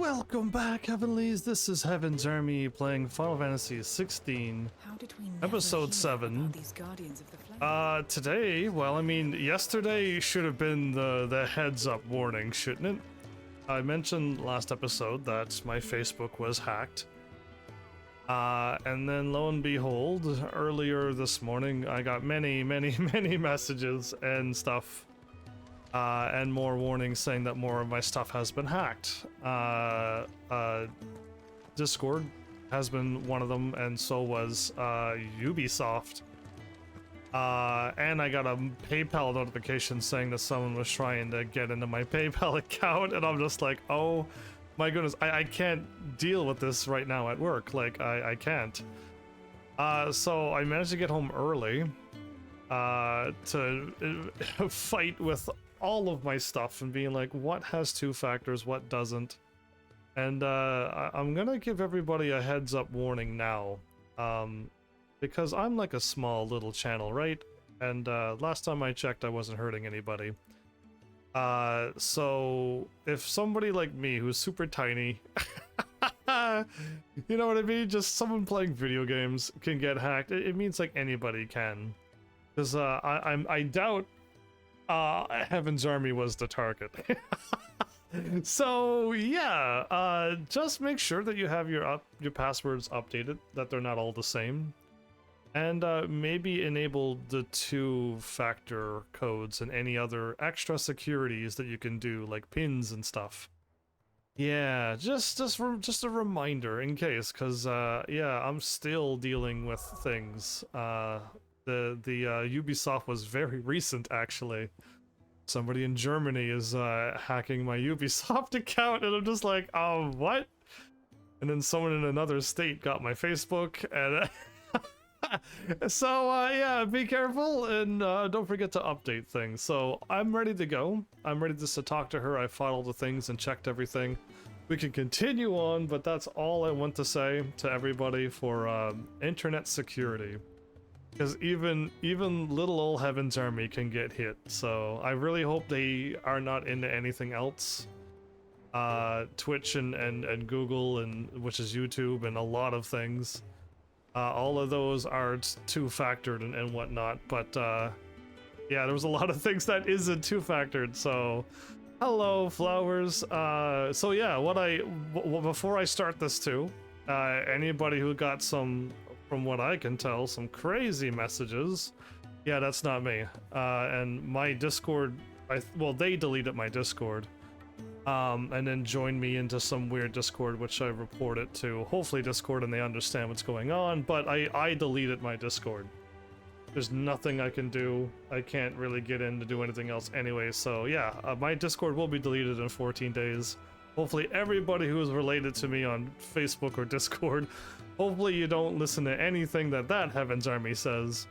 Welcome back, Heavenlies. This is Heaven's Army playing Final Fantasy XVI, Episode 7. Today, well, I mean, yesterday should have been the heads-up warning, shouldn't it? I mentioned last episode that my Facebook was hacked. And then lo and behold, earlier this morning, I got many messages and stuff. And more warnings saying that more of my stuff has been hacked. Discord has been one of them, and so was Ubisoft. And I got a PayPal notification saying that someone was trying to get into my PayPal account, and I'm just like, oh my goodness, I can't deal with this right now at work. Like, I can't. So I managed to get home early to fight with all of my stuff and being like, what has two factors, what doesn't? And I'm gonna give everybody a heads up warning now, because I'm like a small little channel, right? And last time I checked, I wasn't hurting anybody. So if somebody like me who's super tiny, you know what I mean, just someone playing video games can get hacked, it means like anybody can. Because I doubt Heaven's Army was the target. So yeah, just make sure that you have your passwords updated, that they're not all the same, and maybe enable the two-factor codes and any other extra securities that you can do, like pins and stuff. Yeah, just a reminder in case, because yeah, I'm still dealing with things. The Ubisoft was very recent, actually. Somebody in Germany is hacking my Ubisoft account, and I'm just like, oh, what? And then someone in another state got my Facebook, and so yeah, be careful, and don't forget to update things. So I'm ready to go. I'm ready just to talk to her. I fought all the things and checked everything. We can continue on, but that's all I want to say to everybody for internet security. Because even little old Heaven's Army can get hit, so I really hope they are not into anything else. Twitch and Google, and which is YouTube, and a lot of things. All of those are two-factored and whatnot, but yeah, there was a lot of things that isn't two-factored, so hello, flowers. So yeah, before I start this too, anybody who got some, from what I can tell, some crazy messages. Yeah, that's not me. And my Discord, well, they deleted my Discord. And then joined me into some weird Discord, which I reported to, hopefully Discord, and they understand what's going on, but I deleted my Discord. There's nothing I can do. I can't really get in to do anything else anyway, so yeah, my Discord will be deleted in 14 days. Hopefully everybody who is related to me on Facebook or Discord, hopefully you don't listen to anything that Heaven's Army says.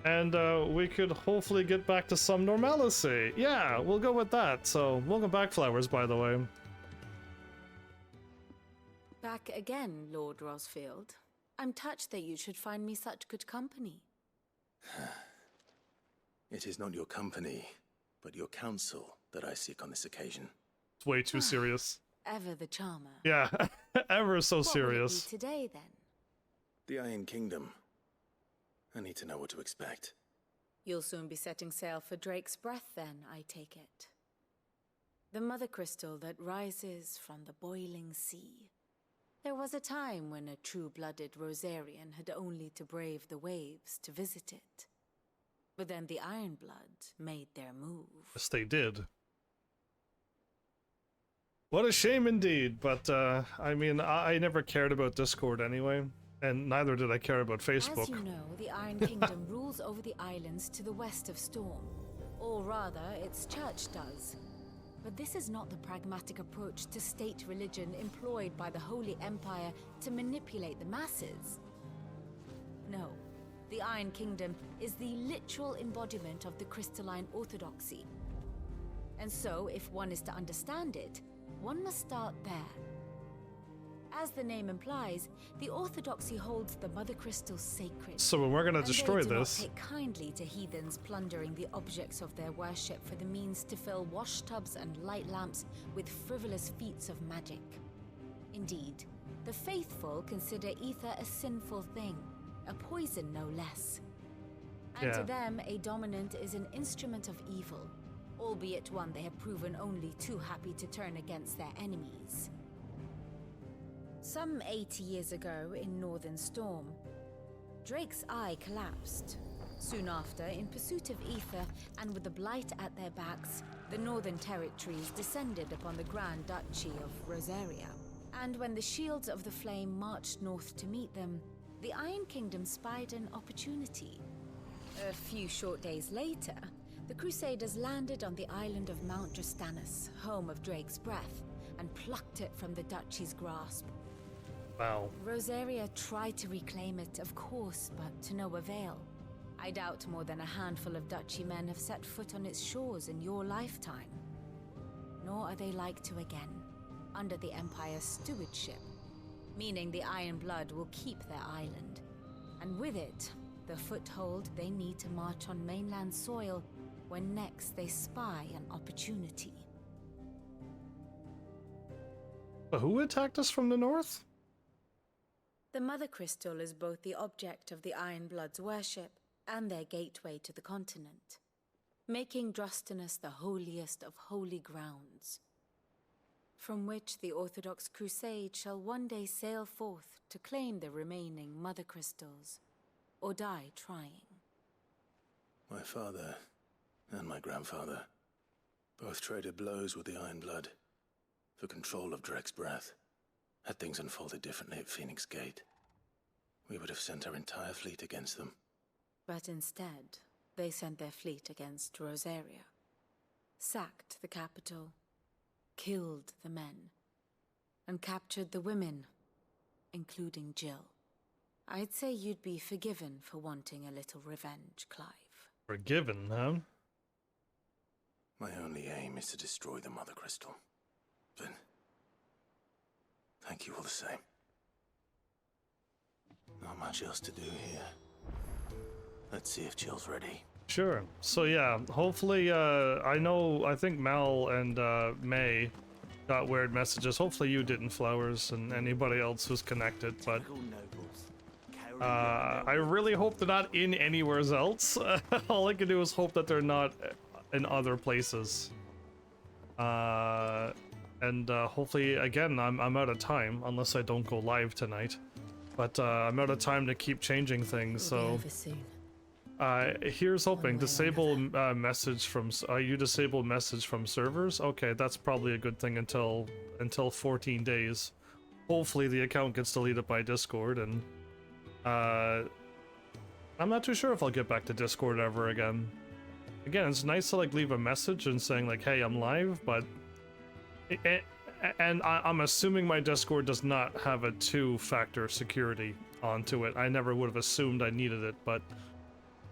And we could hopefully get back to some normalcy. Yeah, we'll go with that. So, welcome back, flowers, by the way. Back again, Lord Rosfield. I'm touched that you should find me such good company. It is not your company, but your counsel that I seek on this occasion. It's way too serious. Ever the charmer. Yeah, ever so serious. What will it be today, then? The Iron Kingdom. I need to know what to expect. You'll soon be setting sail for Drake's Breath, then, I take it. The mother crystal that rises from the boiling sea. There was a time when a true-blooded Rosarian had only to brave the waves to visit it. But then the Ironblood made their move. Yes, they did. What a shame indeed, but I mean, I never cared about Discord anyway. And neither did I care about Facebook. As you know, the Iron Kingdom rules over the islands to the west of Storm. Or rather, its church does. But this is not the pragmatic approach to state religion employed by the Holy Empire to manipulate the masses. No, the Iron Kingdom is the literal embodiment of the crystalline orthodoxy. And so, if one is to understand it, one must start there. As the name implies, the orthodoxy holds the Mother Crystal sacred. So when we're gonna destroy they do this, not take kindly to heathens plundering the objects of their worship for the means to fill washtubs and light lamps with frivolous feats of magic. Indeed, the faithful consider ether a sinful thing, a poison no less. And to them, a dominant is an instrument of evil, albeit one they have proven only too happy to turn against their enemies. Some 80 years ago in Northern Storm, Drake's eye collapsed. Soon after, in pursuit of ether and with the blight at their backs, the Northern Territories descended upon the Grand Duchy of Rosaria. And when the Shields of the Flame marched north to meet them, the Iron Kingdom spied an opportunity. A few short days later, the Crusaders landed on the island of Mount Drastanus, home of Drake's breath, and plucked it from the duchy's grasp. Wow. Rosaria tried to reclaim it, of course, but to no avail. I doubt more than a handful of duchy men have set foot on its shores in your lifetime. Nor are they like to again, under the Empire's stewardship, meaning the Iron Blood will keep their island, and with it, the foothold they need to march on mainland soil when next they spy an opportunity. But who attacked us from the north? The Mother Crystal is both the object of the Iron Blood's worship and their gateway to the continent, making Drastanus the holiest of holy grounds, from which the Orthodox Crusade shall one day sail forth to claim the remaining Mother Crystals, or die trying. My father and my grandfather both traded blows with the Iron Blood for control of Drake's breath. Had things unfolded differently at Phoenix Gate, we would have sent our entire fleet against them. But instead, they sent their fleet against Rosaria, sacked the capital, killed the men, and captured the women, including Jill. I'd say you'd be forgiven for wanting a little revenge, Clive. Forgiven, huh? My only aim is to destroy the Mother Crystal. But thank you all the same. Not much else to do here. Let's see if Jill's ready. Sure. So yeah, hopefully, I think Mal and May got weird messages. Hopefully you didn't, Flowers, and anybody else who's connected, but I really hope they're not in anywhere else. All I can do is hope that they're not in other places. And hopefully, again, I'm out of time, unless I don't go live tonight. But I'm out of time to keep changing things, so... here's hoping. Disable message from... you disable message from servers? Okay, that's probably a good thing until 14 days. Hopefully the account gets deleted by Discord, and... I'm not too sure if I'll get back to Discord ever again. Again, it's nice to, like, leave a message and saying, like, hey, I'm live, but... And I'm assuming my Discord does not have a 2-factor security onto it. I never would have assumed I needed it, but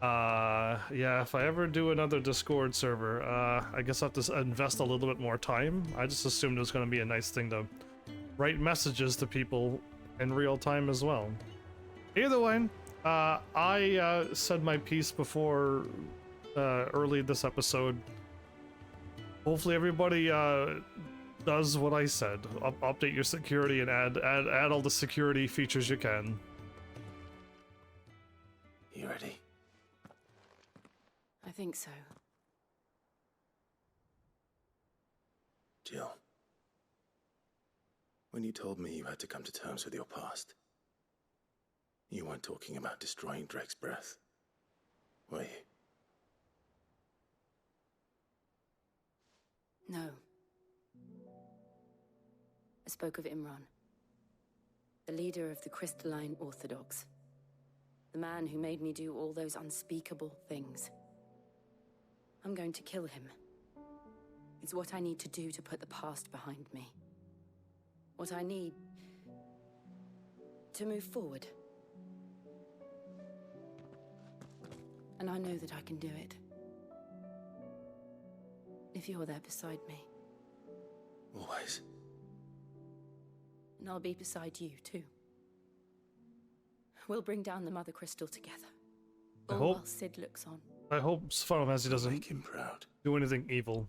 yeah, if I ever do another Discord server, I guess I have to invest a little bit more time. I just assumed it was going to be a nice thing to write messages to people in real time as well. Either way, I said my piece before early this episode. Hopefully everybody does what I said. Update your security and add all the security features you can. You ready? I think so. Jill, when you told me you had to come to terms with your past, you weren't talking about destroying Drake's breath, were you? No. I spoke of Imran, the leader of the Crystalline Orthodox. The man who made me do all those unspeakable things. I'm going to kill him. It's what I need to do to put the past behind me. What I need to move forward. And I know that I can do it. If you're there beside me. Always. And I'll be beside you, too. We'll bring down the Mother Crystal together. All while Sid looks on. I hope Final Fantasy doesn't make him proud. Do anything evil.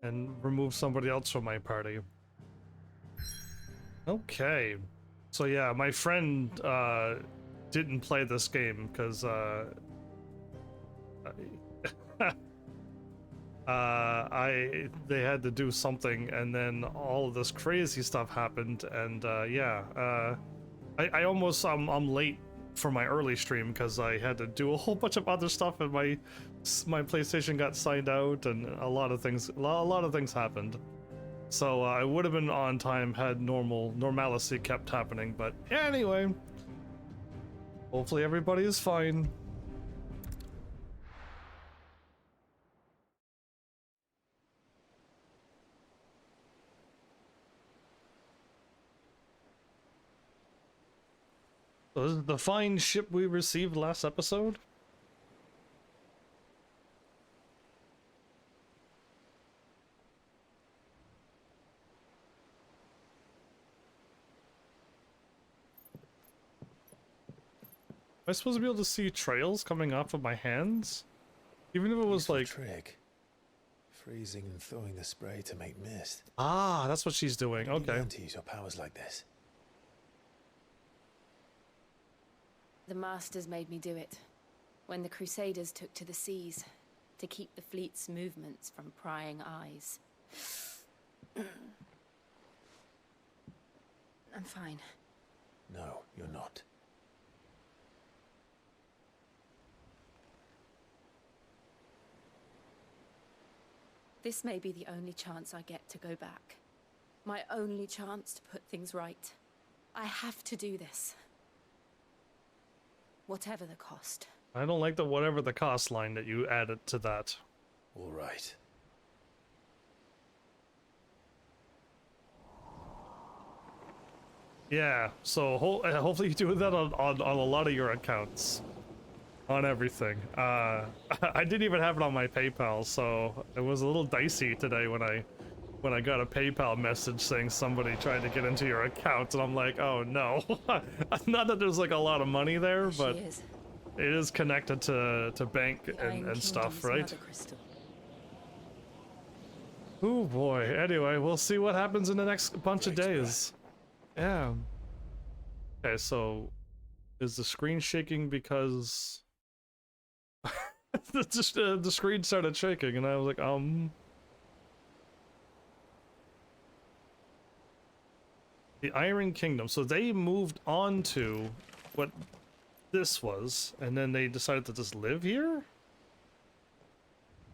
and remove somebody else from my party. Okay. So yeah, my friend didn't play this game because they had to do something, and then all of this crazy stuff happened, and yeah, I almost I'm late for my early stream because I had to do a whole bunch of other stuff, and my PlayStation got signed out, and a lot of things happened. So I would have been on time had normalcy kept happening, but anyway, hopefully everybody is fine. So this is the fine ship we received last episode? Am I supposed to be able to see trails coming off of my hands? Even if it was like... trick. Freezing and thawing the spray to make mist. Ah, that's what she's doing. Okay. You learn to use your powers like this. The Masters made me do it. When the Crusaders took to the seas, to keep the fleet's movements from prying eyes. I'm fine. No, you're not. This may be the only chance I get to go back. My only chance to put things right. I have to do this. Whatever the cost. I don't like the whatever the cost line that you added to that. All right. Yeah, so hopefully you do that on a lot of your accounts. On everything. I didn't even have it on my PayPal, so it was a little dicey today when I got a PayPal message saying somebody tried to get into your account, and I'm like, oh no. Not that there's like a lot of money there, but it is connected to bank and stuff, right? Oh boy. Anyway, we'll see what happens in the next bunch of days. Yeah. Okay, so is the screen shaking because the screen started shaking, and I was like, The Iron Kingdom. So they moved on to what this was, and then they decided to just live here?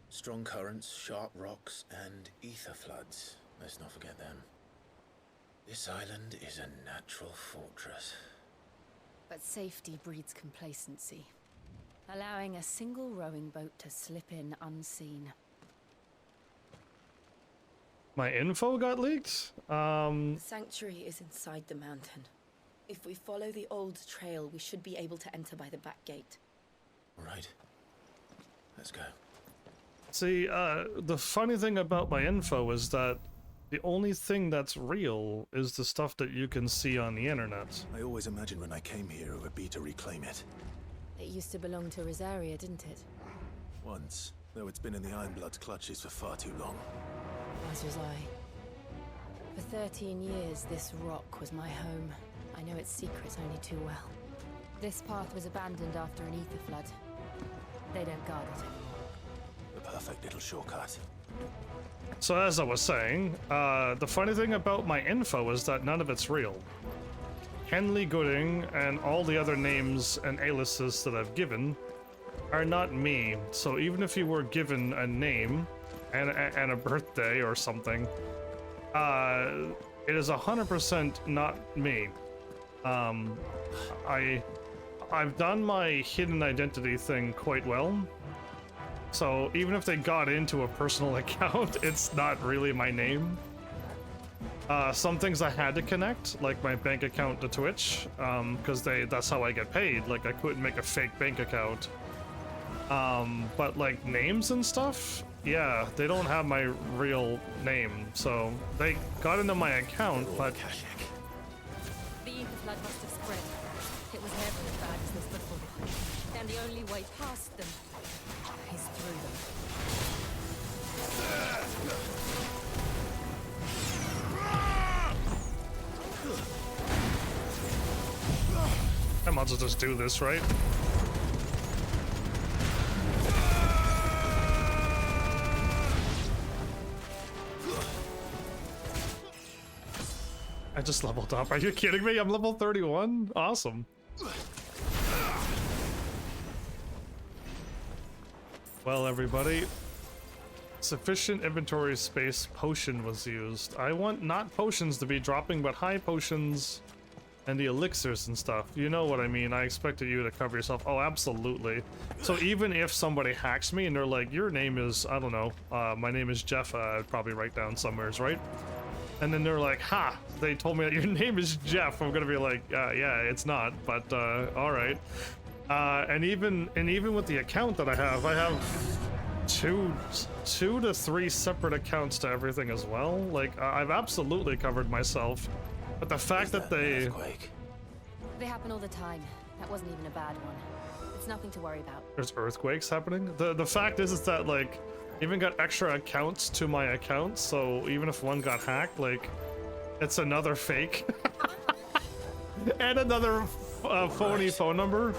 Strong currents, sharp rocks, and ether floods. Let's not forget them. This island is a natural fortress. But safety breeds complacency. Allowing a single rowing boat to slip in unseen. My info got leaked? The sanctuary is inside the mountain. If we follow the old trail, we should be able to enter by the back gate. All right. Let's go. See, the funny thing about my info is that the only thing that's real is the stuff that you can see on the internet. I always imagined when I came here it would be to reclaim it. It used to belong to Rosaria, didn't it? Once, though it's been in the Ironblood's clutches for far too long. As was I. For 13 years, this rock was my home. I know its secrets only too well. This path was abandoned after an ether flood. They don't guard it anymore. The perfect little shortcut. So as I was saying, the funny thing about my info is that none of it's real. Henley Gooding and all the other names and aliases that I've given are not me. So even if you were given a name and a birthday or something, it is 100% not me. I've done my hidden identity thing quite well. So even if they got into a personal account, it's not really my name. Some things I had to connect, like my bank account to Twitch, because that's how I get paid. Like, I couldn't make a fake bank account. But like names and stuff, yeah, they don't have my real name. So they got into my account, but the ether flood must have spread. It was never as bad as this before. And the only way past them is through them. might as well just do this, right? I just leveled up. Are you kidding me? I'm level 31? Awesome. Well, everybody, sufficient inventory space potion was used. I want not potions to be dropping, but high potions and the elixirs and stuff. You know what I mean. I expected you to cover yourself. Oh, absolutely. So even if somebody hacks me and they're like, your name is, I don't know, my name is Jeff, I'd probably write down somewheres, right? And then they're like, ha, they told me that your name is Jeff. I'm gonna be like, yeah, it's not, but all right. And even with the account that I have two to three separate accounts to everything as well. Like, I've absolutely covered myself. But the fact that they... Earthquake. They happen all the time. That wasn't even a bad one. It's nothing to worry about. There's earthquakes happening? The fact is that, like, even got extra accounts to my account, so even if one got hacked, like, it's another fake. And another phony phone number.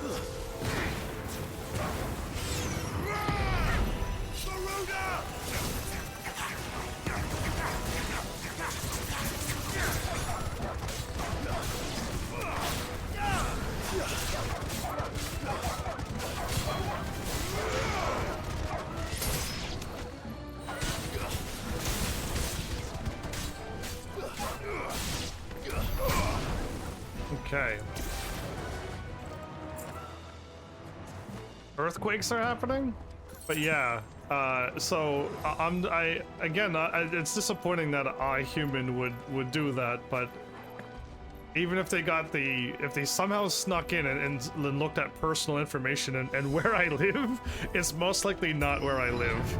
Okay. Earthquakes are happening? But yeah, so it's disappointing that a human would do that, but even if they got if they somehow snuck in and looked at personal information and where I live, it's most likely not where I live.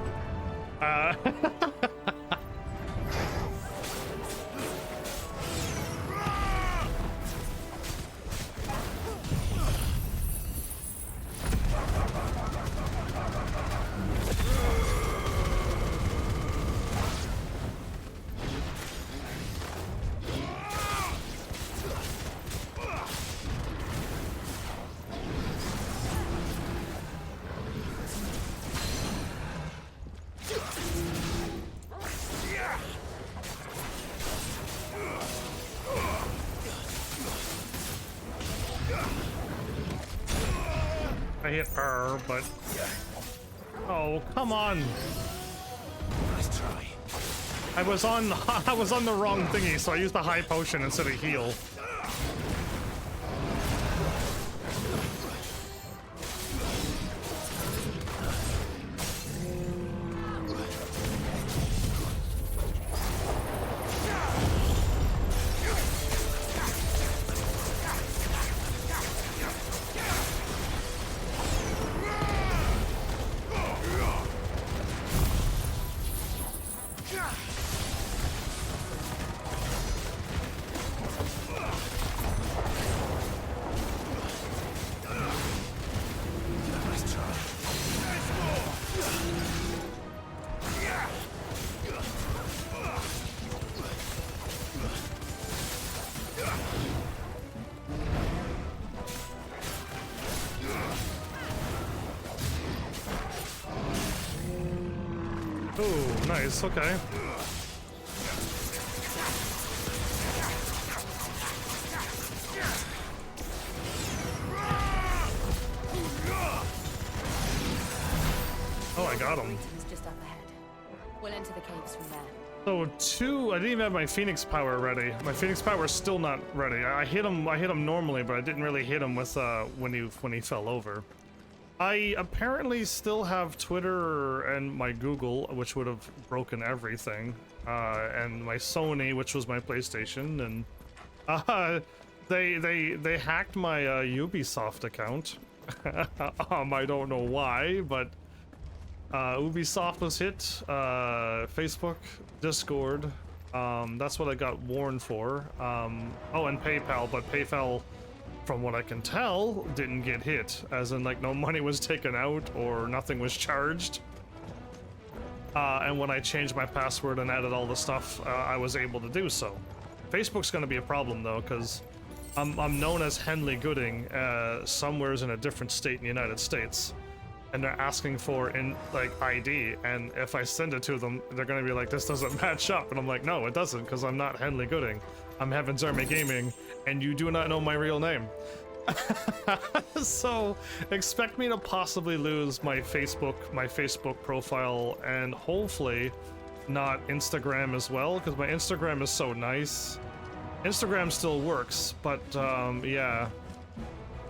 I hit her, but... Oh, come on! Nice try. I was on the wrong thingy, so I used the high potion instead of heal. Oh, nice, okay. Oh, I got him. Just up ahead. We'll enter the caves from there. So I didn't even have my Phoenix power ready. My Phoenix power is still not ready. I hit him normally, but I didn't really hit him with when he fell over. I apparently still have Twitter and my Google, which would have broken everything, and my Sony, which was my PlayStation, and they hacked my Ubisoft account. I don't know why, but Ubisoft was hit. Facebook, Discord. That's what I got warned for. Oh, and PayPal, but PayPal, from what I can tell, didn't get hit, as in, like, no money was taken out or nothing was charged. And when I changed my password and added all the stuff, I was able to do so. Facebook's gonna be a problem, though, because I'm known as Henley Gooding, somewheres in a different state in the United States, and they're asking for like ID, and if I send it to them, they're gonna be like, this doesn't match up, and I'm like, no, it doesn't, because I'm not Henley Gooding. I'm Heaven's Army Gaming, and you do not know my real name. So expect me to possibly lose my Facebook profile, and hopefully not Instagram as well, because my Instagram is so nice. Instagram still works, but yeah.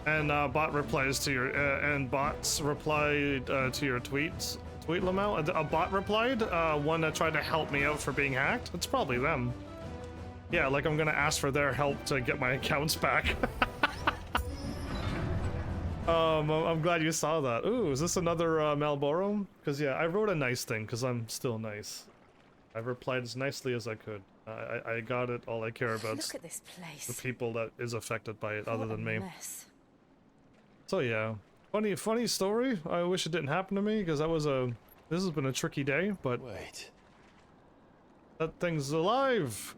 And bot replies to your and bots replied to your tweets. Tweet Lamau? A bot replied, one that tried to help me out for being hacked. It's probably them. Yeah, like I'm gonna ask for their help to get my accounts back. I'm glad you saw that. Ooh, is this another Malboro? Because yeah, I wrote a nice thing because I'm still nice. I replied as nicely as I could. I got it. All I care about is Look at this place. the people that is affected by it, other What a than me. mess. So yeah, funny story. I wish it didn't happen to me because this has been a tricky day, but Wait. that thing's alive.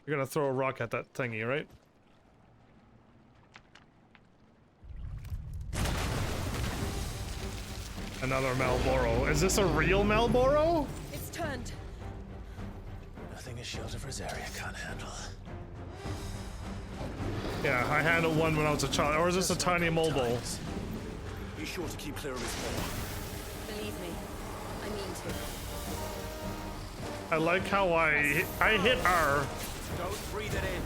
You're gonna throw a rock at that thingy, right? Another Malboro. Is this a real Malboro? It's turned. Nothing a shield of Rosaria can't handle. Yeah, I handled one when I was a child. Or is this a tiny mobile? Be sure to keep clear of his paw. Believe me, I mean to. I like how I hit R. Don't breathe it in.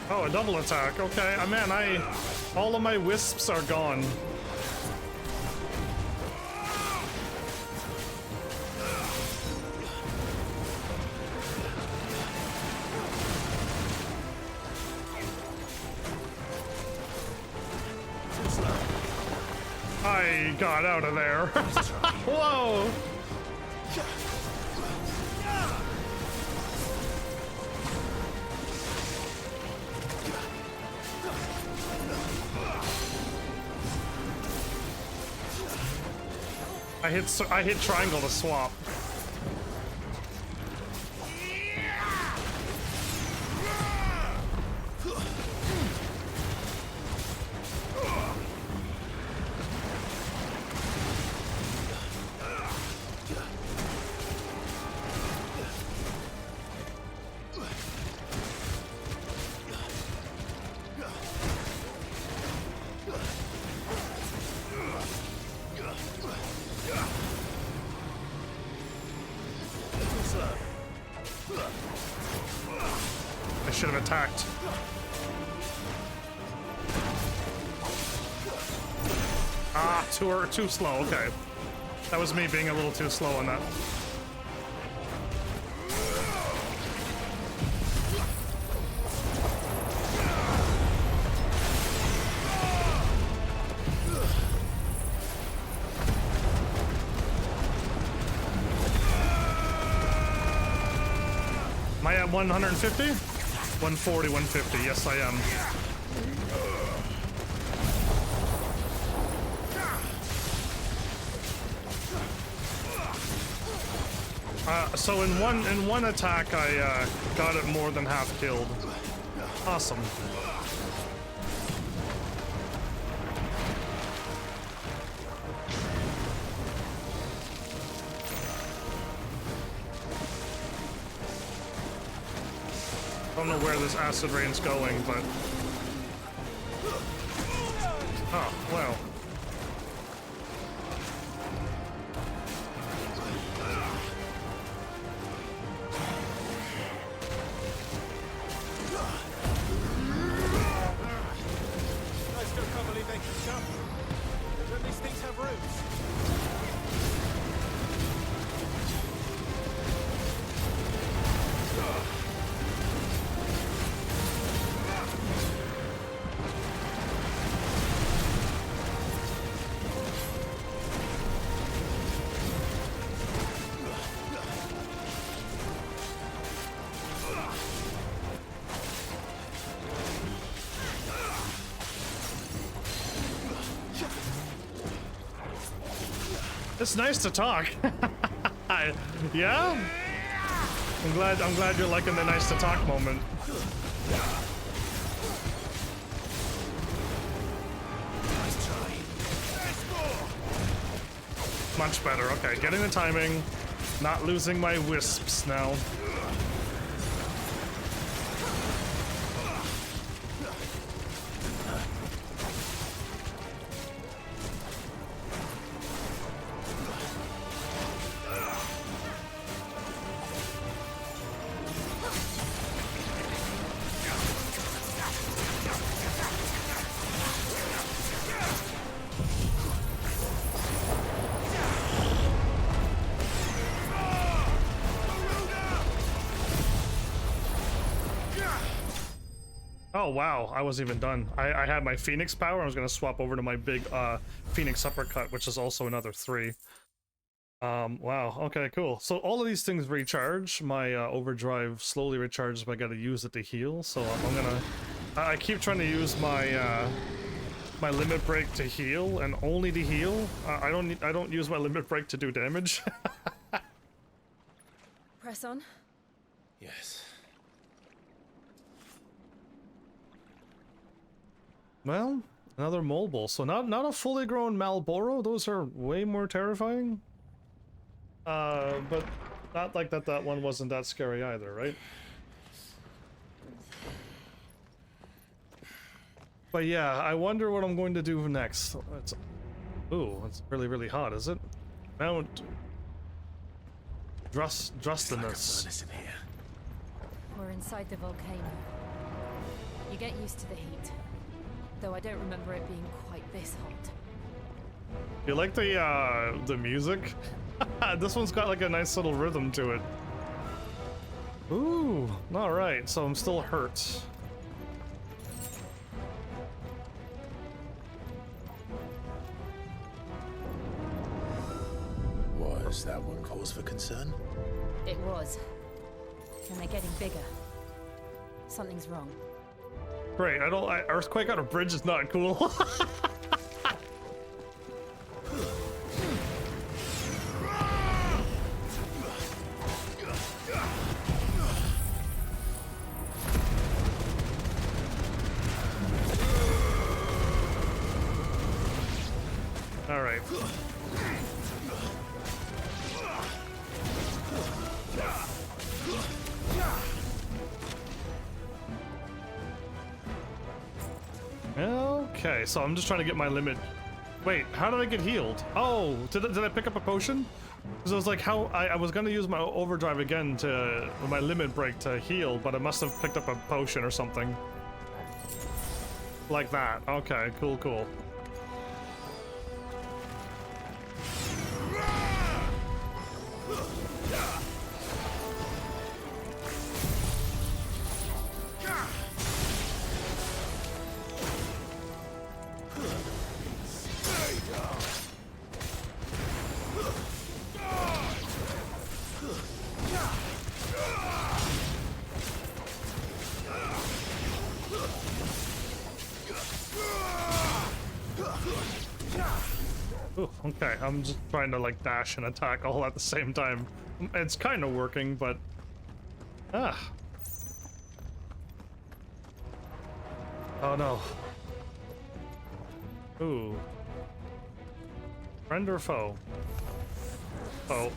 Oh, a double attack. Okay, man, all of my wisps are gone. I got out of there. Whoa! I hit triangle to swap. I should have attacked. Ah, too slow. Okay, that was me being a little too slow on that. Am I at 150? 140, 150. Yes, I am. So in one attack, I got it more than half killed. Awesome. I don't know where this acid rain's going, but... Oh, well. I still can't believe they can jump. Don't these things have roots? It's nice to talk. Yeah? I'm glad you're liking the nice to talk moment. Much better. Okay, getting the timing. Not losing my wisps now. Oh wow, I wasn't even done. I had my Phoenix power. I was gonna swap over to my big Phoenix uppercut, which is also another 3. Wow, okay, cool. So all of these things recharge. My overdrive slowly recharges, but I gotta use it to heal. So I'm gonna I keep trying to use my my limit break to heal, and only to heal. I don't use my limit break to do damage. Press on. Yes. Well, another mole bull. So not a fully grown Malboro. Those are way more terrifying. But not like that one wasn't that scary either, right? But yeah, I wonder what I'm going to do next. Ooh, it's really, really hot, is it? Mount Drustinus. We're inside the volcano. You get used to the heat. Though I don't remember it being quite this hot. You like the music? This one's got like a nice little rhythm to it. Ooh, alright, so I'm still hurt. Was that one cause for concern? It was. And they're getting bigger. Something's wrong. Great, earthquake on a bridge is not cool. All right. Okay, so I'm just trying to get my limit. Wait, how did I get healed? Oh, did I pick up a potion? Because I was like, I was gonna use my overdrive again to my limit break to heal, but I must have picked up a potion or something. Like that. Okay, cool. Ooh, okay, I'm just trying to like dash and attack all at the same time. It's kind of working, but oh no. Ooh. Friend or foe? Oh.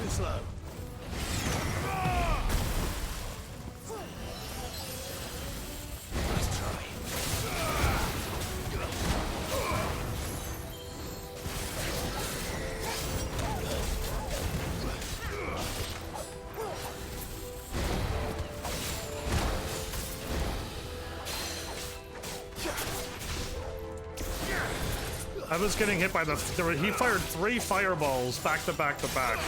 Too slow. Nice try. I was getting hit by he fired 3 fireballs back to back to back.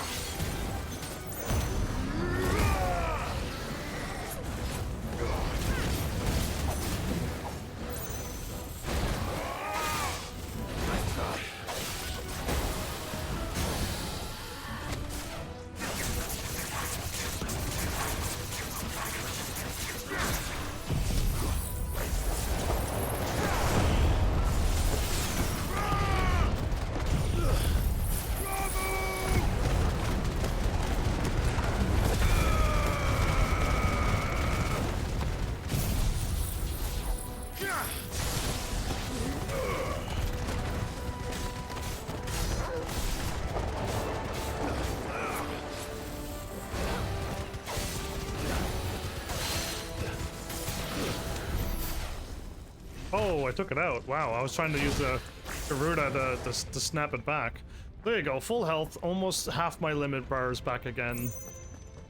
Oh, I took it out. Wow, I was trying to use the Garuda to snap it back. There you go, full health, almost half my limit bars back again.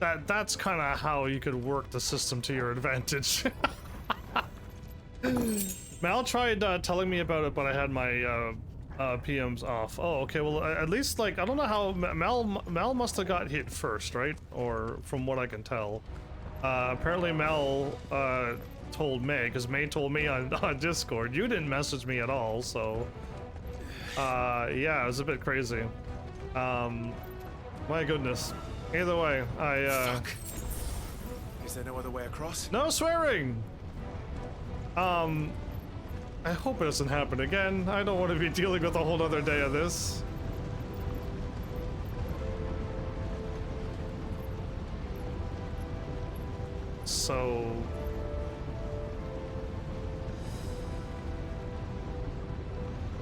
That's kind of how you could work the system to your advantage. Mal tried telling me about it, but I had my PMs off. Oh, okay, well, at least, like, I don't know how... Mal must have got hit first, right? Or from what I can tell. Apparently Mal told May, because May told me on Discord. You didn't message me at all, so... yeah, it was a bit crazy. My goodness. Either way, Fuck. Is there no other way across? No swearing! I hope it doesn't happen again. I don't want to be dealing with a whole other day of this. So...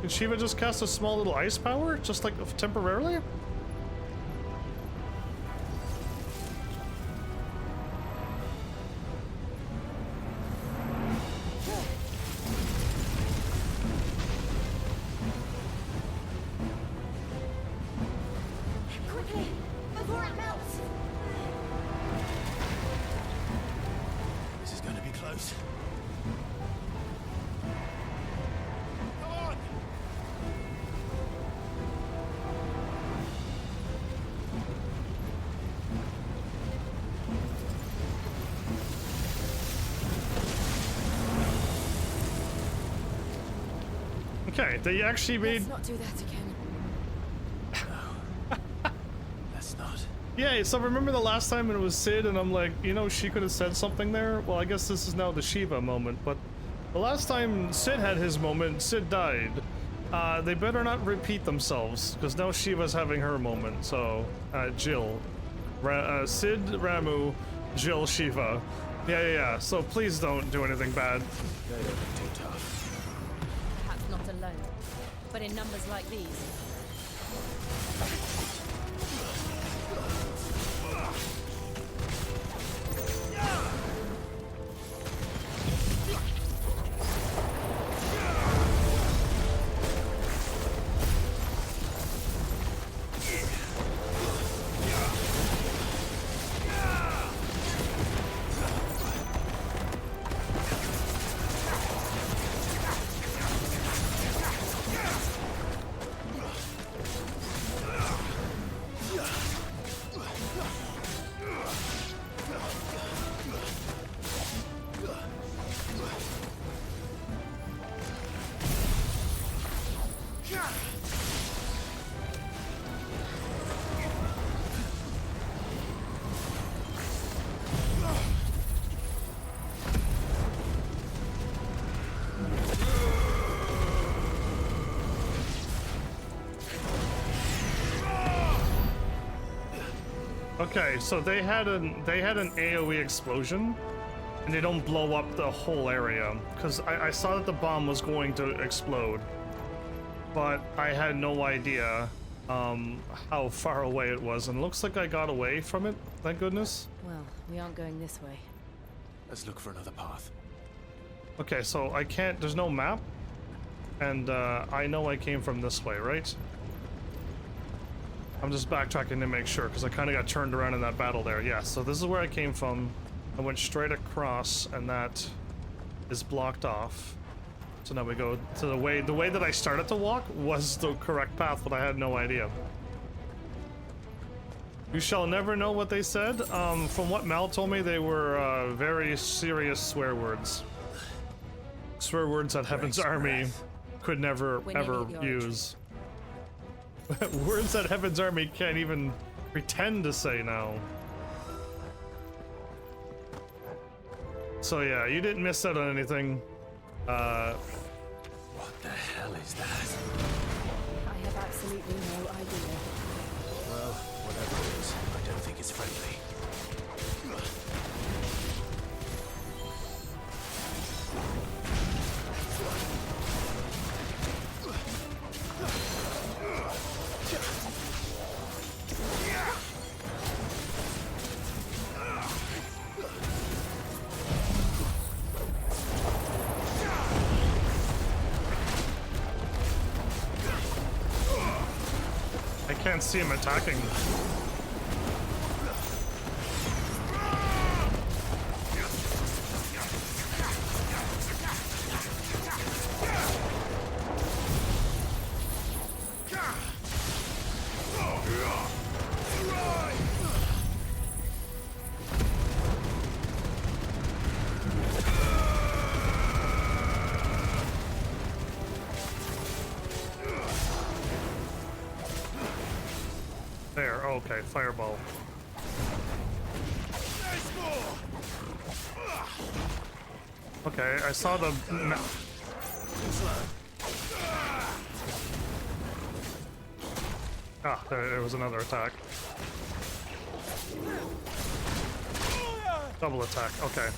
Can Shiva just cast a small little ice power? Just like temporarily? Quickly, before it melts! This is going to be close. Come on! Okay, they actually made... Let's not do that again. Let's not. Yeah, so remember the last time it was Sid and I'm like, you know, she could have said something there? Well, I guess this is now the Shiva moment, but the last time Sid had his moment, Sid died. They better not repeat themselves, because now Shiva's having her moment, so, Jill. Sid, Ramu, Jill, Shiva. Yeah, so please don't do anything bad. They don't look too tough. Perhaps not alone, but in numbers like these. Okay, so they had an AoE explosion, and they don't blow up the whole area, because I saw that the bomb was going to explode, but I had no idea how far away it was, and it looks like I got away from it, thank goodness. Well, we aren't going this way. Let's look for another path. Okay, so I can't, there's no map, and I know I came from this way, right? I'm just backtracking to make sure, because I kind of got turned around in that battle there. Yeah, so this is where I came from. I went straight across, and that is blocked off. So now we go to the way that I started to walk was the correct path, but I had no idea. You shall never know what they said. From what Mal told me, they were very serious swear words. Swear words that Heaven's Army could never, When they ever meet the use. Words that Heaven's Army can't even pretend to say now. So yeah, you didn't miss out on anything. What the hell is that? I have absolutely no idea. Well, whatever it is, I don't think it's friendly. can't see him attacking. There, okay, fireball. Okay, I saw the... Ah, there was another attack. Double attack, okay.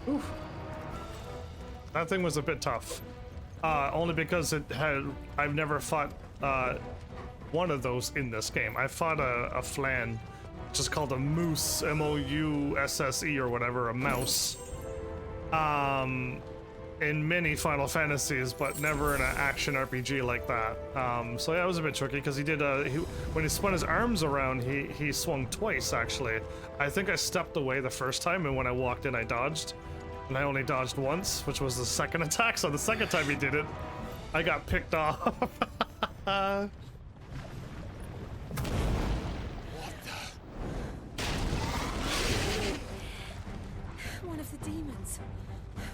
Oof. That thing was a bit tough. Only because I've never fought one of those in this game. I fought a flan, which is called a moose, M-O-U-S-S-E or whatever, a mouse. In many Final Fantasies, but never in an action RPG like that. So yeah, it was a bit tricky because he did when he spun his arms around, he swung twice actually. I think I stepped away the first time, and when I walked in, I dodged. And I only dodged once, which was the second attack, so the second time he did it, I got picked off. One of the demons.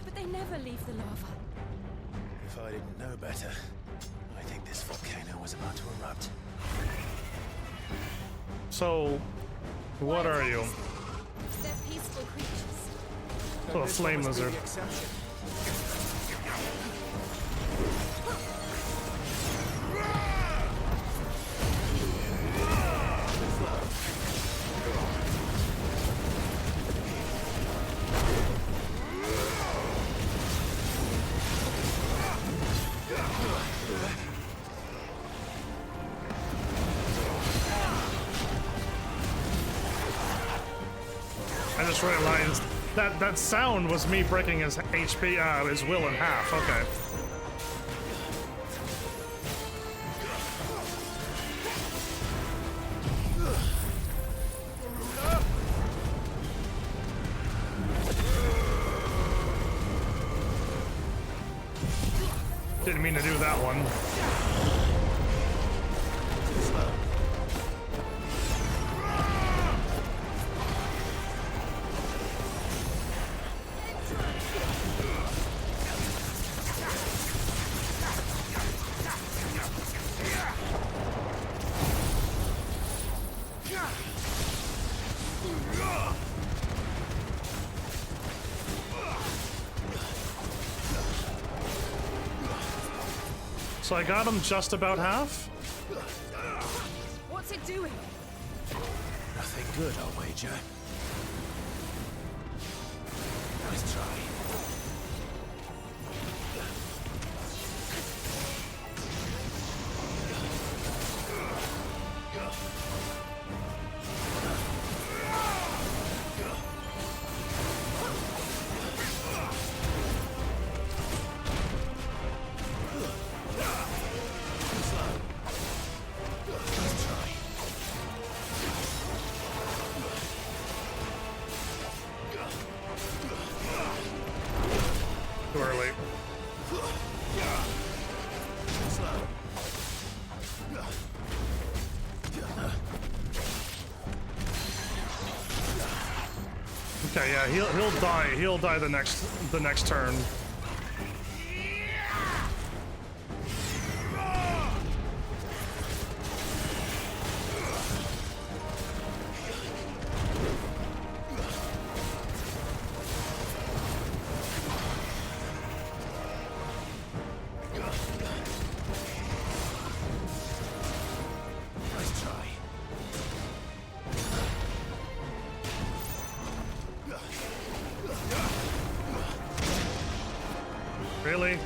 But they never leave the lava. If I didn't know better, I think this volcano was about to erupt. So, what are you? They're peaceful creatures. So a flame lizard. I just realized that sound was me breaking his HP, his will in half. Okay. Didn't mean to do that one. So I got him just about half. What's it doing? Nothing good, I'll wager. Nice try. Too early. Okay, yeah, he'll die. He'll die the next turn. Nice try. Really?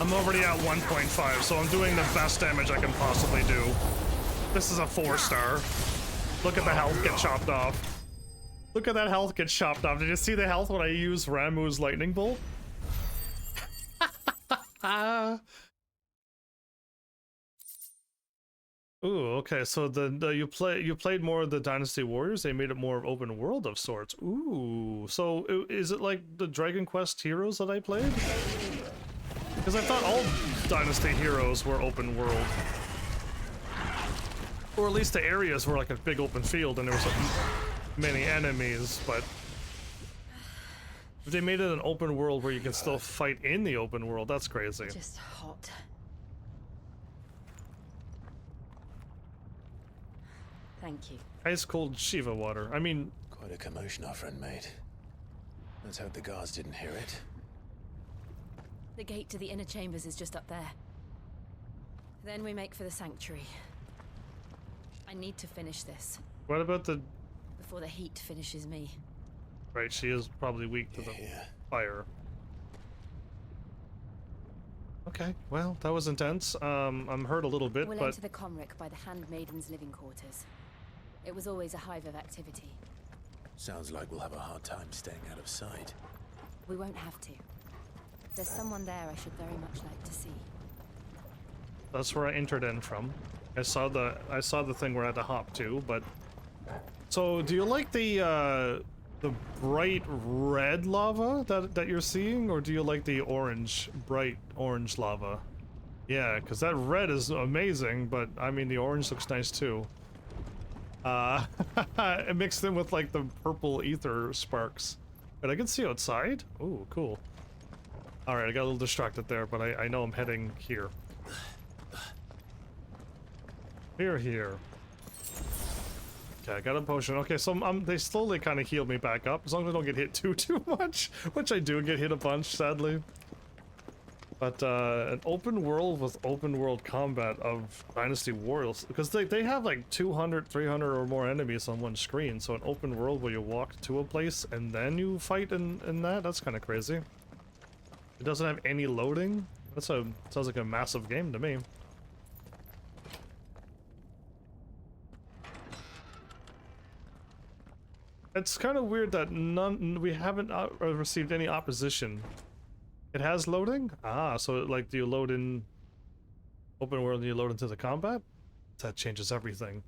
I'm already at 1.5, so I'm doing the best damage I can possibly do. This is a 4-star. Look at the health get chopped off. Look at that health get chopped off. Did you see the health when I use Ramu's lightning bolt? Ooh, okay. So you played more of the Dynasty Warriors. They made it more open world of sorts. Ooh, so is it like the Dragon Quest Heroes that I played? Because I thought all Dynasty Heroes were open world, or at least the areas were like a big open field and there was many enemies. But if they made it an open world where you can still fight in the open world, that's crazy. Just hot. Thank you. Ice cold Shiva water. I mean, Quite a commotion our friend made. Let's hope the guards didn't hear it. The gate to the inner chambers is just up there. Then we make for the sanctuary. I need to finish this what about the... before the heat finishes me. Right, she is probably weak to the Yeah. fire. Okay, well, that was intense. I'm hurt a little bit, We'll but enter the Comric by the Handmaiden's living quarters. It was always a hive of activity. Sounds like we'll have a hard time staying out of sight. We won't have to. There's someone there I should very much like to see. that's where I entered in from. I saw the thing where I had to hop to, but... So, do you like the bright red lava that you're seeing, or do you like the bright orange lava? Yeah, because that red is amazing, but I mean the orange looks nice too. It mixed in with like the purple ether sparks. But I can see outside? Ooh, cool. Alright, I got a little distracted there, but I know I'm heading here. Here. Okay, I got a potion. Okay, so they slowly kind of heal me back up, as long as I don't get hit too much, which I do get hit a bunch, sadly. But an open world with open world combat of Dynasty Warriors, because they have like 200, 300 or more enemies on one screen, so an open world where you walk to a place and then you fight in that's kind of crazy. It doesn't have any loading. Sounds like a massive game to me. It's kind of weird that we haven't received any opposition. It has loading? Ah, so like, do you load in open world and you load into the combat? That changes everything.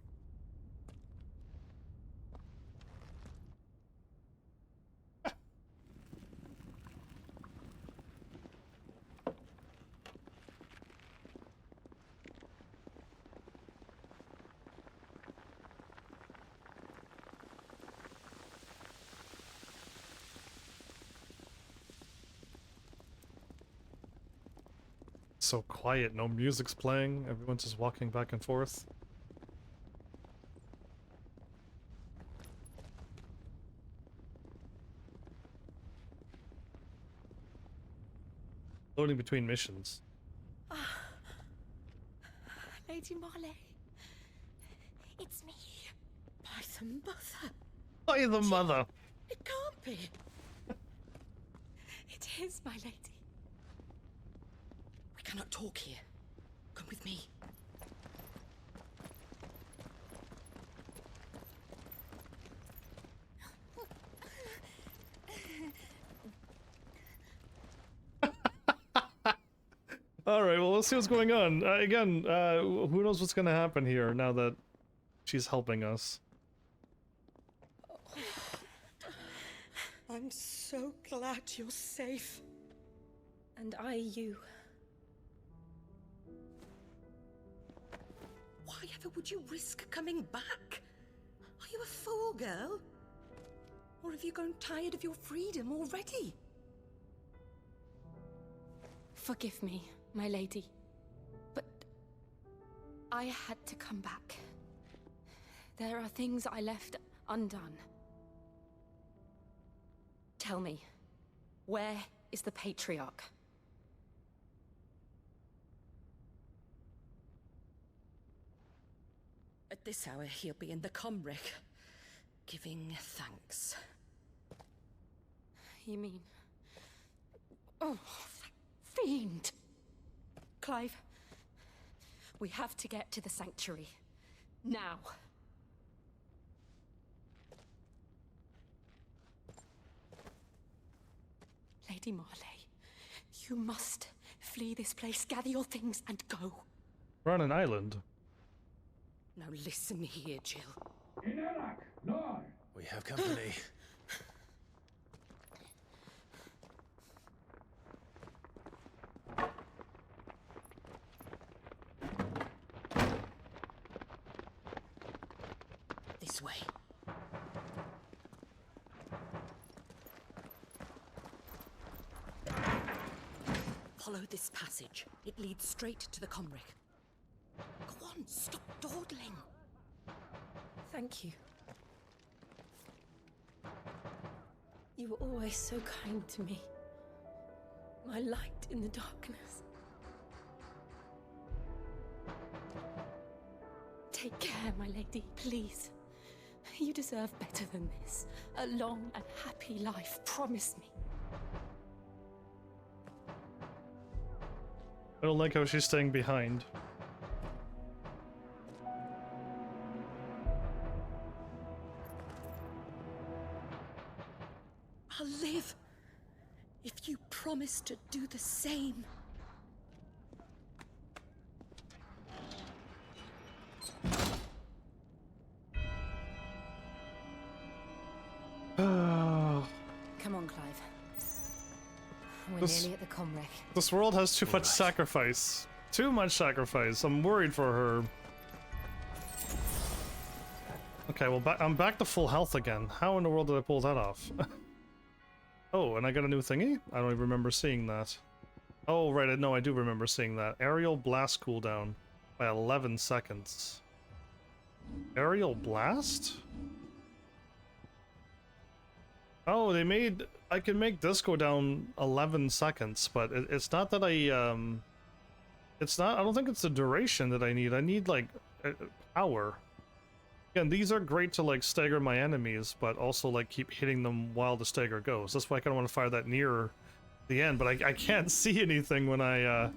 So quiet, no music's playing, everyone's just walking back and forth. Loading between missions. Lady Marley, it's me. By the mother. By the mother! It can't be. It is, my lady. We cannot talk here. Come with me. Alright, well, let's see what's going on. Again, who knows what's gonna happen here now that she's helping us. I'm so glad you're safe. And I you. Why ever would you risk coming back? Are you a fool, girl? Or have you grown tired of your freedom already? Forgive me, my lady. But I had to come back. There are things I left undone. Tell me, where is the Patriarch? At this hour, he'll be in the Comric, giving thanks. You mean... Oh, that fiend! Clive. We have to get to the sanctuary. Now. Lady Marley, you must flee this place, gather your things, and go. We're on an island. Now listen here, Jill. We have company. This way. Follow this passage. It leads straight to the Comric. Go on, stop dawdling. Thank you. You were always so kind to me. My light in the darkness. Take care, my lady, please. You deserve better than this. A long and happy life, promise me. I don't like how she's staying behind. I'll live if you promise to do the same. Come on, Clive. We're This- nearly at the Comrec. This world has too much sacrifice. Too much sacrifice. I'm worried for her. Okay, well, I'm back to full health again. How in the world did I pull that off? Oh, and I got a new thingy? I don't even remember seeing that. Oh, right, no, I do remember seeing that. Aerial blast cooldown by 11 seconds. Aerial blast? Oh, they made... I can make this go down 11 seconds, but it's not that I, it's not... I don't think it's the duration that I need. I need, like, power. Again, these are great to, like, stagger my enemies, but also, like, keep hitting them while the stagger goes. That's why I kind of want to fire that near the end, but I can't see anything when I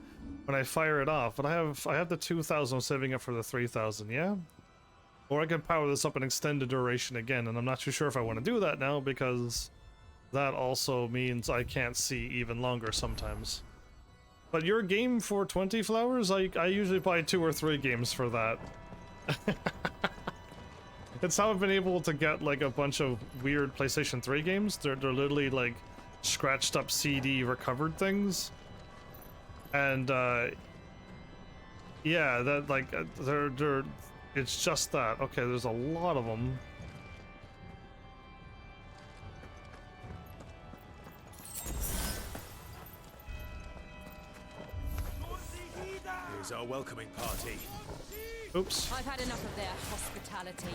fire it off. But I have the 2,000 saving up for the 3,000, yeah? Or I can power this up and extend the duration again, and I'm not too sure if I want to do that now, because that also means I can't see even longer sometimes. But your game for 20 flowers, I usually buy 2 or 3 games for that. It's how I've been able to get like a bunch of weird PlayStation 3 games. They're literally like scratched up CD recovered things. And yeah, that like they're it's just that. Okay, there's a lot of them. Here's our welcoming party. Oops. I've had enough of their hospitality.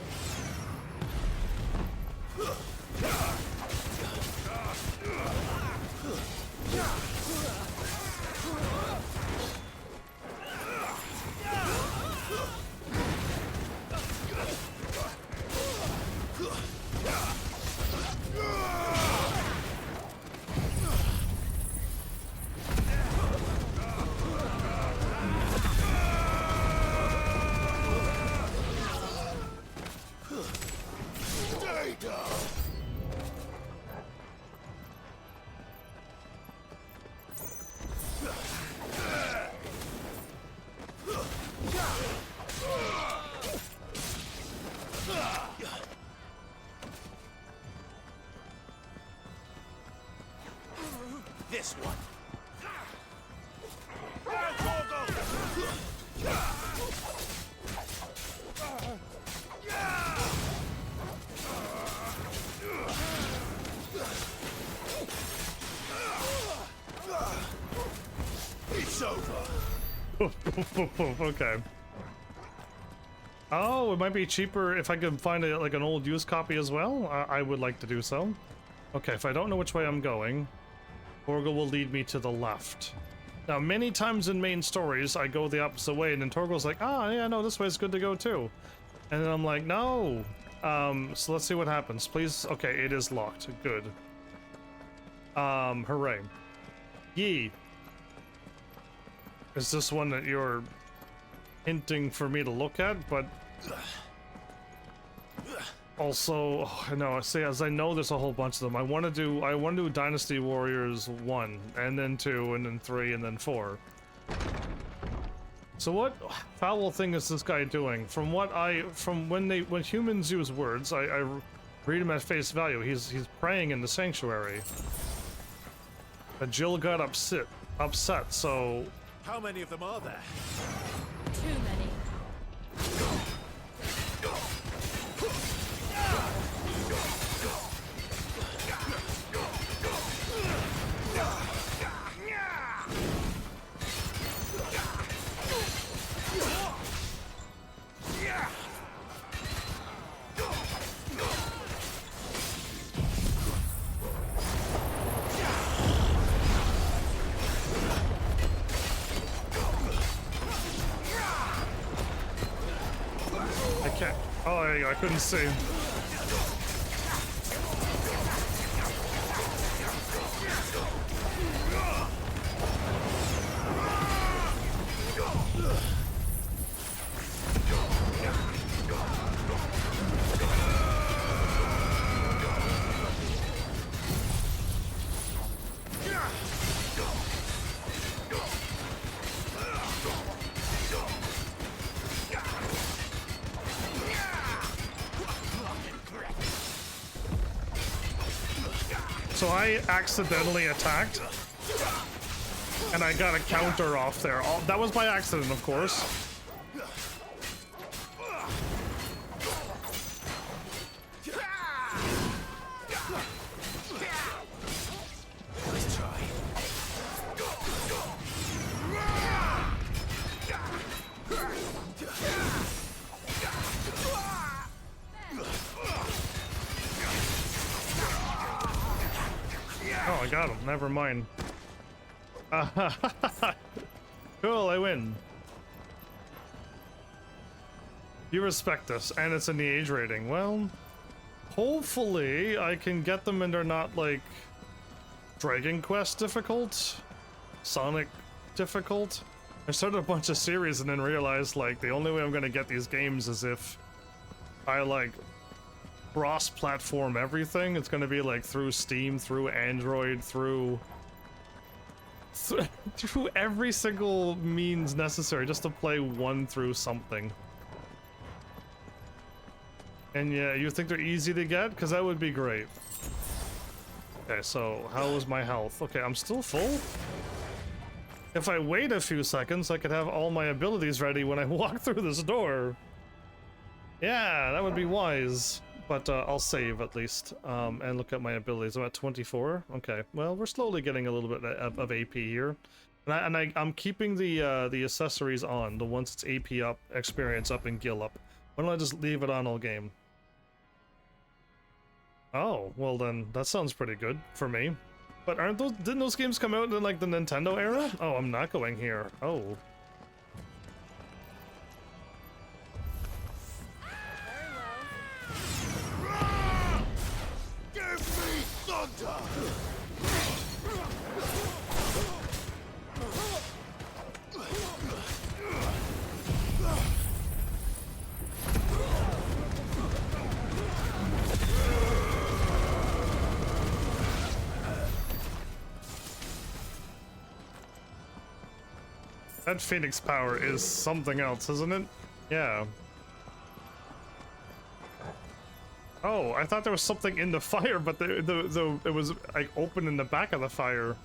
This one. It's over. Okay. Oh, it might be cheaper if I could find like an old used copy as well. I would like to do so. Okay, if I don't know which way I'm going, Torgal will lead me to the left. Now, many times in main stories, I go the opposite way, and then Torgal's like, ah, yeah, no, this way's good to go too. And then I'm like, no. So let's see what happens. Please, okay, it is locked. Good. Hooray. Yee. is this one that you're hinting for me to look at? But also, oh, no, see, as I know there's a whole bunch of them. I want to do Dynasty Warriors 1, and then 2, and then 3, and then 4. So what foul thing is this guy doing? From when humans use words, I read him at face value. He's praying in the sanctuary. But Jill got upset, so... How many of them are there? Too many. Oh, there you go. I couldn't see. So I accidentally attacked, and I got a counter off there. That was by accident, of course. Oh, I got him. Never mind. Cool, I win. You respect us, and it's in the age rating. Well, hopefully I can get them and they're not like Dragon Quest difficult, Sonic difficult. I started a bunch of series and then realized like the only way I'm gonna get these games is if I like cross-platform everything. It's gonna be like through Steam, through Android, through every single means necessary just to play one through something. And yeah, you think they're easy to get? Because that would be great. Okay, so how is my health? Okay, I'm still full. If I wait a few seconds, I could have all my abilities ready when I walk through this door. Yeah, that would be wise. But I'll save at least, and look at my abilities. I'm at 24. Okay, well, we're slowly getting a little bit of AP here. And I'm keeping the accessories on, the ones that's AP up, experience up, and gil up. Why don't I just leave it on all game? Oh, well then, that sounds pretty good for me. But didn't those games come out in like the Nintendo era? Oh, I'm not going here. Oh. That Phoenix power is something else, isn't it? Yeah. Oh, I thought there was something in the fire, but it was like open in the back of the fire.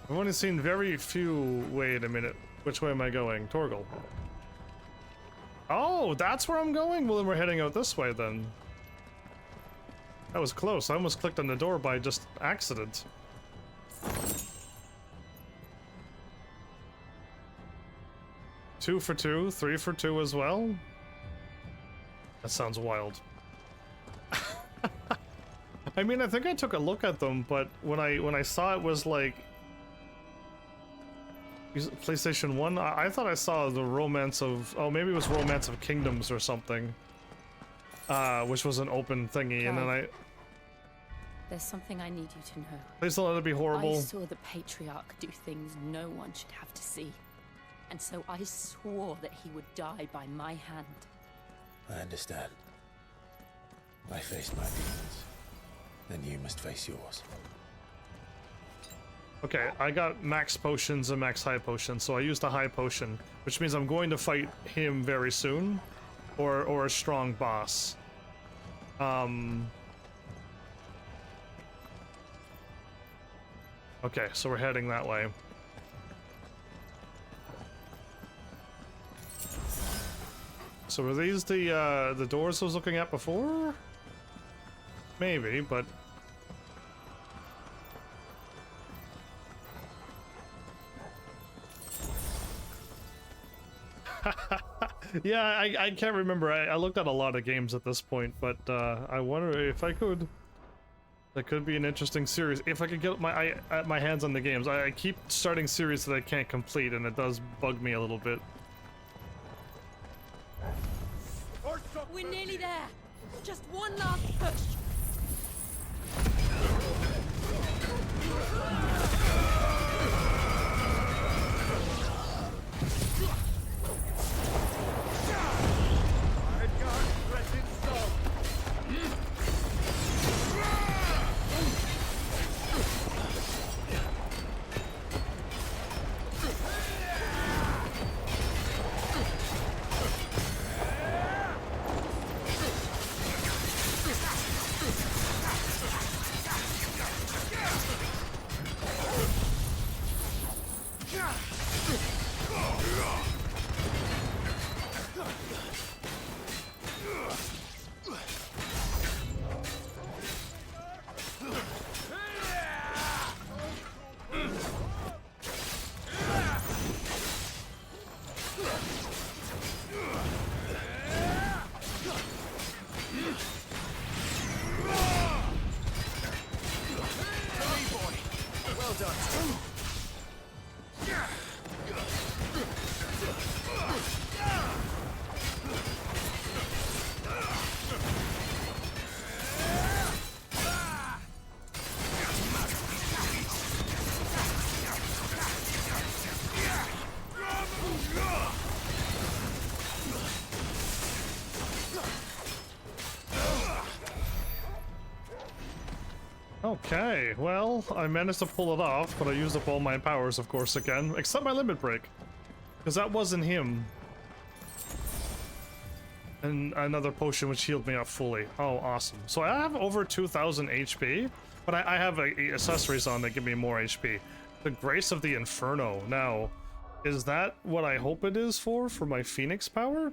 I've only seen very few. Wait a minute. Which way am I going? Torgal. Oh, that's where I'm going? Well, then we're heading out this way then. That was close. I almost clicked on the door by just accident. Two for two, 3 for 2 as well. That sounds wild. I mean, I think I took a look at them, but when I saw it was like PlayStation 1, I thought I saw the Romance of, oh, maybe it was Romance of Kingdoms or something, which was an open thingy, and then There's something I need you to know. Please don't let it be horrible. I saw the Patriarch do things no one should have to see. And so I swore that he would die by my hand. I understand. I faced my demons. Then you must face yours. Okay, I got max potions and max high potions, so I used a high potion, which means I'm going to fight him very soon, or a strong boss. Okay, so we're heading that way. So were these the doors I was looking at before? Maybe, but yeah, I can't remember. I looked at a lot of games at this point, but I wonder if I could. That could be an interesting series if I could get my hands on the games. I keep starting series that I can't complete, and it does bug me a little bit. We're nearly there. Just one last push. Okay, well, I managed to pull it off, but I used up all my powers, of course, again, except my limit break, because that wasn't him. And another potion which healed me up fully. Oh, awesome. So I have over 2,000 HP, but I have accessories on that give me more HP. The Grace of the Inferno. Now, is that what I hope it is for my Phoenix power?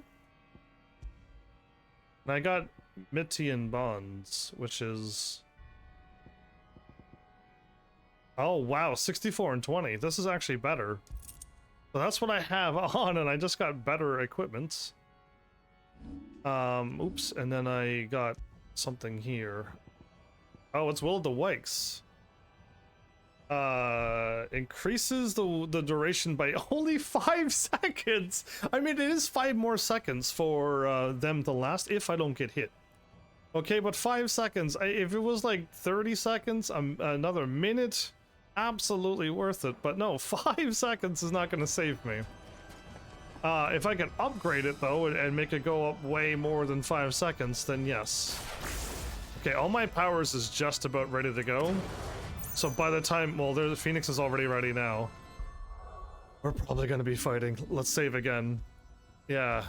And I got Mitian Bonds, which is... Oh, wow, 64 and 20. This is actually better. So that's what I have on, and I just got better equipment. Oops, and then I got something here. Oh, it's Will of the Wikes. Increases the duration by only 5 seconds. I mean, it is 5 more seconds for them to last if I don't get hit. Okay, but 5 seconds. If it was like 30 seconds, another minute, absolutely worth it. But no, 5 seconds is not going to save me. If I can upgrade it though and make it go up way more than 5 seconds, then yes. Okay, all my powers is just about ready to go. So by the time, well, the Phoenix is already ready now. We're probably going to be fighting. Let's save again. Yeah,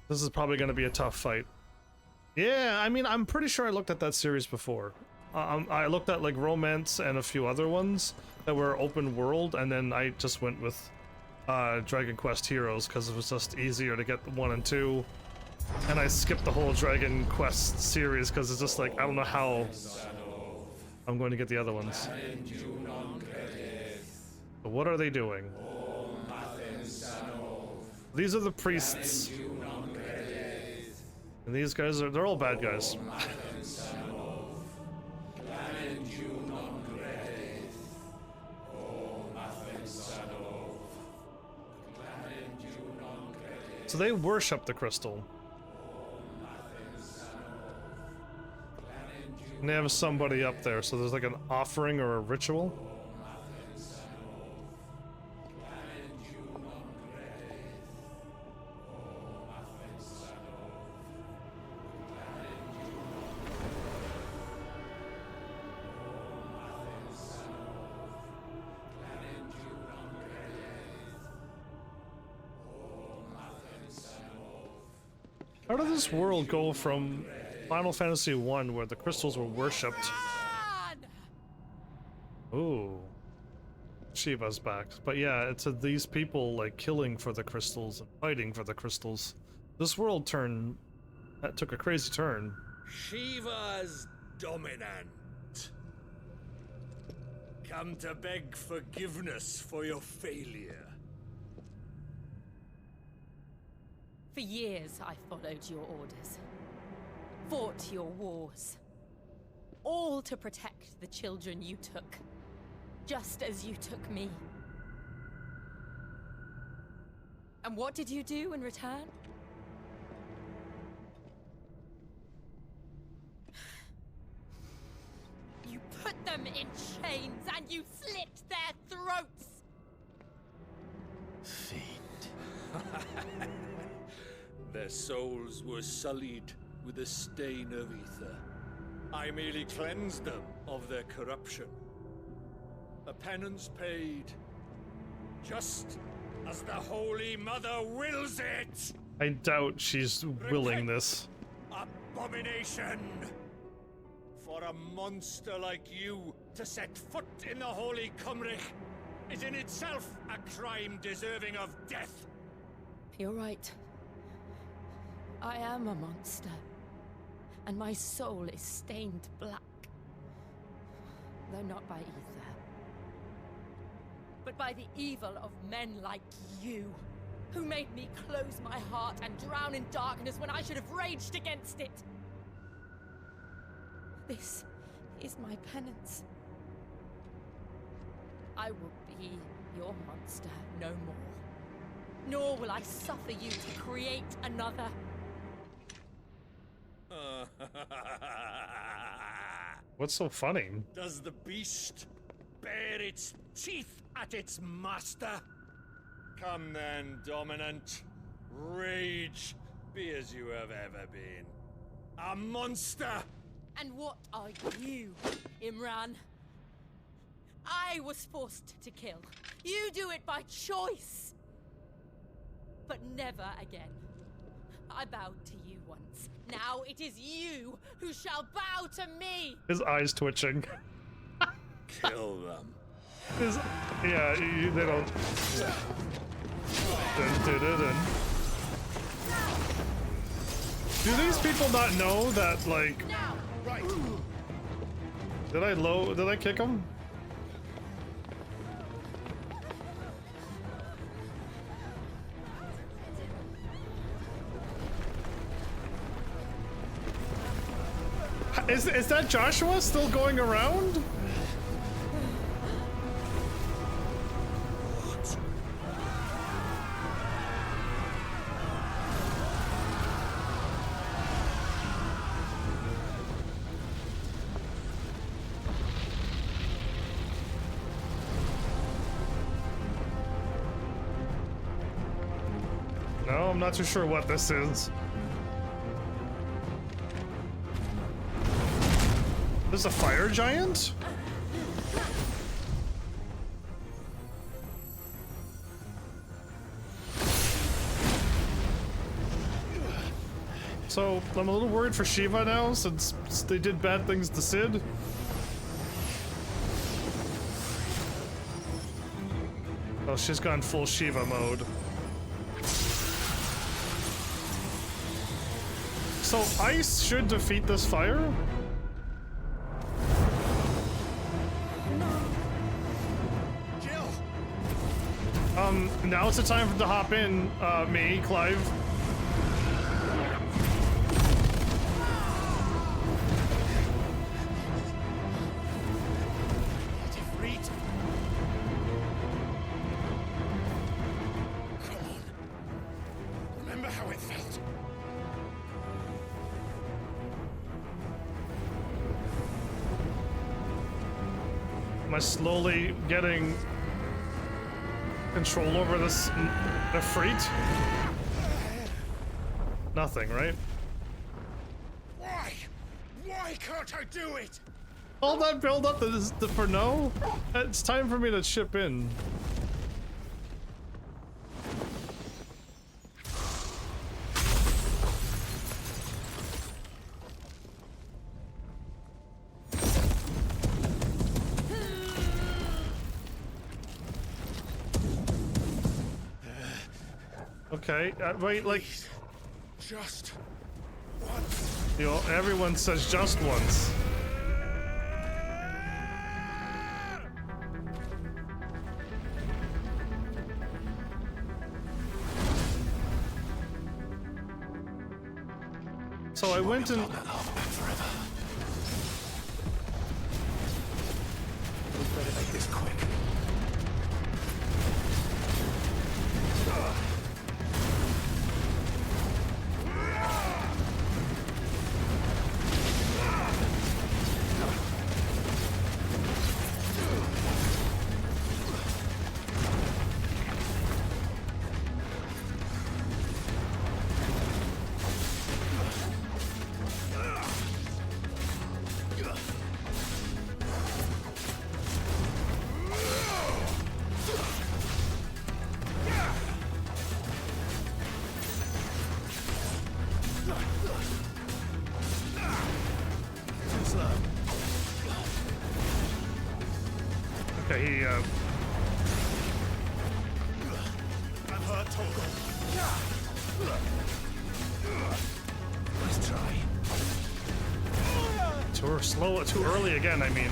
this is probably going to be a tough fight. Yeah, I mean, I'm pretty sure I looked at that series before. I looked at like Romance and a few other ones that were open world, and then I just went with Dragon Quest Heroes because it was just easier to get 1 and 2. And I skipped the whole Dragon Quest series because it's just like, I don't know how I'm going to get the other ones. But what are they doing? These are the priests. And these guys they're all bad guys. So they worship the crystal. And they have somebody up there, so there's like an offering or a ritual. How did this world go from Final Fantasy 1 where the crystals were worshipped? Ooh. Shiva's back. But yeah, it's these people like killing for the crystals and fighting for the crystals. This world took a crazy turn. Shiva's dominant. Come to beg forgiveness for your failure. For years, I followed your orders. Fought your wars. All to protect the children you took. Just as you took me. And what did you do in return? You put them in chains and you slit their throats! Fiend. Their souls were sullied with the stain of ether. I merely cleansed them of their corruption. A penance paid, just as the Holy Mother wills it! I doubt she's willing this. Abomination! For a monster like you to set foot in the Holy Cymric is in itself a crime deserving of death. You're right. I am a monster. And my soul is stained black. Though not by ether. But by the evil of men like you, who made me close my heart and drown in darkness when I should have raged against it. This is my penance. I will be your monster no more. Nor will I suffer you to create another. What's so funny? Does the beast bare its teeth at its master? Come then, dominant. Rage, be as you have ever been. A monster! And what are you, Imran? I was forced to kill. You do it by choice. But never again. I bowed to you once. Now it is you who shall bow to me! His eyes twitching. Kill them. Yeah, they don't. Do these people not know that, like... Right. Did I kick him? Is that Joshua still going around? No, I'm not too sure what this is. There's a fire giant? So, I'm a little worried for Shiva now, since they did bad things to Sid. Oh, she's gone full Shiva mode. So, ice should defeat this fire? Now it's the time to hop in, me, Clive. Remember how it felt? Am I slowly getting control over this Efreet? Nothing, right? Why? Why can't I do it? All that build up for no? It's time for me to chip in. Okay, wait, like... Just once. You know, everyone says just once. So I went and... We better make this quick. Okay, he, I'm hurt, Toggle. Let's try. too early again, I mean.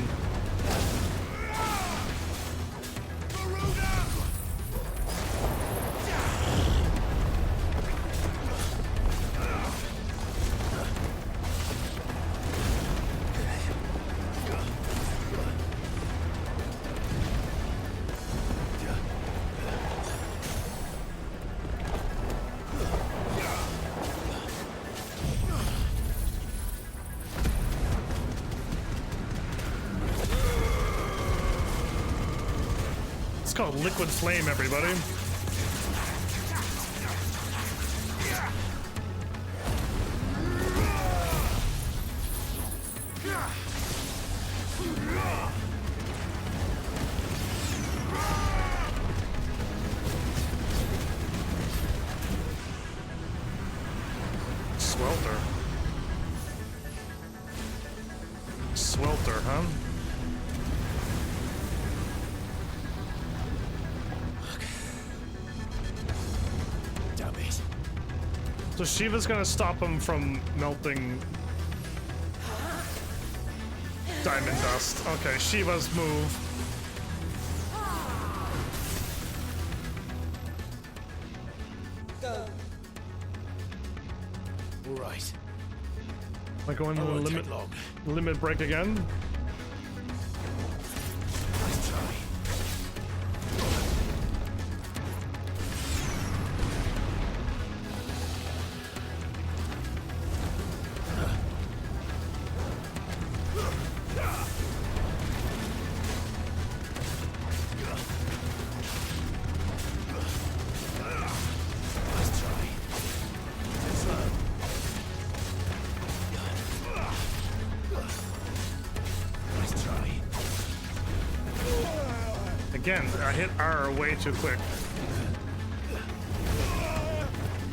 It's called Liquid Flame, everybody. Swelter. Swelter, huh? So Shiva's gonna stop him from melting diamond dust. Okay, Shiva's move. All right. Am I going to the limit break again? Let's try. Again, I hit R way too quick.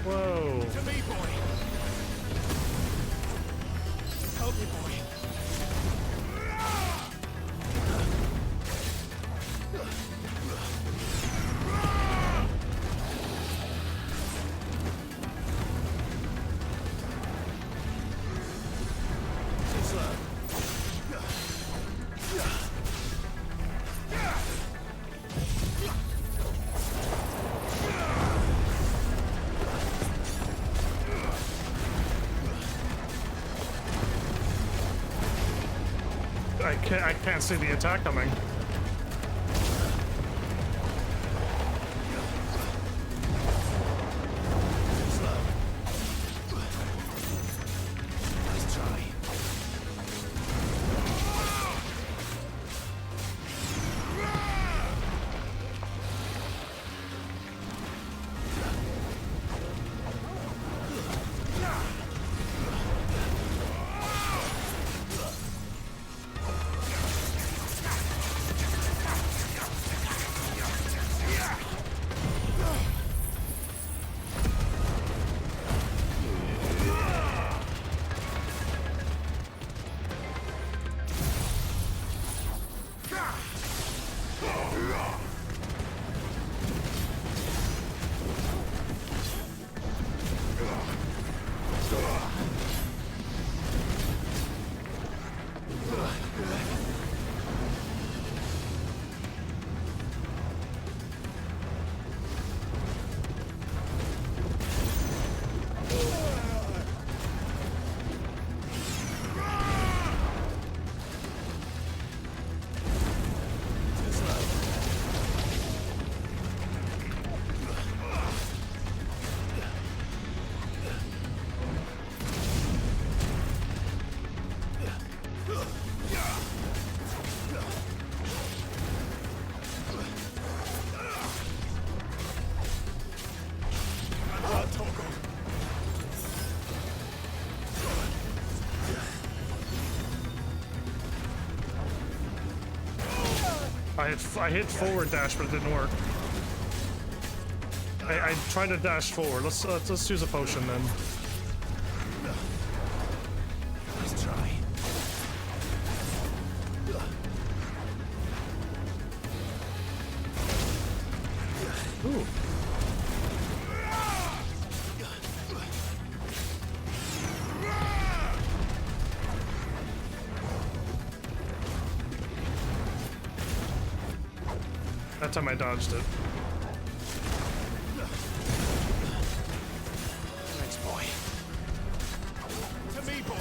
Whoa. To me, boy. Help me, boy. I can't see the attack coming. Let's try. I hit forward dash, but it didn't work. I tried to dash forward. Let's use a potion then. Nice try. Ooh. That time I dodged it. Thanks, boy. To me, boy.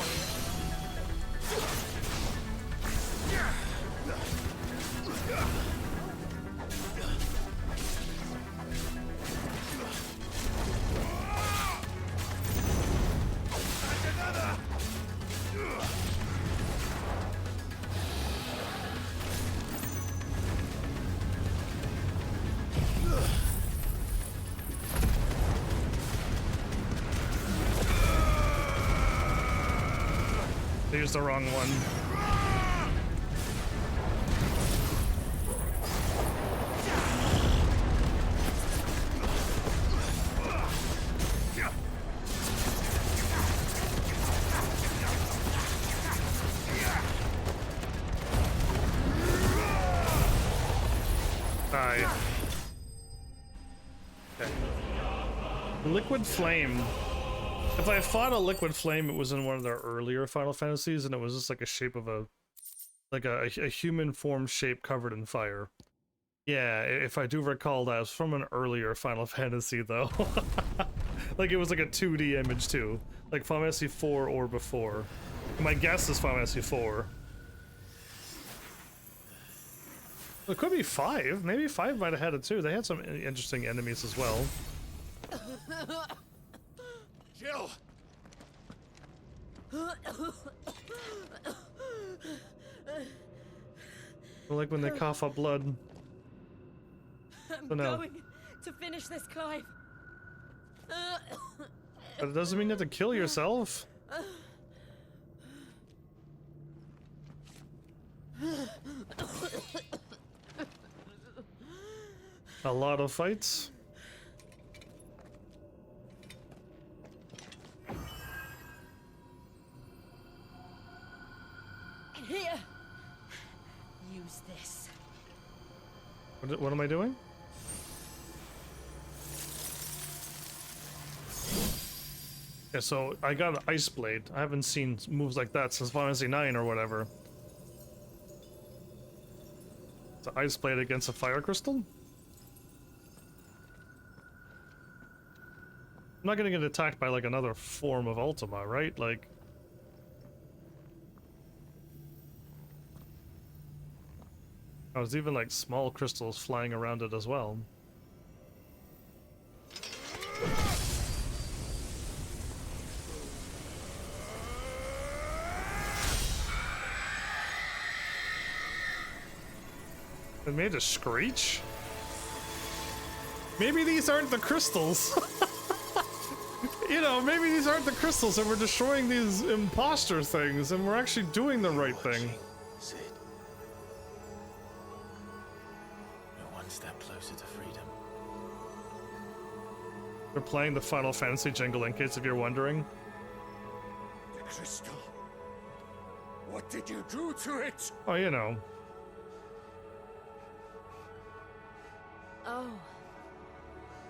I used the wrong one. Die. Okay. Liquid Flame. If I fought a liquid flame, it was in one of their earlier Final Fantasies, and it was just like a shape of a human form shape covered in fire. Yeah, if I do recall that, it was from an earlier Final Fantasy though. Like it was like a 2D image too, like Final Fantasy 4 or before. My guess is Final Fantasy 4. It could be 5. Maybe 5 might have had it too. They had some interesting enemies as well. Jill! Like when they cough up blood. I'm no. going to finish this, Clive. But it doesn't mean you have to kill yourself. A lot of fights. Here. Use this. What am I doing? Yeah, so I got an Ice Blade. I haven't seen moves like that since Final Fantasy 9 or whatever. It's an Ice Blade against a Fire Crystal? I'm not gonna get attacked by like another form of Ultima, right? Like... Oh, there's even like small crystals flying around it as well. It made a screech? Maybe these aren't the crystals. You know, maybe these aren't the crystals and we're destroying these imposter things and we're actually doing the right thing. Sid. We're one step closer to freedom. They're playing the Final Fantasy jingle in case if you're wondering. The crystal. What did you do to it? Oh, you know. Oh,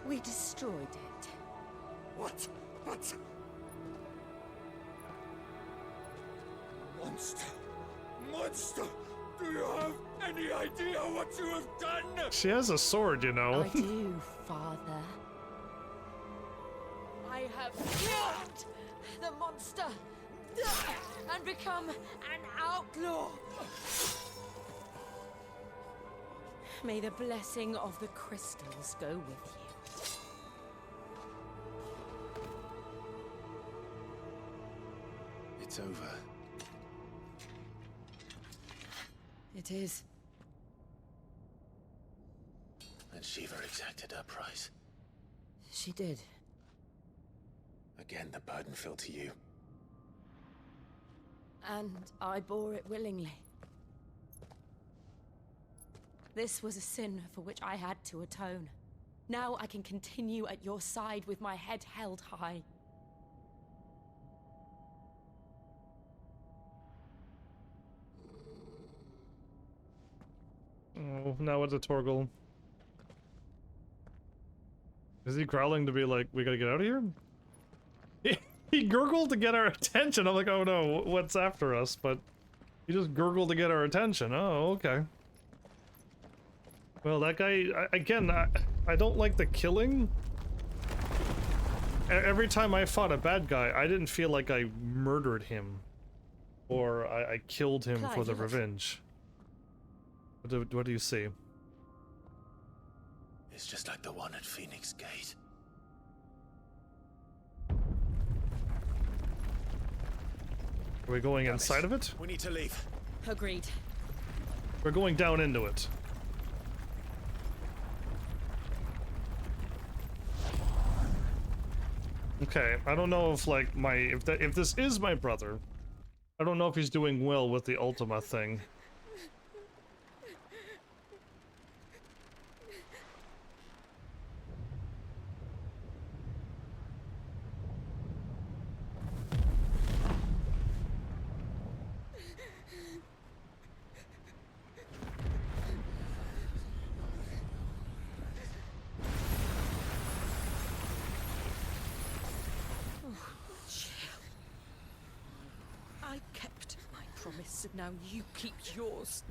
we destroyed it. What? But Monster! Monster! Do you have any idea what you have done? She has a sword, you know. I do, Father. I have killed the monster and become an outlaw. May the blessing of the crystals go with you. It's over. It is. And Shiva exacted her price. She did. Again, the burden fell to you. And I bore it willingly. This was a sin for which I had to atone. Now I can continue at your side with my head held high. Oh, now it's a Torgal. Is he growling to be like, we gotta get out of here? He gurgled to get our attention. I'm like, oh no, what's after us? But he just gurgled to get our attention. Oh, okay. Well, that guy, again, I don't like the killing. Every time I fought a bad guy, I didn't feel like I murdered him. Or I killed him for the revenge. What do you see? It's just like the one at Phoenix Gate. Are we going inside of it? We need to leave. Agreed. We're going down into it. Okay, I don't know if like if this is my brother, I don't know if he's doing well with the Ultima thing. I kept my promise, and now you keep yours.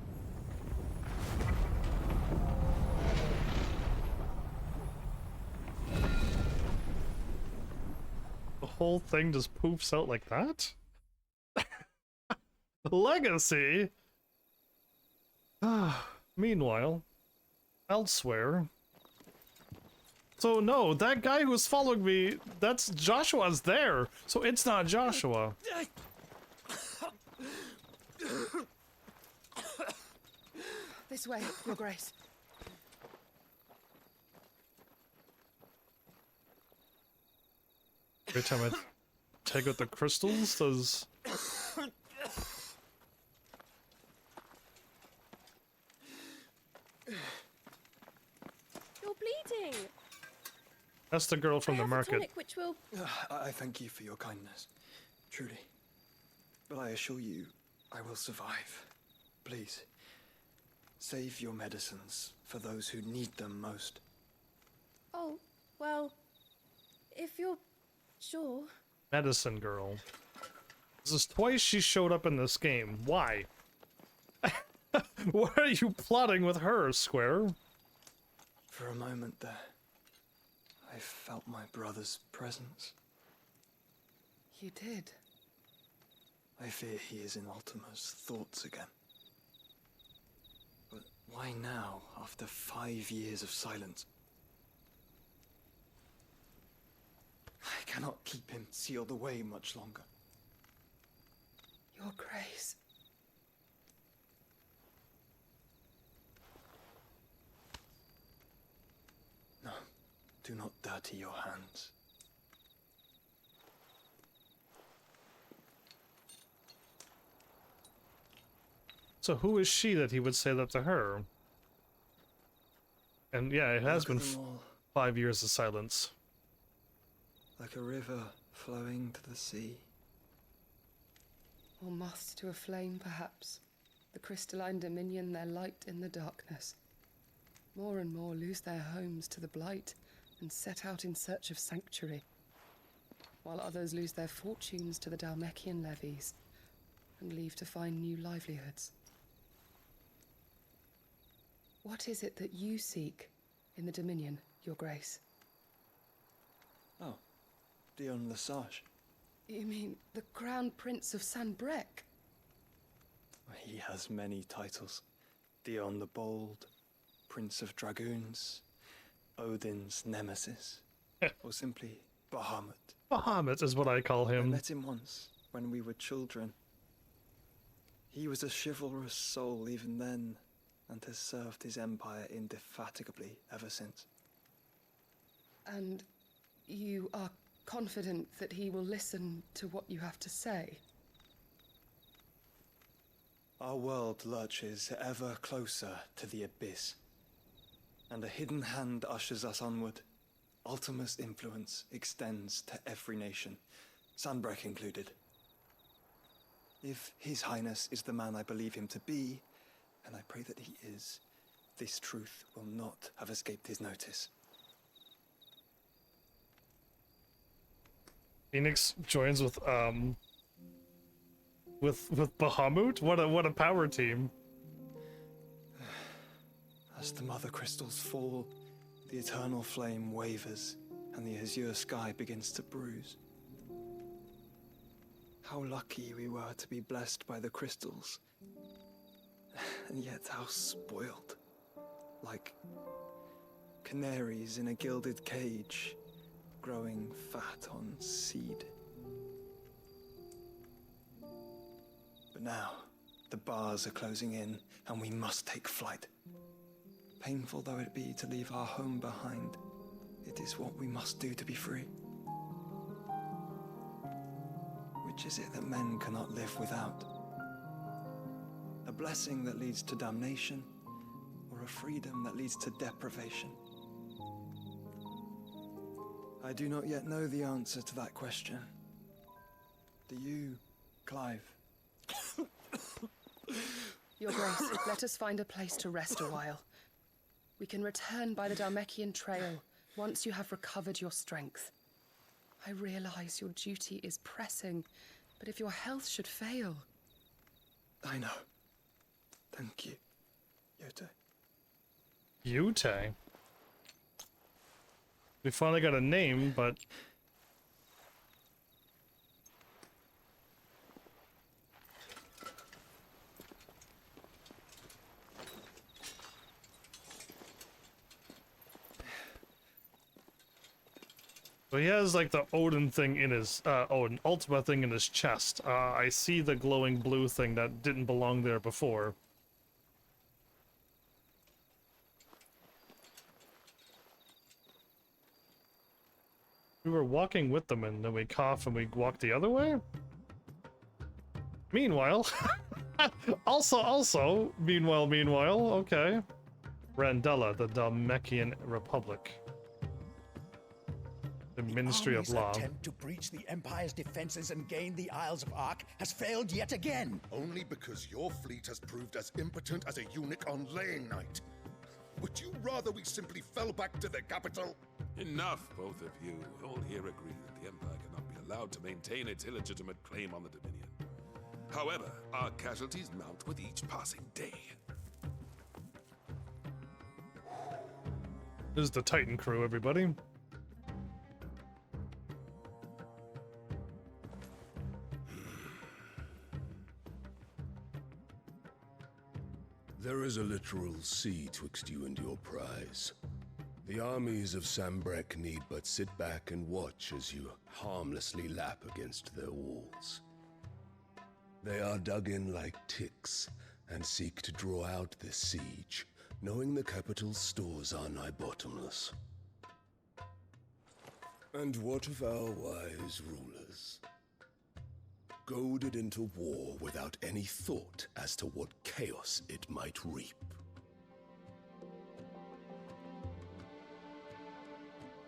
The whole thing just poofs out like that? Legacy? Meanwhile, elsewhere. So no, that guy who's following me, that's Joshua's there. So it's not Joshua. This way, Your Grace. Every time I take out the crystals, does... You're bleeding. That's the girl from I the have a market. tonic which will... I thank you for your kindness, truly. But I assure you, I will survive. Please, save your medicines for those who need them most. Oh, well, if you're sure. Medicine girl. This is twice she showed up in this game. Why? What are you plotting with her, Square? For a moment there, I felt my brother's presence. You did. I fear he is in Ultima's thoughts again. But why now, after 5 years of silence? I cannot keep him sealed away much longer. Your Grace. No, do not dirty your hands. So who is she that he would say that to her? And yeah, it has Look been at them all, 5 years of silence. like a river flowing to the sea. Or moths to a flame, perhaps. The crystalline dominion their light in the darkness. More and more lose their homes to the blight and set out in search of sanctuary, while others lose their fortunes to the Dalmekian levies and leave to find new livelihoods. What is it that you seek in the Dominion, Your Grace? Oh, Dion Lesage. You mean the Crown Prince of Sanbreque? He has many titles. Dion the Bold, Prince of Dragoons, Odin's Nemesis, or simply Bahamut. Bahamut is what I call I him. met him once, when we were children. He was a chivalrous soul even then, and has served his empire indefatigably ever since. And you are confident that he will listen to what you have to say? Our world lurches ever closer to the abyss, and a hidden hand ushers us onward. Ultima's influence extends to every nation, Sanbreque included. If His Highness is the man I believe him to be, and I pray that he is, this truth will not have escaped his notice. Phoenix joins with Bahamut? What a power team. As the mother crystals fall, the eternal flame wavers, and the azure sky begins to bruise. How lucky we were to be blessed by the crystals, and yet how spoiled. Like canaries in a gilded cage, growing fat on seed. But now, the bars are closing in, and we must take flight. Painful though it be to leave our home behind, it is what we must do to be free. Which is it that men cannot live without? A blessing that leads to damnation, or a freedom that leads to deprivation? I do not yet know the answer to that question. Do you, Clive? Your Grace, let us find a place to rest a while. We can return by the Dhalmekian trail once you have recovered your strength. I realize your duty is pressing, but if your health should fail... I know. Thank you, Yote. Yute? We finally got a name, but... So he has like the Odin thing in his, Odin Ultima thing in his chest. I see the glowing blue thing that didn't belong there before. We were walking with them and then we cough and we walk the other way? Meanwhile, meanwhile, okay. Randella, the Dhalmekian Republic. The Ministry of Law. Attempt to breach the Empire's defenses and gain the Isles of Ark has failed yet again. Only because your fleet has proved as impotent as a eunuch on laying night. Would you rather we simply fell back to the capital? Enough, both of you. All here agree that the Empire cannot be allowed to maintain its illegitimate claim on the Dominion. However, our casualties mount with each passing day. This is the Titan crew, everybody. There is a literal sea twixt you and your prize. The armies of Sanbreque need but sit back and watch as you harmlessly lap against their walls. They are dug in like ticks and seek to draw out this siege, knowing the capital's stores are nigh bottomless. And what of our wise rulers? Goaded into war without any thought as to what chaos it might reap.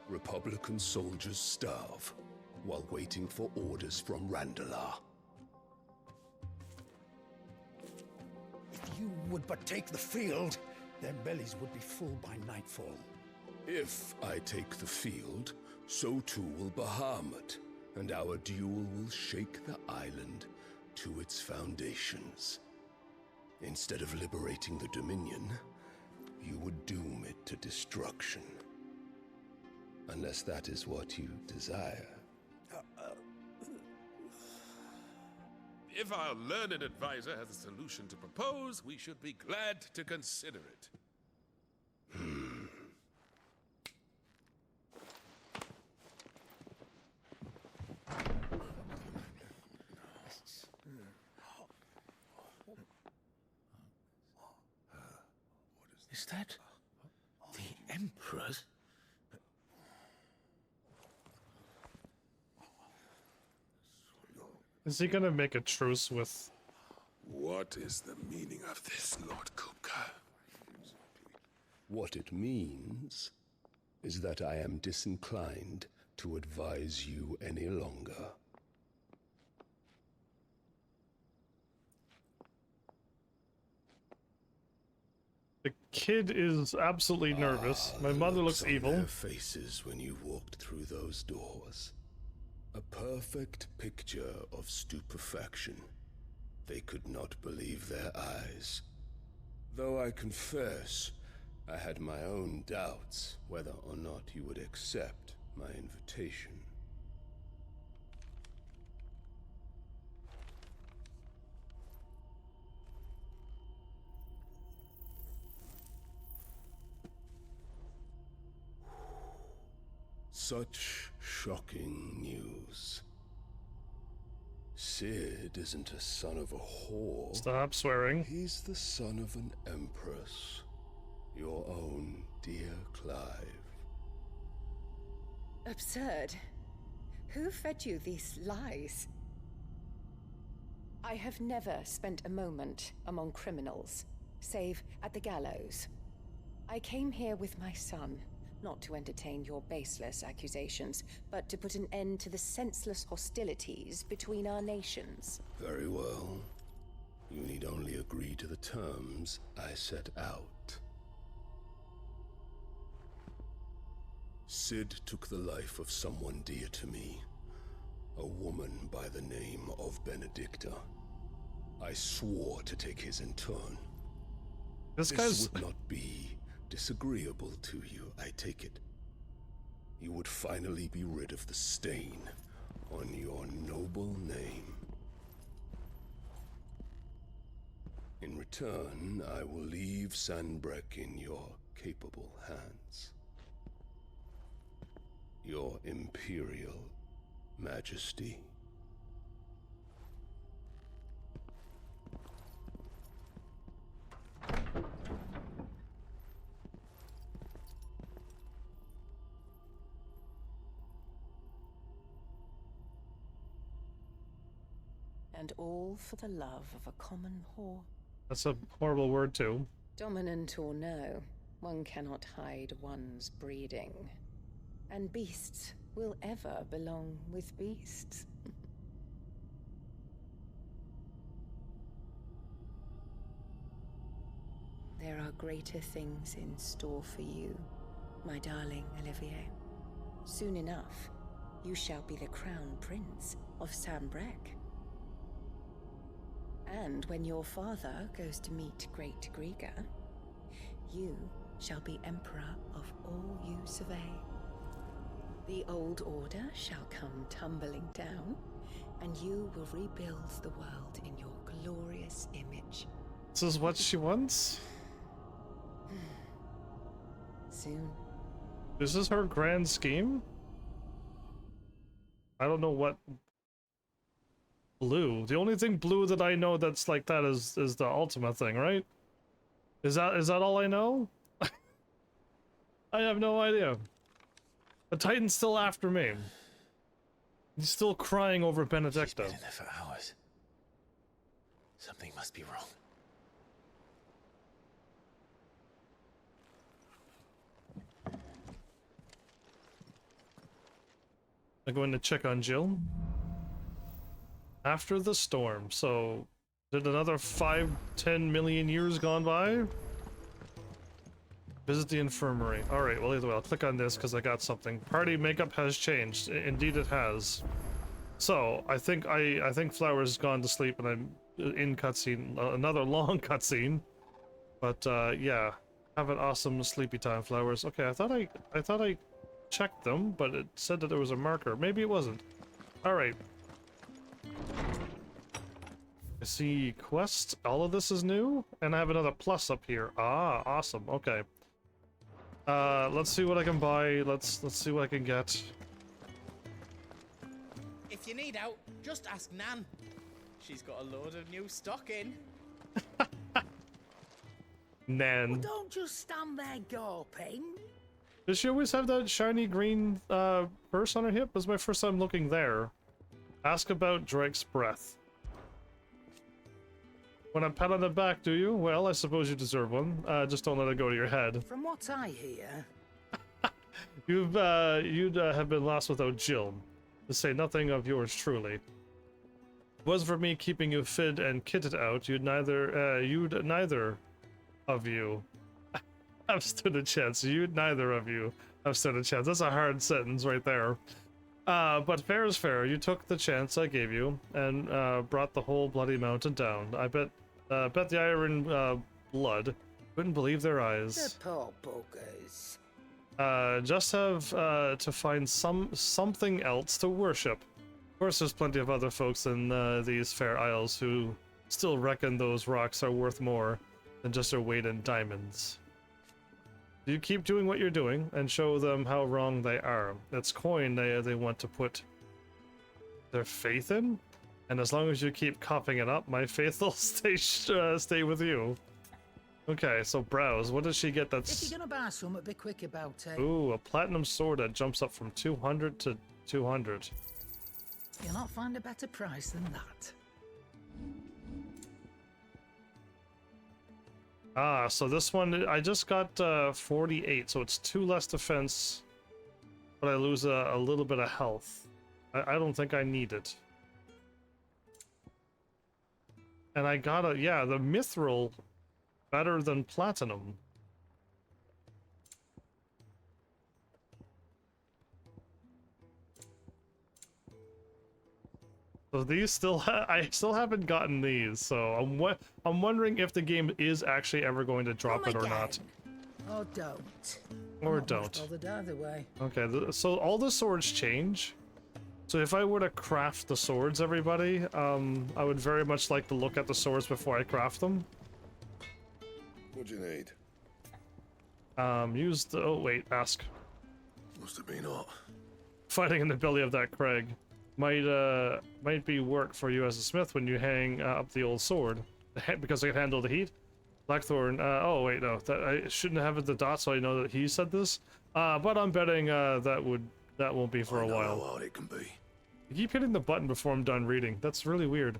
Republican soldiers starve while waiting for orders from Randalar. If you would but take the field, their bellies would be full by nightfall. If I take the field, so too will Bahamut, and our duel will shake the island to its foundations. Instead of liberating the Dominion, you would doom it to destruction. Unless that is what you desire. If our learned advisor has a solution to propose, we should be glad to consider it. Is that the Emperor's? Is he gonna make a truce with... What is the meaning of this, Lord Kupka? What it means is that I am disinclined to advise you any longer. The kid is absolutely nervous. My mother looks evil. Their faces when you walked through those doors. A perfect picture of stupefaction. They could not believe their eyes. Though I confess, I had my own doubts whether or not you would accept my invitation. Such shocking news. Sid isn't a son of a whore. Stop swearing. He's the son of an empress. Your own dear Clive. Absurd. Who fed you these lies? I have never spent a moment among criminals, save at the gallows. I came here with my son, not to entertain your baseless accusations, but to put an end to the senseless hostilities between our nations. Very well. You need only agree to the terms I set out. Sid took the life of someone dear to me, a woman by the name of Benedicta. I swore to take his in turn. This guy's... would not be disagreeable to you, I take it. You would finally be rid of the stain on your noble name. In return, I will leave Sanbreque in your capable hands. Your Imperial Majesty. And all for the love of a common whore. That's a horrible word, too. Dominant or no, one cannot hide one's breeding. And beasts will ever belong with beasts. There are greater things in store for you, my darling Olivier. Soon enough, you shall be the crown prince of Sanbreque. And when your father goes to meet Great Griga, you shall be emperor of all you survey. The old order shall come tumbling down, and you will rebuild the world in your glorious image. This is what she wants? Soon. This is her grand scheme? I don't know what... Blue. The only thing blue that I know that's like that is the Ultima thing, right? Is that all I know? I have no idea. The Titan's still after me. He's still crying over Benedicta. She's been in there for hours. Something must be wrong. I'm going to check on Jill. After the storm, so did another 5-10 million years gone by? Visit the infirmary. Alright, well either way, I'll click on this because I got something. Party makeup has changed. Indeed it has. So I think Flowers has gone to sleep, and I'm in cutscene, another long cutscene. But yeah, have an awesome sleepy time, Flowers. Okay, I thought I checked them, but it said that there was a marker. Maybe it wasn't. All right. I see quest. All of this is new, and I have another plus up here. Ah, awesome. Okay. Let's see what I can buy. Let's see what I can get. If you need out, just ask Nan. She's got a load of new stock in. Nan. Well, don't just stand there gawping. Does she always have that shiny green purse on her hip? This is my first time looking there. Ask about Drake's breath. When a pat on the back, do you? Well, I suppose you deserve one. Just don't let it go to your head. From what I hear, You'd have been lost without Jill, to say nothing of yours truly. If it wasn't for me keeping you fed and kitted out, you'd neither of you have stood a chance. Neither of you have stood a chance. That's a hard sentence right there. But fair is fair. You took the chance I gave you and brought the whole bloody mountain down. I bet the Iron Blood couldn't believe their eyes. the poor buggers. Just have to find something else to worship. Of course, there's plenty of other folks in these fair isles who still reckon those rocks are worth more than just their weight in diamonds. You keep doing what you're doing and show them how wrong they are. It's coin they want to put their faith in, and as long as you keep coughing it up, my faith will stay with you. Okay, so browse. What does she get? That's If you're gonna buy something, be quick about it. ooh, a platinum sword that jumps up from 200 to 200. You'll not find a better price than that. Ah, so this one, I just got 48, so it's 2 less defense, but I lose a little bit of health. I don't think I need it. And I got the mithril better than platinum. So these still, I still haven't gotten these, so I'm wondering if the game is actually ever going to drop it or not. Or don't. Or I'm not don't. much bothered either way. Okay, so all the swords change. So if I were to craft the swords, everybody, I would very much like to look at the swords before I craft them. What do you need? Use the, oh wait, ask. Must have been hot. Fighting in the belly of that crag might be work for you as a smith when you hang up the old sword, because it can handle the heat. Blackthorn. Oh wait, no, that I shouldn't have it the dot, so I know that he said this. But I'm betting that won't be for a while. How hard it can be. You keep hitting the button before I'm done reading. That's really weird.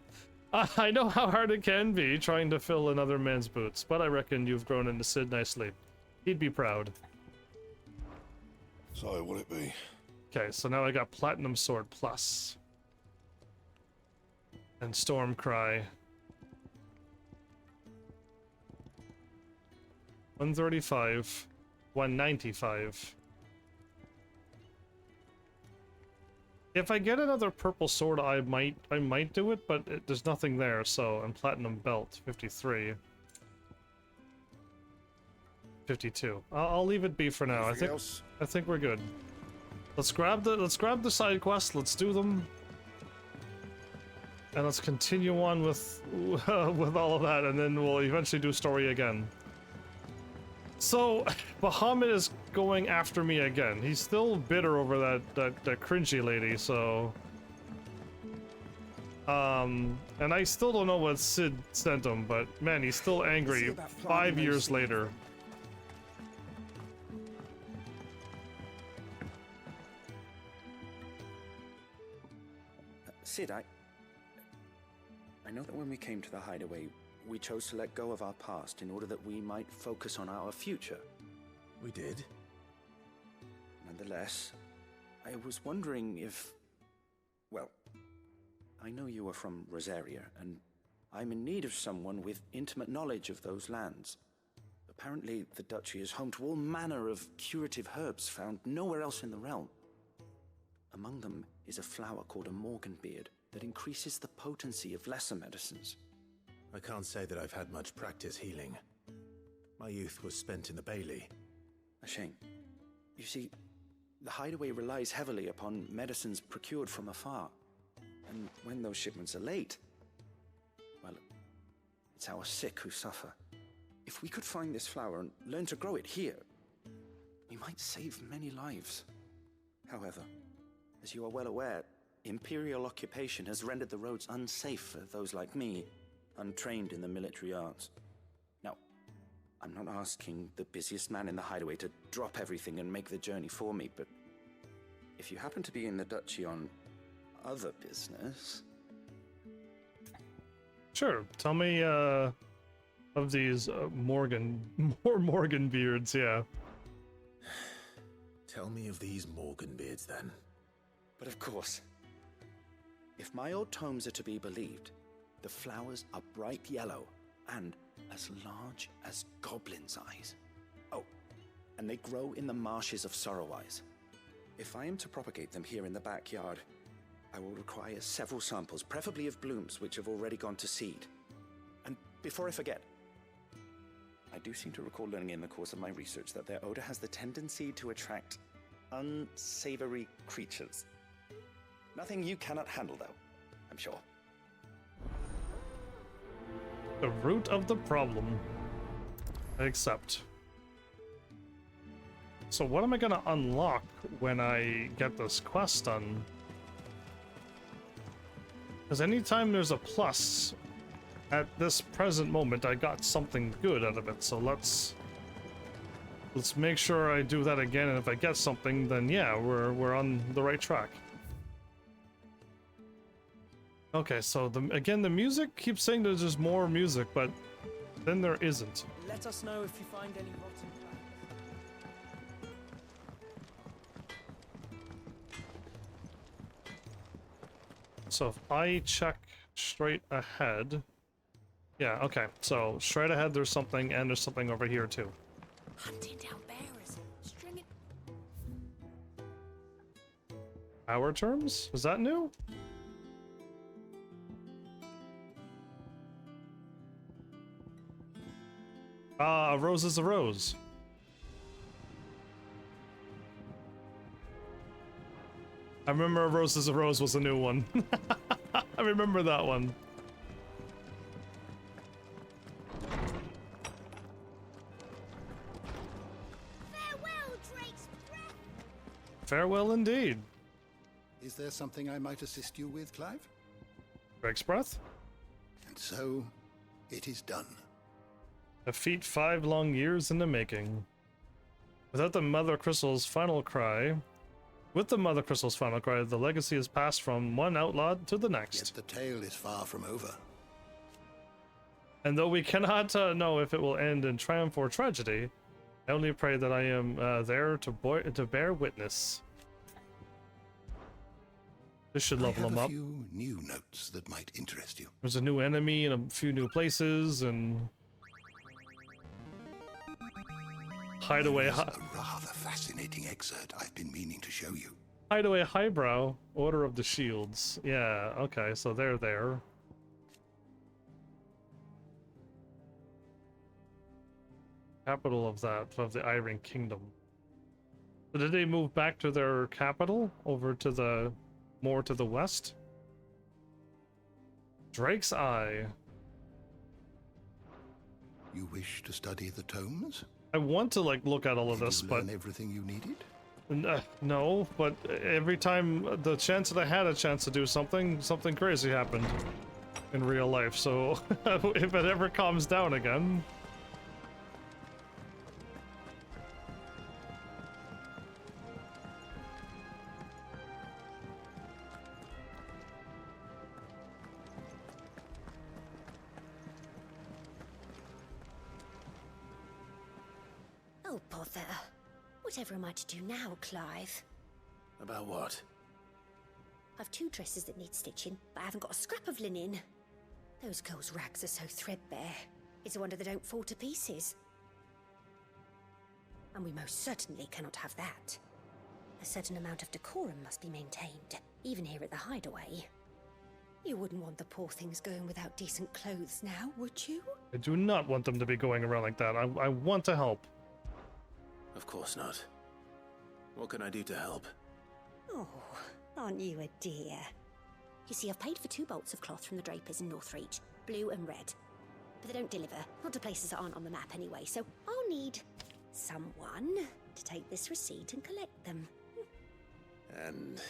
I know how hard it can be trying to fill another man's boots, but I reckon you've grown into Sid nicely. He'd be proud. So, will it be? Okay, so now I got Platinum Sword Plus. And Stormcry. 135. 195. If I get another purple sword, I might do it, but there's nothing there, so, and Platinum Belt, 53. 52. I'll leave it be for now. I think we're good. Let's grab the side quests. Let's do them, and let's continue on with all of that, and then we'll eventually do story again. So Bahamut is going after me again. He's still bitter over that cringy lady. So, and I still don't know what Sid sent him, but man, he's still angry 5 years later. Sid, I know that when we came to the hideaway, we chose to let go of our past in order that we might focus on our future. We did. Nonetheless, I was wondering if... Well, I know you are from Rosaria, and I'm in need of someone with intimate knowledge of those lands. Apparently, the Duchy is home to all manner of curative herbs found nowhere else in the realm. Among them is a flower called a Morganbeard that increases the potency of lesser medicines. I can't say that I've had much practice healing. My youth was spent in the Bailey. A shame. You see, the Hideaway relies heavily upon medicines procured from afar. And when those shipments are late, well, it's our sick who suffer. If we could find this flower and learn to grow it here, we might save many lives. However, as you are well aware, Imperial occupation has rendered the roads unsafe for those like me, untrained in the military arts. Now, I'm not asking the busiest man in the Hideaway to drop everything and make the journey for me, but if you happen to be in the Duchy on other business... Sure, tell me, of these, Morgan beards, yeah. Tell me of these Morganbeards, then. But of course. If my old tomes are to be believed, the flowers are bright yellow and as large as goblins' eyes. Oh, and they grow in the marshes of Sorrowwise. If I am to propagate them here in the backyard, I will require several samples, preferably of blooms which have already gone to seed. And before I forget, I do seem to recall learning in the course of my research that their odor has the tendency to attract unsavory creatures. Nothing you cannot handle, though, I'm sure. The root of the problem. I accept. So what am I gonna unlock when I get this quest done? Because anytime there's a plus, at this present moment, I got something good out of it. So let's make sure I do that again, and if I get something, then yeah, we're on the right track. Okay, so again, the music keeps saying there's just more music, but then there isn't. Let us know if you find any rotten plants. So if I check straight ahead, yeah, okay. So straight ahead, there's something, and there's something over here too. Hunting down bearers. String it. Hour terms? Is that new? Ah, a rose is a rose. I remember a rose is a rose was a new one. I remember that one. Farewell, Drake's breath. Farewell indeed. Is there something I might assist you with, Clive? Drake's breath? And so, it is done. A feat 5 long years in the making. Without the Mother Crystal's final cry, with the Mother Crystal's final cry, the legacy is passed from one outlaw to the next. Yet the tale is far from over. And though we cannot know if it will end in triumph or tragedy, I only pray that I am there to bear witness. This should level him up. I have a few new notes that might interest you. There's a new enemy in a few new places, and Hideaway. A rather fascinating excerpt I've been meaning to show you. Hideaway Highbrow, Order of the Shields. Yeah, okay, so they're there. Capital of the Iron Kingdom. So did they move back to their capital, over to the more to the west? Drake's Eye. You wish to study the tomes? I want to like look at all of this, Did you but learn everything you needed? no. But every time the chance that I had a chance to do something crazy happened in real life. So if it ever calms down again. Oh, bother. Whatever am I to do now, Clive? About what? I've 2 dresses that need stitching, but I haven't got a scrap of linen. Those girls' rags are so threadbare. It's a wonder they don't fall to pieces. And we most certainly cannot have that. A certain amount of decorum must be maintained. even here at the hideaway. You wouldn't want the poor things going without decent clothes now, would you? I do not want them to be going around like that. I want to help. Of course not. What can I do to help? Oh, aren't you a dear? You see, I've paid for 2 bolts of cloth from the drapers in Northreach, blue and red. But they don't deliver, not to places that aren't on the map anyway, so I'll need someone to take this receipt and collect them. And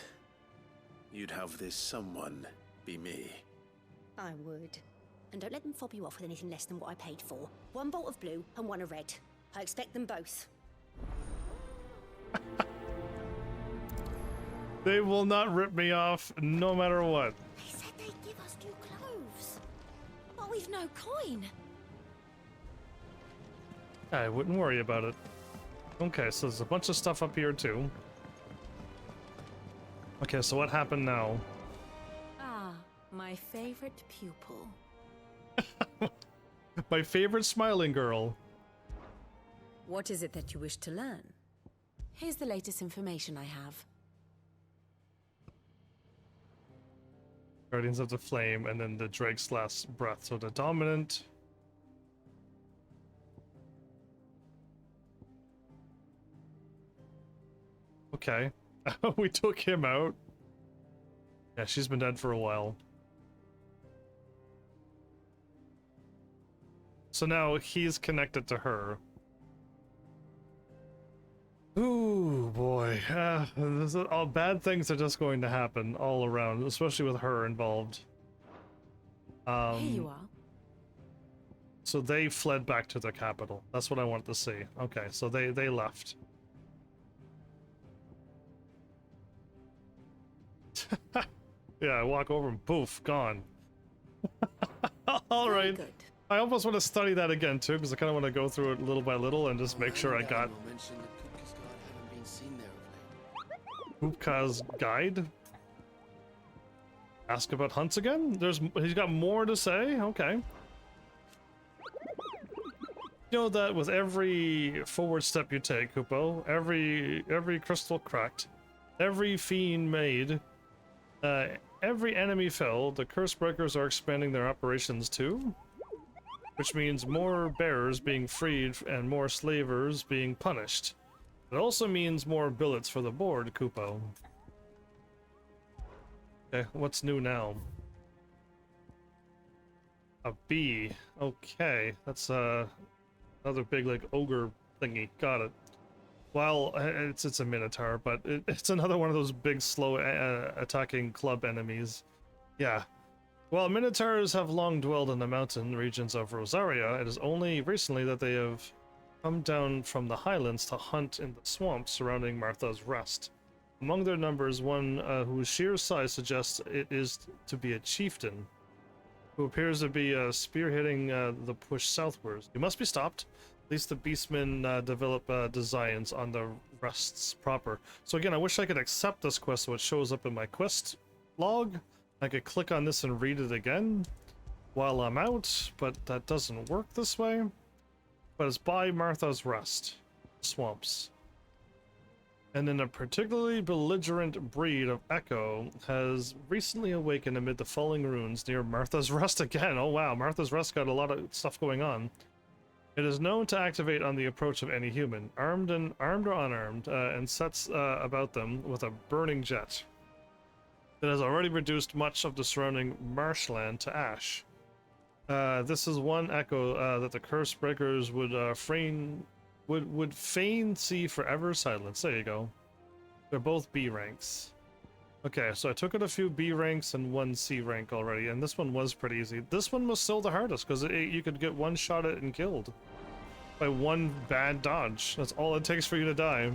you'd have this someone be me. I would. And don't let them fob you off with anything less than what I paid for. 1 bolt of blue and 1 of red. I expect them both. They will not rip me off no matter what. They said they'd give us new clothes. But we've no coin. I wouldn't worry about it. Okay, so there's a bunch of stuff up here too. Okay, so what happened now? Ah, my favorite pupil. My favorite smiling girl. What is it that you wish to learn? Here's the latest information I have. Guardians of the Flame, and then the Drake's Last Breath. So the dominant. Okay. We took him out. Yeah, she's been dead for a while. So now he's connected to her. Ooh, boy. All bad things are just going to happen all around, especially with her involved. Here you are. So they fled back to their capital. That's what I wanted to see. Okay, so they left. Yeah, I walk over and poof, gone. All right. Good. I almost want to study that again too, because I kind of want to go through it little by little and just make sure I got Kupka's guide. Ask about hunts again? He's got more to say? Okay. You know that with every forward step you take, Kupo, every crystal cracked, every fiend made, every enemy felled, the curse breakers are expanding their operations too, which means more bearers being freed and more slavers being punished. It also means more billets for the board, Kupo. Okay, what's new now? A bee. Okay, that's another big like ogre thingy. Got it. Well, it's a minotaur, but it's another one of those big slow attacking club enemies. Yeah. While minotaurs have long dwelled in the mountain regions of Rosaria, it is only recently that they have come down from the highlands to hunt in the swamps surrounding Martha's Rest. Among their numbers, one whose sheer size suggests it is to be a chieftain, who appears to be spearheading the push southwards. He must be stopped. At least the beastmen develop designs on the rests proper. So again, I wish I could accept this quest so it shows up in my quest log. I could click on this and read it again while I'm out, but that doesn't work this way. But it's by Martha's Rest swamps. And then a particularly belligerent breed of echo has recently awakened amid the falling ruins near Martha's Rest again. Oh wow, Martha's Rest got a lot of stuff going on. It is known to activate on the approach of any human, armed or unarmed, and sets about them with a burning jet. It has already reduced much of the surrounding marshland to ash. This is one echo that the curse breakers would fain see forever silence. There you go. They're both B ranks. Okay, so I took out a few B ranks and 1 C rank already, and this one was pretty easy. This one was still the hardest, because you could get one shot at it and killed. By one bad dodge. That's all it takes for you to die.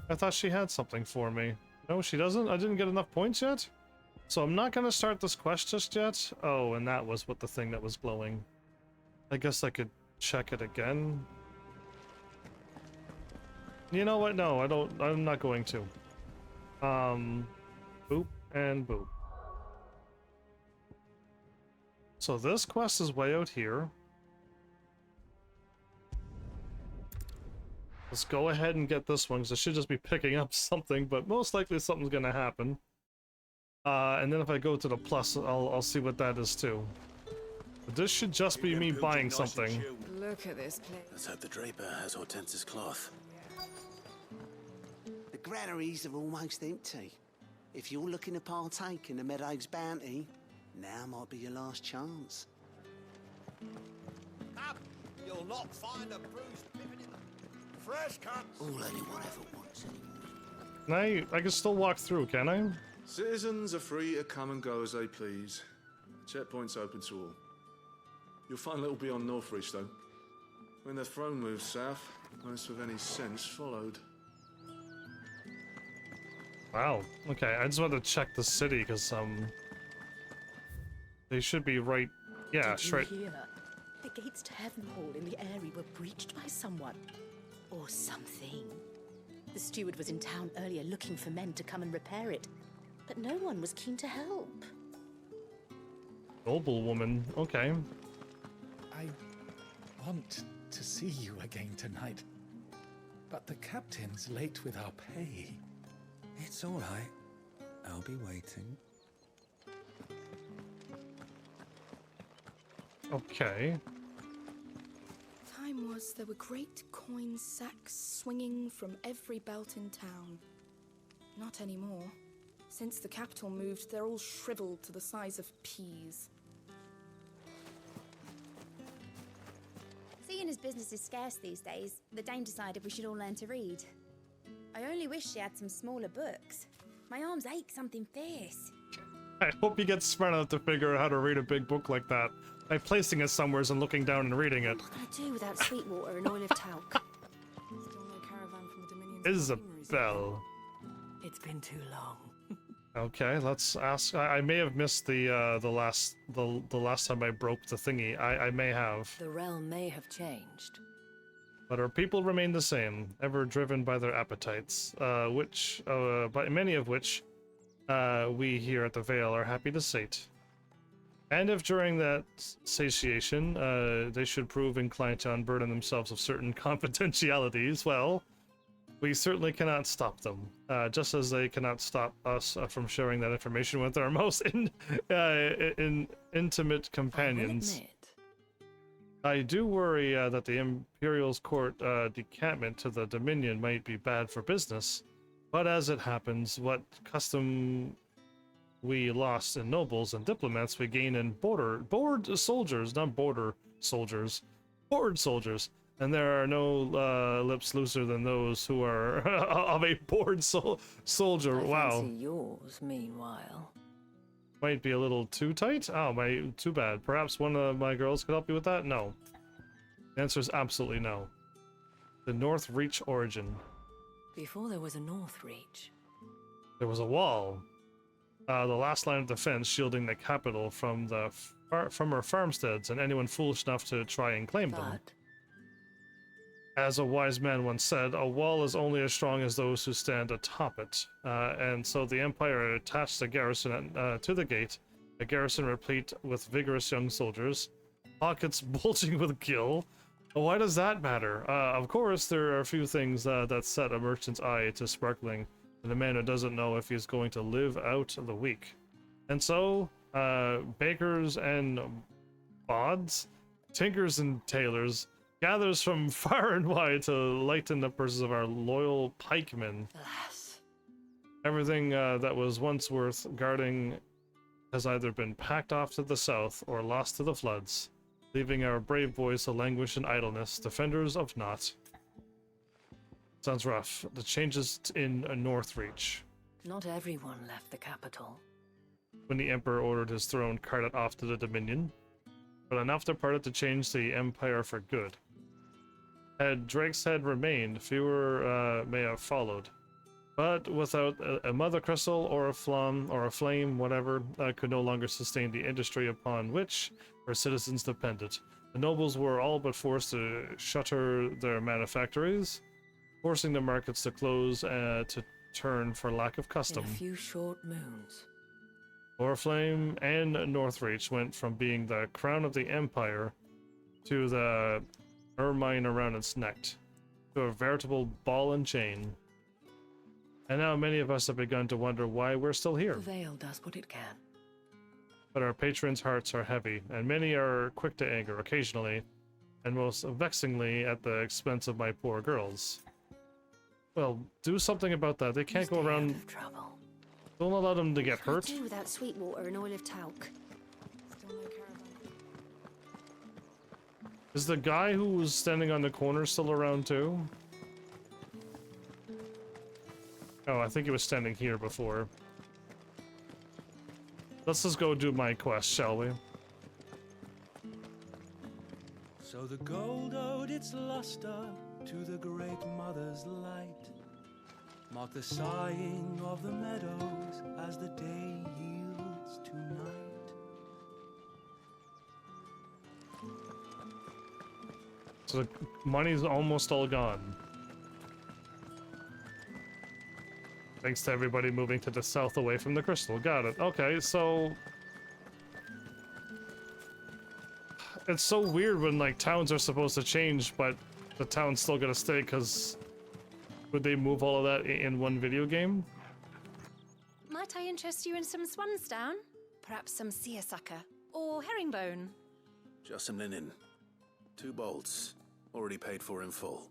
I thought she had something for me. No, she doesn't? I didn't get enough points yet? So I'm not gonna start this quest just yet. Oh, and that was what the thing that was glowing. I guess I could check it again. You know what? No, I'm not going to. Boop and boop. So this quest is way out here. Let's go ahead and get this one, because I should just be picking up something, but most likely something's gonna happen. And then if I go to the plus, I'll see what that is too. But this should just be me buying something. Look at this place. Let's hope the Draper has Hortense's cloth. The granaries are almost empty. If you're looking to partake in the Meadows bounty, now might be your last chance. Come, you'll not find a bruised pivot in the fresh cuts. All anyone ever wants anymore. Can I can still walk through, can I? Citizens are free to come and go as they please. Checkpoint's open to all. You'll find little beyond Northreach, though. When the throne moves south, most with any sense followed. Wow. Okay, I just wanted to check the city, because, they should be right... Yeah, Did straight... you hear? The gates to Heavenhall in the area were breached by someone. Or something. The steward was in town earlier looking for men to come and repair it. But no one was keen to help. Noblewoman, okay. I want to see you again tonight. But the captain's late with our pay. It's all right. I'll be waiting. Okay. Time was there were great coin sacks swinging from every belt in town. Not anymore. Since the capital moved, they're all shriveled to the size of peas. Seeing as business is scarce these days, the Dame decided we should all learn to read. I only wish she had some smaller books. My arms ache something fierce. I hope you get smart enough to figure out how to read a big book like that by placing it somewhere and looking down and reading it. What can I do without sweet water and oil of talc? Still no caravan from the Dominion. Isabel. It's been too long. Okay, let's ask. I may have missed the last time I broke the thingy. I may have. The realm may have changed. But our people remain the same, ever driven by their appetites, by many of which we here at the Vale are happy to sate. And if during that satiation they should prove inclined to unburden themselves of certain confidentialities, well, we certainly cannot stop them, just as they cannot stop us from sharing that information with our most intimate companions. I do worry that the Imperial's court decampment to the Dominion might be bad for business, but as it happens, what custom we lost in nobles and diplomats we gain in board soldiers, and there are no lips looser than those who are of a bored soldier. Wow. Fancy yours, meanwhile. Might be a little too tight? Oh, too bad. Perhaps one of my girls could help you with that? No. The answer is absolutely no. The North Reach origin. Before there was a North Reach. There was a wall. The last line of defense shielding the capital from her farmsteads and anyone foolish enough to try and claim them. As a wise man once said, a wall is only as strong as those who stand atop it. And so the Empire attached a garrison to the gate, a garrison replete with vigorous young soldiers, pockets bulging with gil. Why does that matter? Of course, there are a few things that set a merchant's eye to sparkling, and a man who doesn't know if he's going to live out the week. And so, bakers and bods, tinkers and tailors, gathers from far and wide to lighten the purses of our loyal pikemen. Alas. Everything that was once worth guarding has either been packed off to the south or lost to the floods, leaving our brave boys to languish in idleness, defenders of naught. Sounds rough. The changes in Northreach. Not everyone left the capital. When the Emperor ordered his throne carted off to the Dominion, but enough departed to change the Empire for good. Had Drake's head remained, fewer may have followed. But without a mother crystal or a flame, whatever, could no longer sustain the industry upon which our citizens depended. The nobles were all but forced to shutter their manufactories, forcing the markets to close to turn for lack of custom. In a few short moons. Oriflame and Northreach went from being the crown of the Empire to the ermine around its neck, to a veritable ball and chain. And now many of us have begun to wonder why we're still here. The Veil does what it can. But our patrons' hearts are heavy, and many are quick to anger occasionally, and most vexingly at the expense of my poor girls. Well, do something about that. They can't go around. Don't allow them to get hurt. Do without sweet water and oil of talc. Is the guy who was standing on the corner still around too? Oh, I think he was standing here before. Let's just go do my quest, shall we? So the gold owed its luster to the great mother's light, mark the sighing of the meadows as the day yields to night. So the money's almost all gone. Thanks to everybody moving to the south away from the crystal. Got it. Okay, so... It's so weird when, like, towns are supposed to change, but the town's still gonna stay, because... Would they move all of that in one video game? Might I interest you in some swansdown? Perhaps some seersucker or herringbone? Just some linen. 2 bolts. Already paid for in full.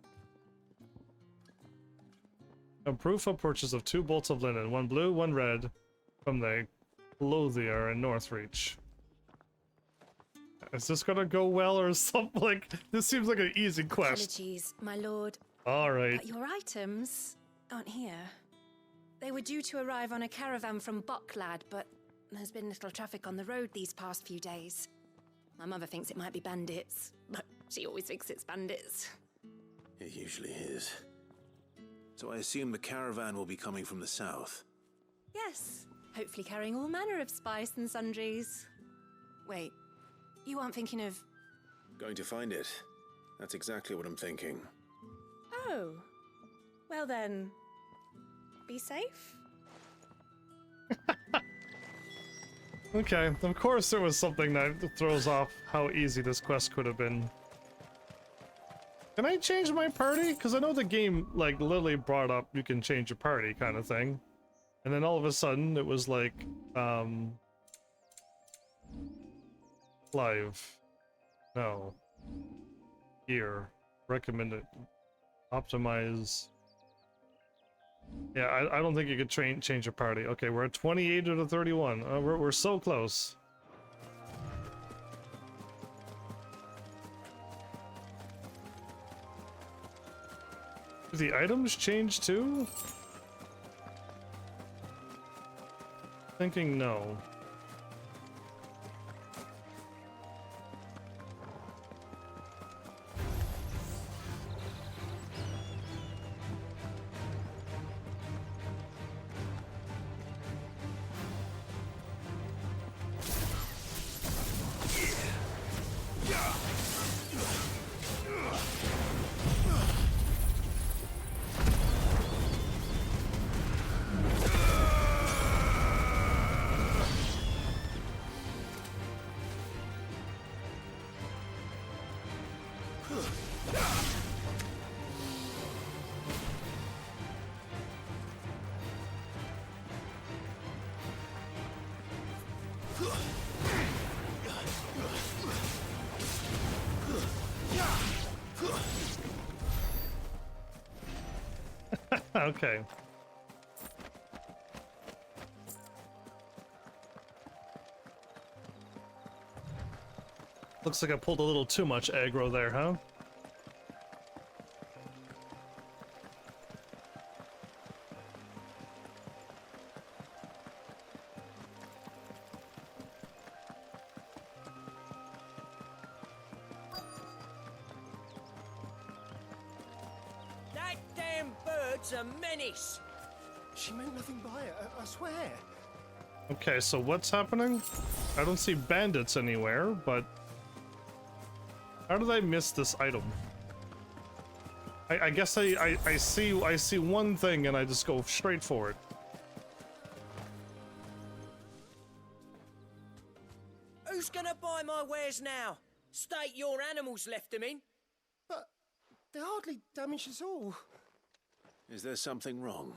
A proof of purchase of 2 bolts of linen, 1 blue, 1 red, from the clothier in Northreach. Is this gonna go well or something? Like, this seems like an easy quest. Apologies, my lord. Alright. But your items aren't here. They were due to arrive on a caravan from Bucklad, but there's been little traffic on the road these past few days. My mother thinks it might be bandits, but she always thinks it's bandits. It usually is. So I assume the caravan will be coming from the south. Yes, hopefully carrying all manner of spice and sundries. Wait, you aren't thinking of... Going to find it. That's exactly what I'm thinking. Oh, well then, be safe? Okay, of course there was something that throws off how easy this quest could have been. Can I change my party? Because I know the game, like, literally brought up you can change your party kind of thing. And then all of a sudden, it was like, live. No. Here. Recommended. Optimize. Yeah, I don't think you could change your party. Okay, we're at 28 out of 31. We're so close. Do the items change too? Thinking no. Okay. Looks like I pulled a little too much aggro there, huh? That damn bird's a menace. She meant nothing by it, I swear. Okay, so what's happening? I don't see bandits anywhere, but... How did I miss this item? I guess I see one thing and I just go straight for it. Who's gonna buy my wares now? State your animals left them in. They hardly damage us all. Is there something wrong?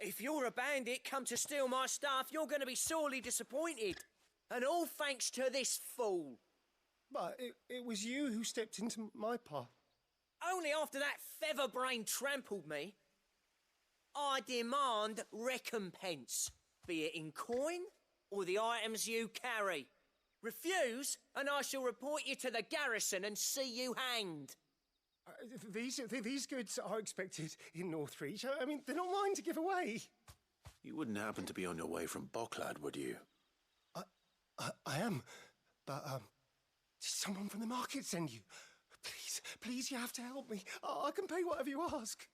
If you're a bandit come to steal my stuff, you're going to be sorely disappointed. And all thanks to this fool. But it was you who stepped into my path. Only after that featherbrain trampled me. I demand recompense, be it in coin or the items you carry. Refuse, and I shall report you to the garrison and see you hanged. These goods are expected in Northreach. I mean, they're not mine to give away. You wouldn't happen to be on your way from Bocklad, would you? I am, but did someone from the market send you? Please, you have to help me. I can pay whatever you ask.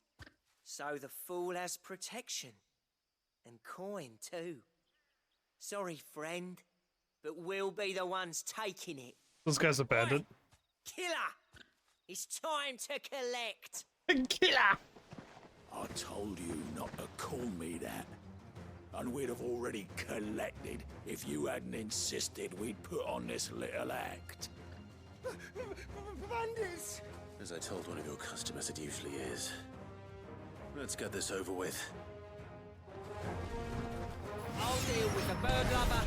So the fool has protection. And coin, too. Sorry, friend, but we'll be the ones taking it. This guy's a bandit. Killer! It's time to collect. Killer! I told you not to call me that. And we'd have already collected if you hadn't insisted we'd put on this little act. Bandits! As I told one of your customers, it usually is. Let's get this over with. I'll deal with the bird lover.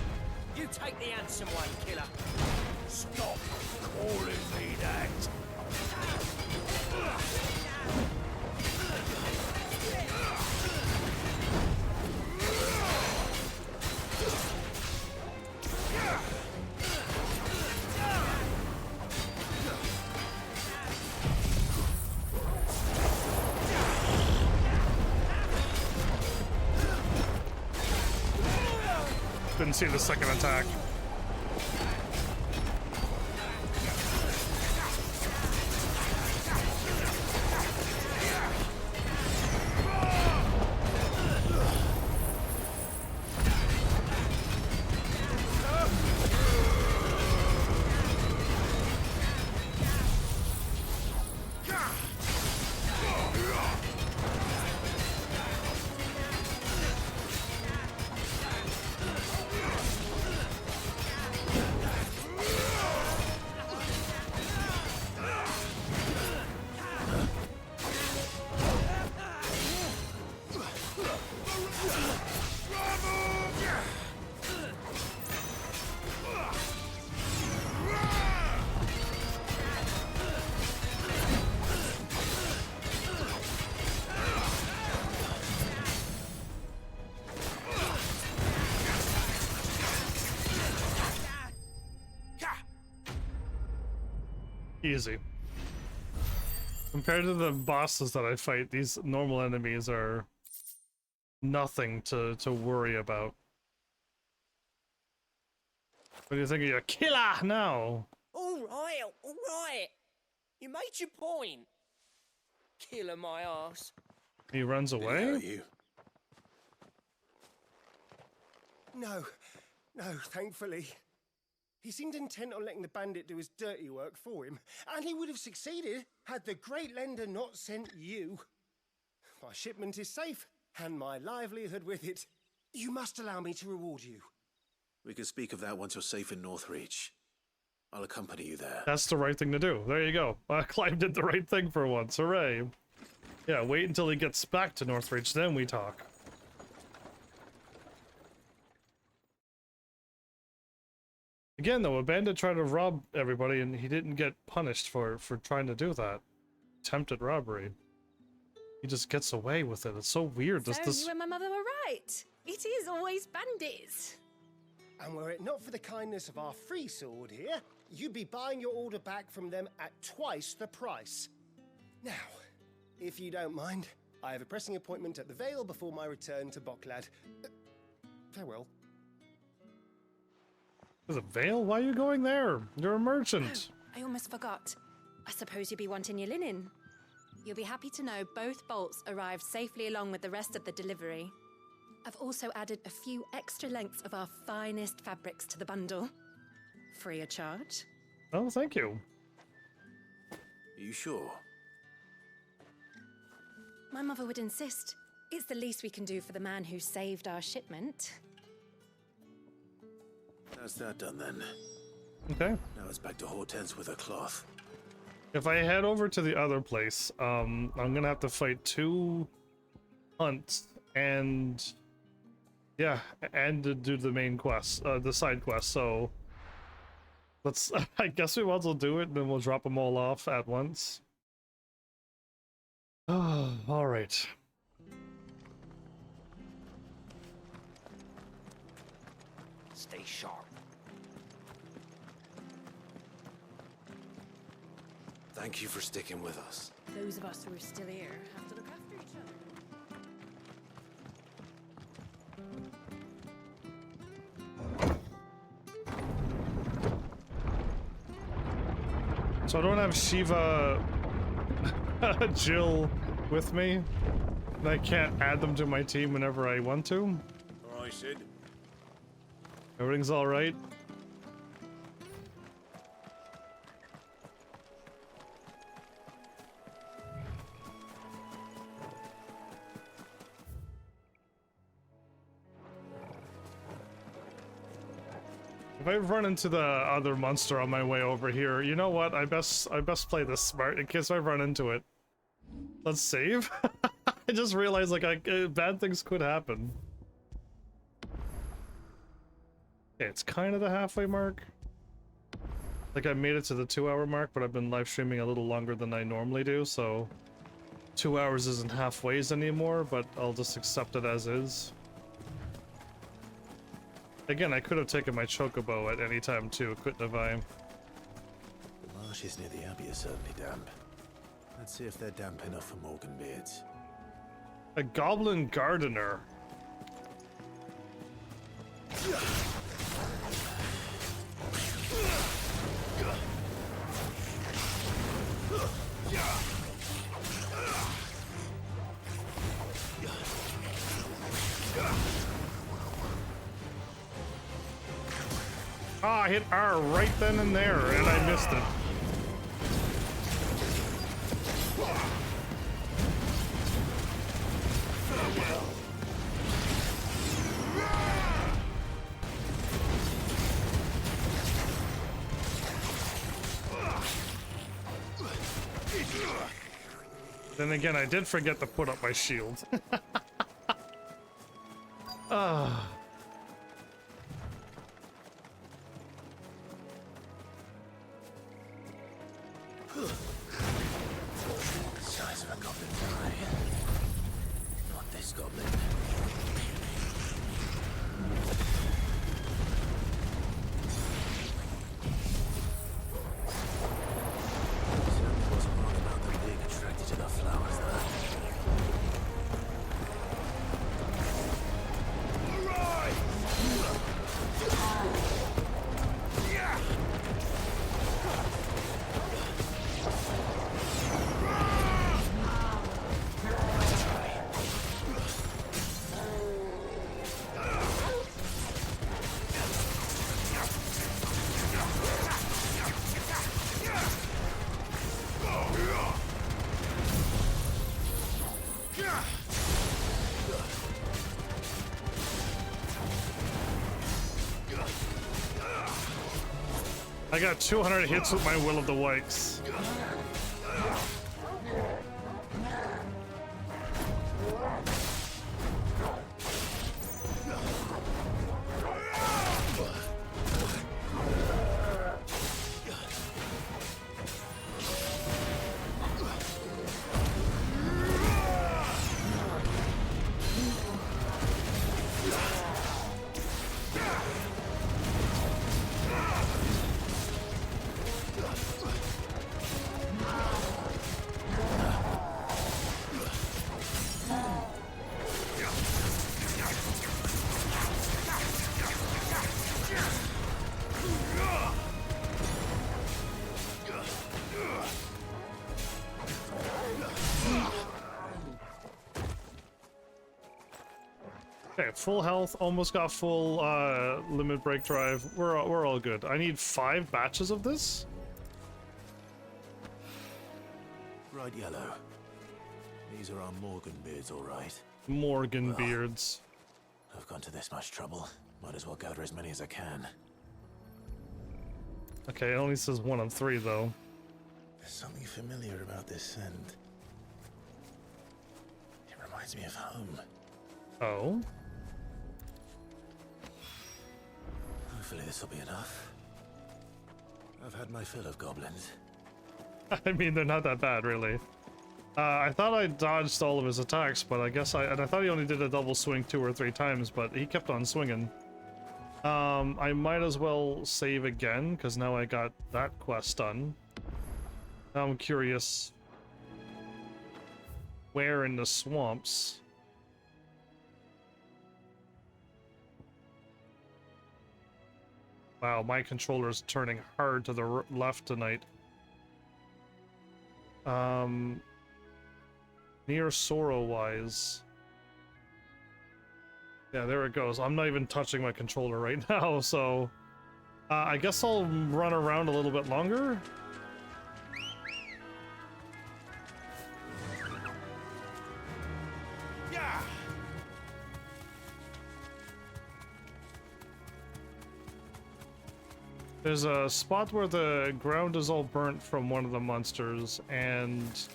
You take the handsome one, killer. Stop calling me that. Didn't see the second attack. Easy. Compared to the bosses that I fight, these normal enemies are nothing to worry about. What do you think of your killer now? All right. You made your point. Killer my ass. He runs away? No, thankfully. He seemed intent on letting the bandit do his dirty work for him, and he would have succeeded had the Great Lender not sent you. My shipment is safe, and my livelihood with it. You must allow me to reward you. We can speak of that once you're safe in Northreach. I'll accompany you there. That's the right thing to do. There you go. Clive did the right thing for once. Hooray. Yeah, wait until he gets back to Northreach, then we talk. Again, though, a bandit tried to rob everybody, and he didn't get punished for trying to do that. Attempted robbery. He just gets away with it. It's so weird. So you and my mother were right. It is always bandits. And were it not for the kindness of our free sword here, you'd be buying your order back from them at twice the price. Now, if you don't mind, I have a pressing appointment at the Vale before my return to Bocklad. Farewell. There's a Vale? Why are you going there? You're a merchant. Oh, I almost forgot. I suppose you'll be wanting your linen. You'll be happy to know both bolts arrived safely along with the rest of the delivery. I've also added a few extra lengths of our finest fabrics to the bundle. Free of charge. Oh, thank you. Are you sure? My mother would insist. It's the least we can do for the man who saved our shipment. That's that done then. Okay. Now it's back to Hortense with her cloth. If I head over to the other place, I'm gonna have to fight 2 hunts and yeah, and to do the main quest, the side quest. So let's. I guess we might as well do it, and then we'll drop them all off at once. Oh, all right. Stay sharp. Thank you for sticking with us. Those of us who are still here have to look after each other. So I don't have Shiva Jill with me, and I can't add them to my team whenever I want to. Alright, Sid. Everything's alright. If I run into the other monster on my way over here, you know what? I best play this smart in case I run into it. Let's save. I just realized like bad things could happen. Okay, it's kind of the halfway mark. Like I made it to the 2-hour mark, but I've been live streaming a little longer than I normally do, so 2 hours isn't halfways anymore, but I'll just accept it as is. Again, I could have taken my chocobo at any time too, couldn't have I? The marshes near the abbey are certainly damp. Let's see if they're damp enough for Morgan beards. A goblin gardener. Ah, I hit R right then and there, and I missed it. Then again, I did forget to put up my shield. Ah. Size of a goblin's eye. Not this goblin. Certainly wasn't wrong about them being attracted to the flowers, though. I got 200 hits with my Will of the Wisps. Okay, full health, almost got full limit break drive. We're all good. I need 5 batches of this. Right yellow. These are our Morgan beards, all right. Morgan beards. I've gone to this much trouble. Might as well gather as many as I can. Okay, it only says 1 of 3 though. The Something familiar about this scent. It reminds me of home. Oh? Hopefully this will be enough. I've had my fill of goblins. I mean, they're not that bad, really. I thought I dodged all of his attacks, but I guess I thought he only did a double swing 2 or 3 times, but he kept on swinging. I might as well save again, because now I got that quest done. Now I'm curious where in the swamps. Wow, my controller's turning hard to the left tonight. Near Sorrow-wise. Yeah, there it goes. I'm not even touching my controller right now, so... I guess I'll run around a little bit longer. Yeah. There's a spot where the ground is all burnt from one of the monsters, and...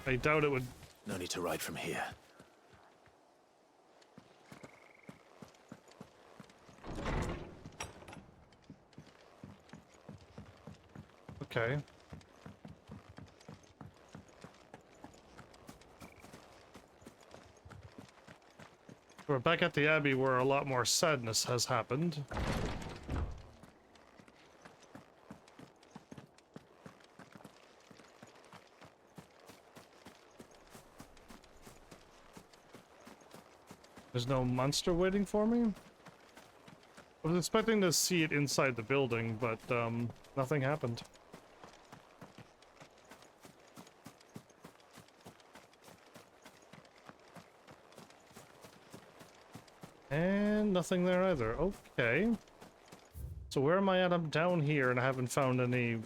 I doubt it would... No need to ride from here. Okay. We're back at the Abbey where a lot more sadness has happened. There's no monster waiting for me? I was expecting to see it inside the building, but nothing happened. And nothing there either. Okay. So where am I at? I'm down here and I haven't found any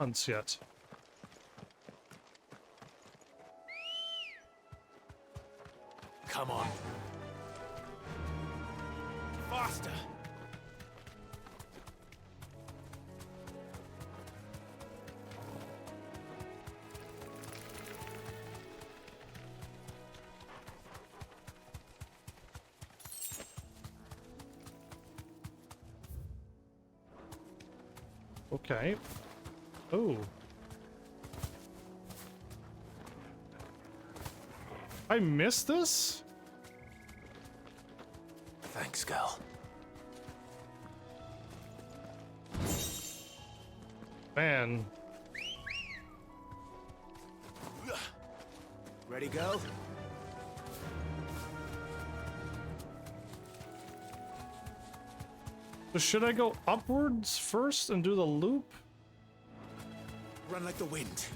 hunts yet. Come on. Faster. Okay. Oh. I missed this? Thanks, girl. Man. Ready, go? So should I go upwards first and do the loop? Run like the wind.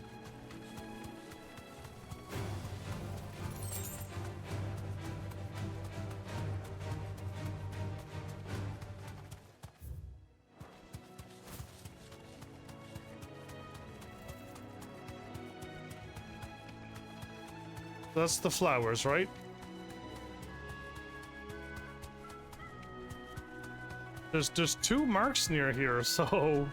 That's the flowers, right? There's 2 marks near here, so...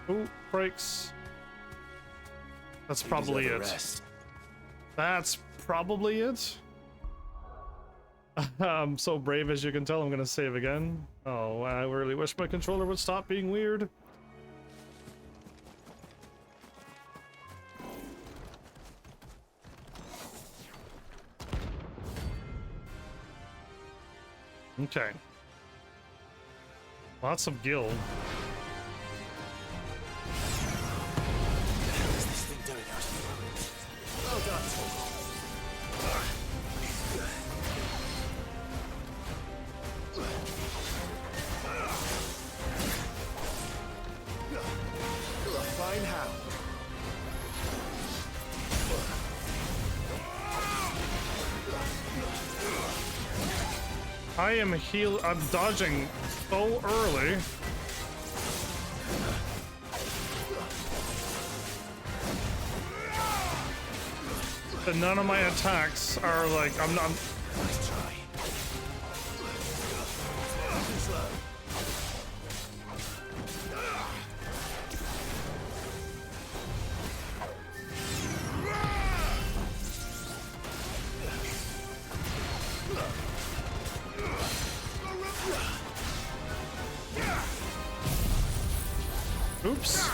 Oh, brakes. That's probably it. That's probably it. I'm so brave, as you can tell. I'm gonna save again. Oh, I really wish my controller would stop being weird. Okay. Lots of gil. Well done. You're a fine hound. I am I'm dodging so early. But none of my attacks are like, I'm not. Nice try. Oops.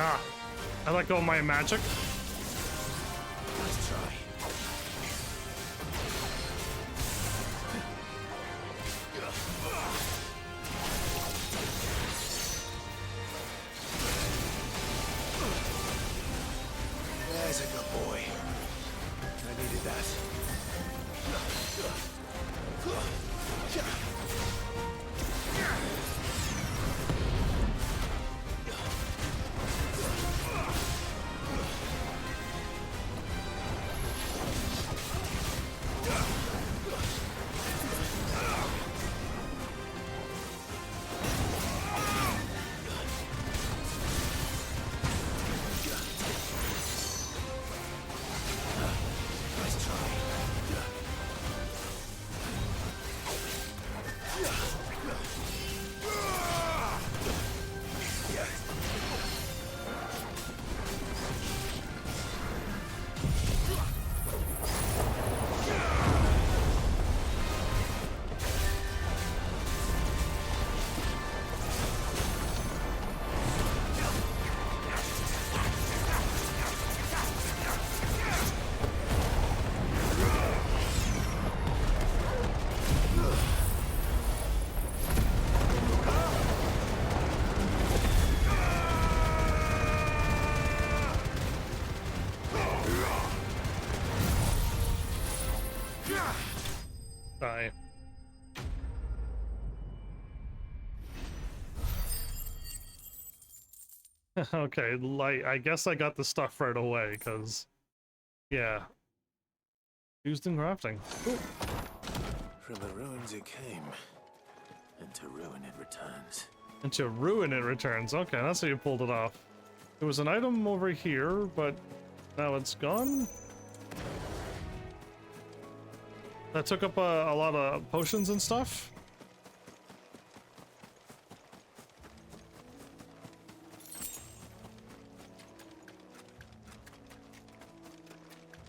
Ah, I let go of my magic. Nice try. There's a good boy. I needed that. Die. Okay, like, I guess I got the stuff right away, because, yeah. Used in crafting. Ooh. From the ruins it came, and to ruin it returns. And to ruin it returns. Okay, that's how you pulled it off. There was an item over here, but now it's gone. That took up a lot of potions and stuff.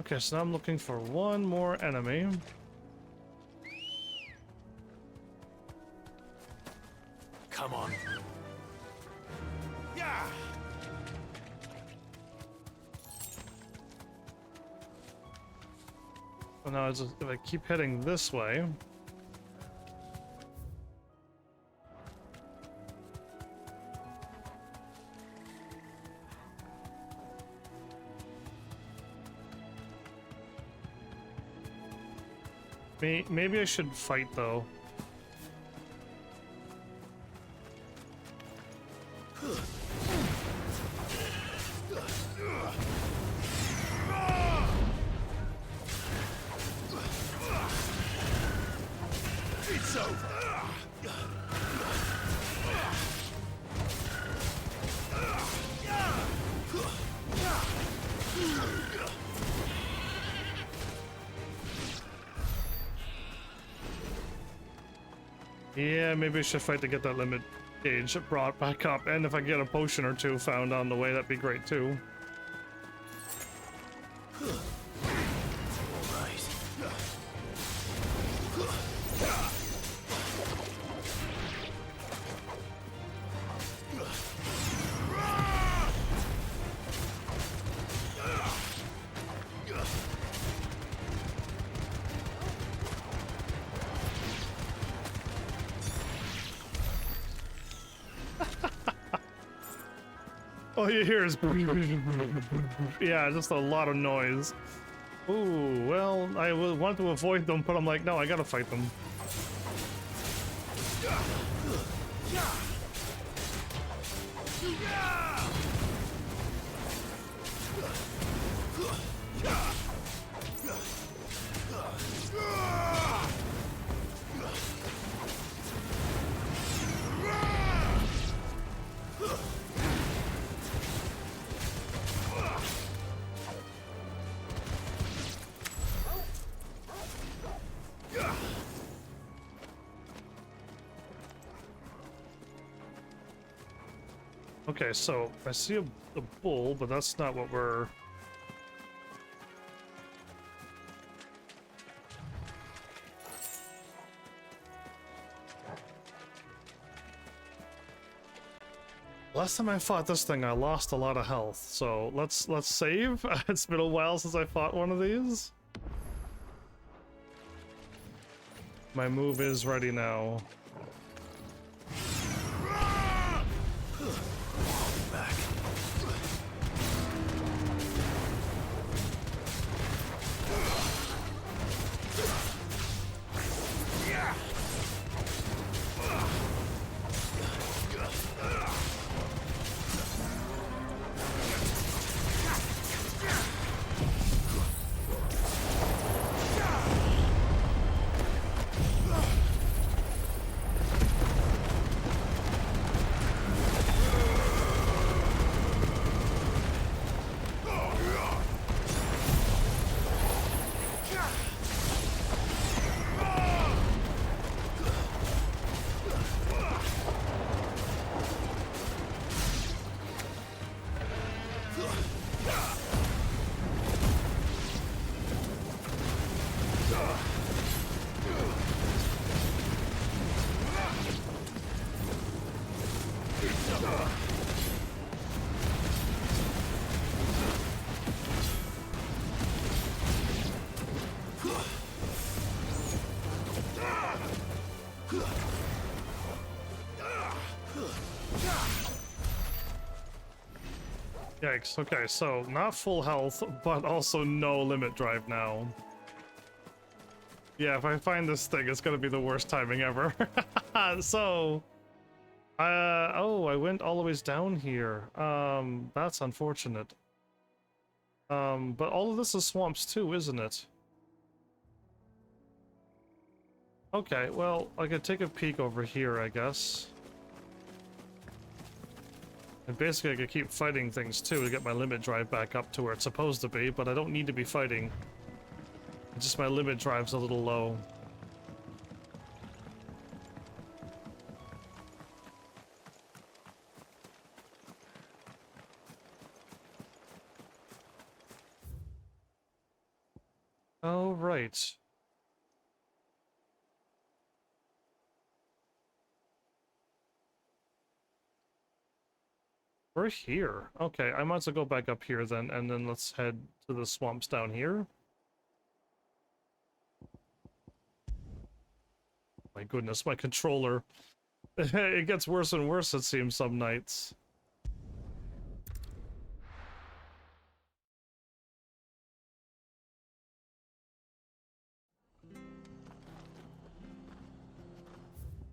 Okay, so now I'm looking for one more enemy. Come on. Yeah. So now if I keep heading this way. Maybe I should fight though. It's over. Yeah, maybe I should fight to get that limit gauge brought back up, and if I get a potion or two found on the way, that'd be great too. All you hear is yeah, just a lot of noise. Ooh, well, I want to avoid them, but I'm like, no, I gotta fight them. Okay, so I see a bull, but that's not what we're... Last time I fought this thing, I lost a lot of health, so let's save. It's been a while since I fought one of these. My move is ready now. Yikes, okay, so not full health, but also no limit drive now. Yeah, if I find this thing, it's gonna be the worst timing ever. So... oh, I went all the ways down here. That's unfortunate. But all of this is swamps too, isn't it? Okay, well, I could take a peek over here, I guess. And basically I could keep fighting things too to get my limit drive back up to where it's supposed to be, but I don't need to be fighting. It's just my limit drive's a little low. Oh, right. We're here. Okay, I might as well go back up here then, and then let's head to the swamps down here. My goodness, my controller. It gets worse and worse, it seems, some nights.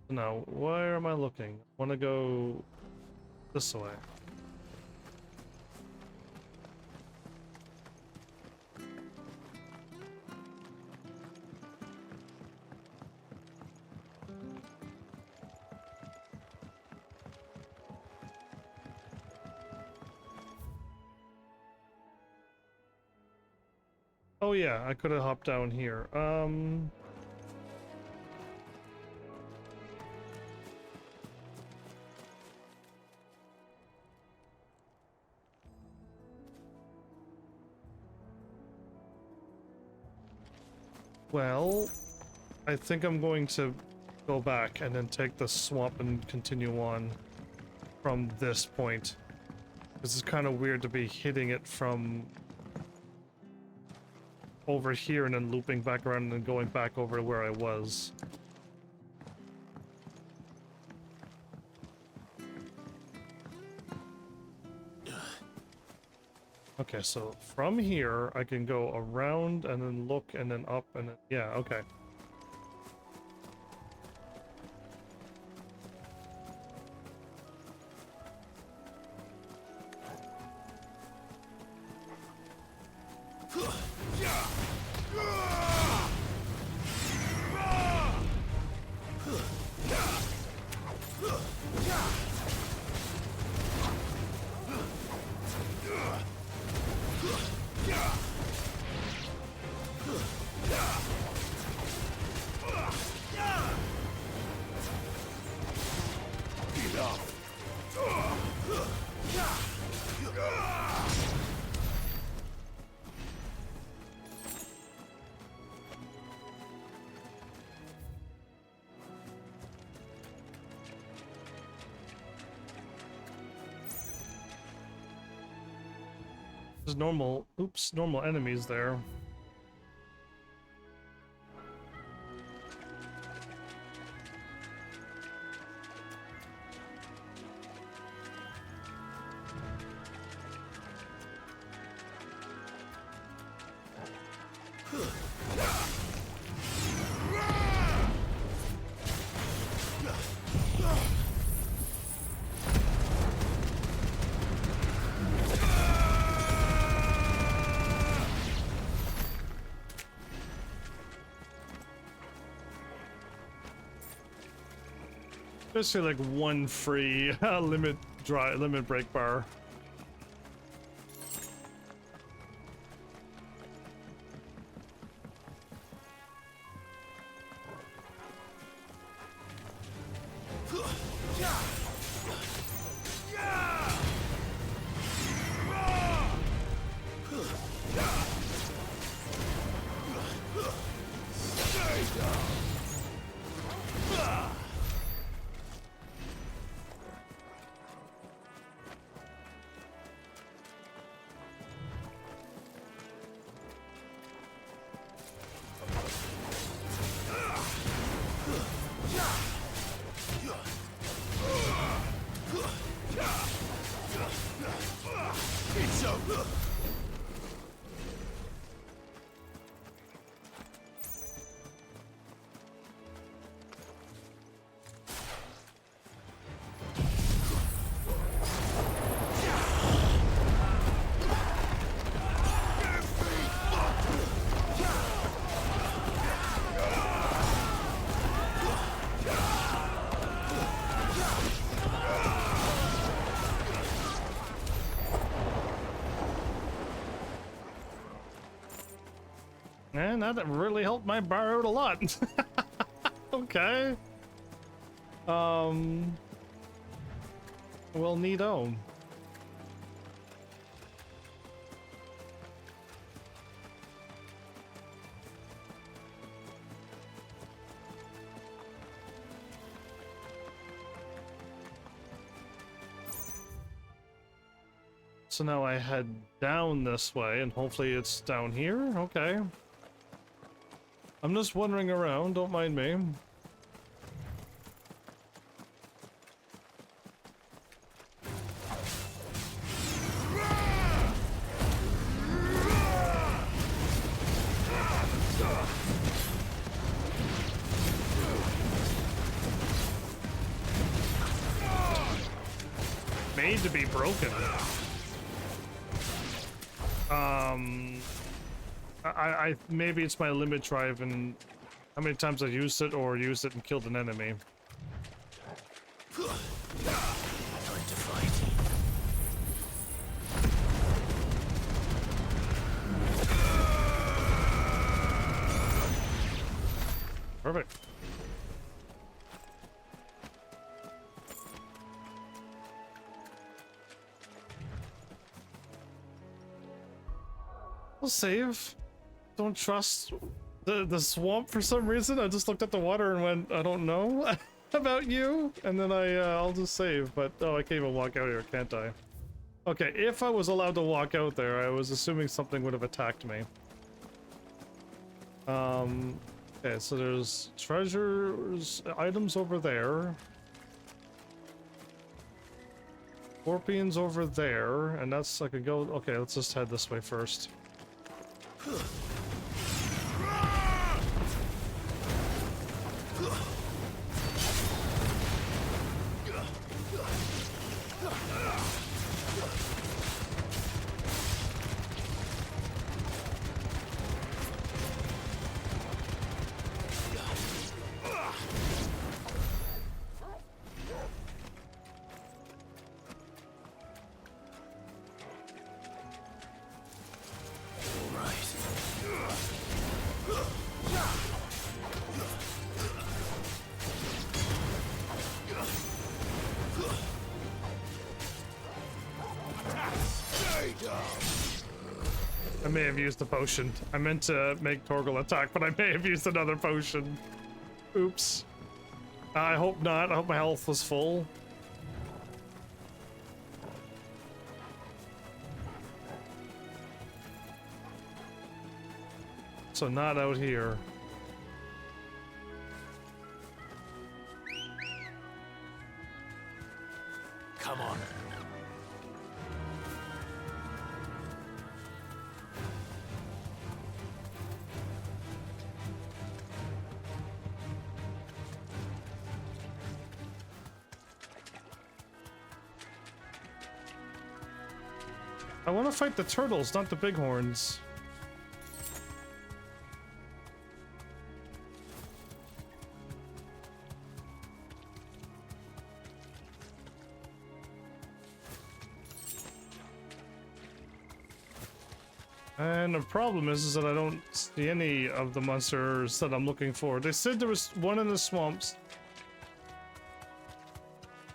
Now, where am I looking? I want to go this way. Oh yeah, I could have hopped down here. Well, I think I'm going to go back and then take the swamp and continue on from this point. This is kind of weird to be hitting it from over here and then looping back around and then going back over to where I was. Okay, so from here I can go around and then look and then up and then, yeah, okay. There's normal, oops, normal enemies there. Just say like one free limit break bar. Man, that really helped my bar out a lot. Okay. Well, neato. So now I head down this way, and hopefully it's down here? Okay. I'm just wandering around, don't mind me. Made to be broken. I maybe it's my limit drive and how many times I used it or used it and killed an enemy. Time to fight. Perfect. We'll save. Don't trust The swamp for some reason. I just looked at the water and went, I don't know about you. And then I'll just save. But oh, I can't even walk out here, can't I? Okay, if I was allowed to walk out there, I was assuming something would have attacked me. Okay, so there's treasures, items over there. Scorpions over there, and that's I could go. Okay, let's just head this way first. I may have used a potion. I meant to make Torgal attack, but I may have used another potion. Oops. I hope not. I hope my health was full. So not out here. Come on. I want to fight the turtles, not the bighorns. And the problem is that I don't see any of the monsters that I'm looking for. They said there was one in the swamps.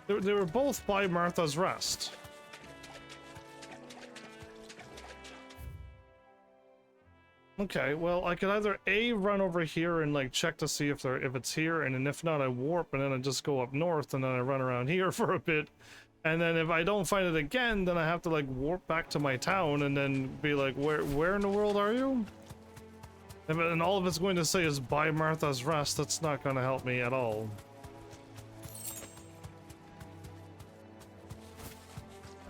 They were both by Martha's Rest. Okay, well, I could either A, run over here and like check to see if it's here, and then if not, I warp and then I just go up north and then I run around here for a bit. And then if I don't find it again, then I have to like warp back to my town and then be like, where in the world are you? And all of it's going to say is by Martha's Rest. That's not going to help me at all.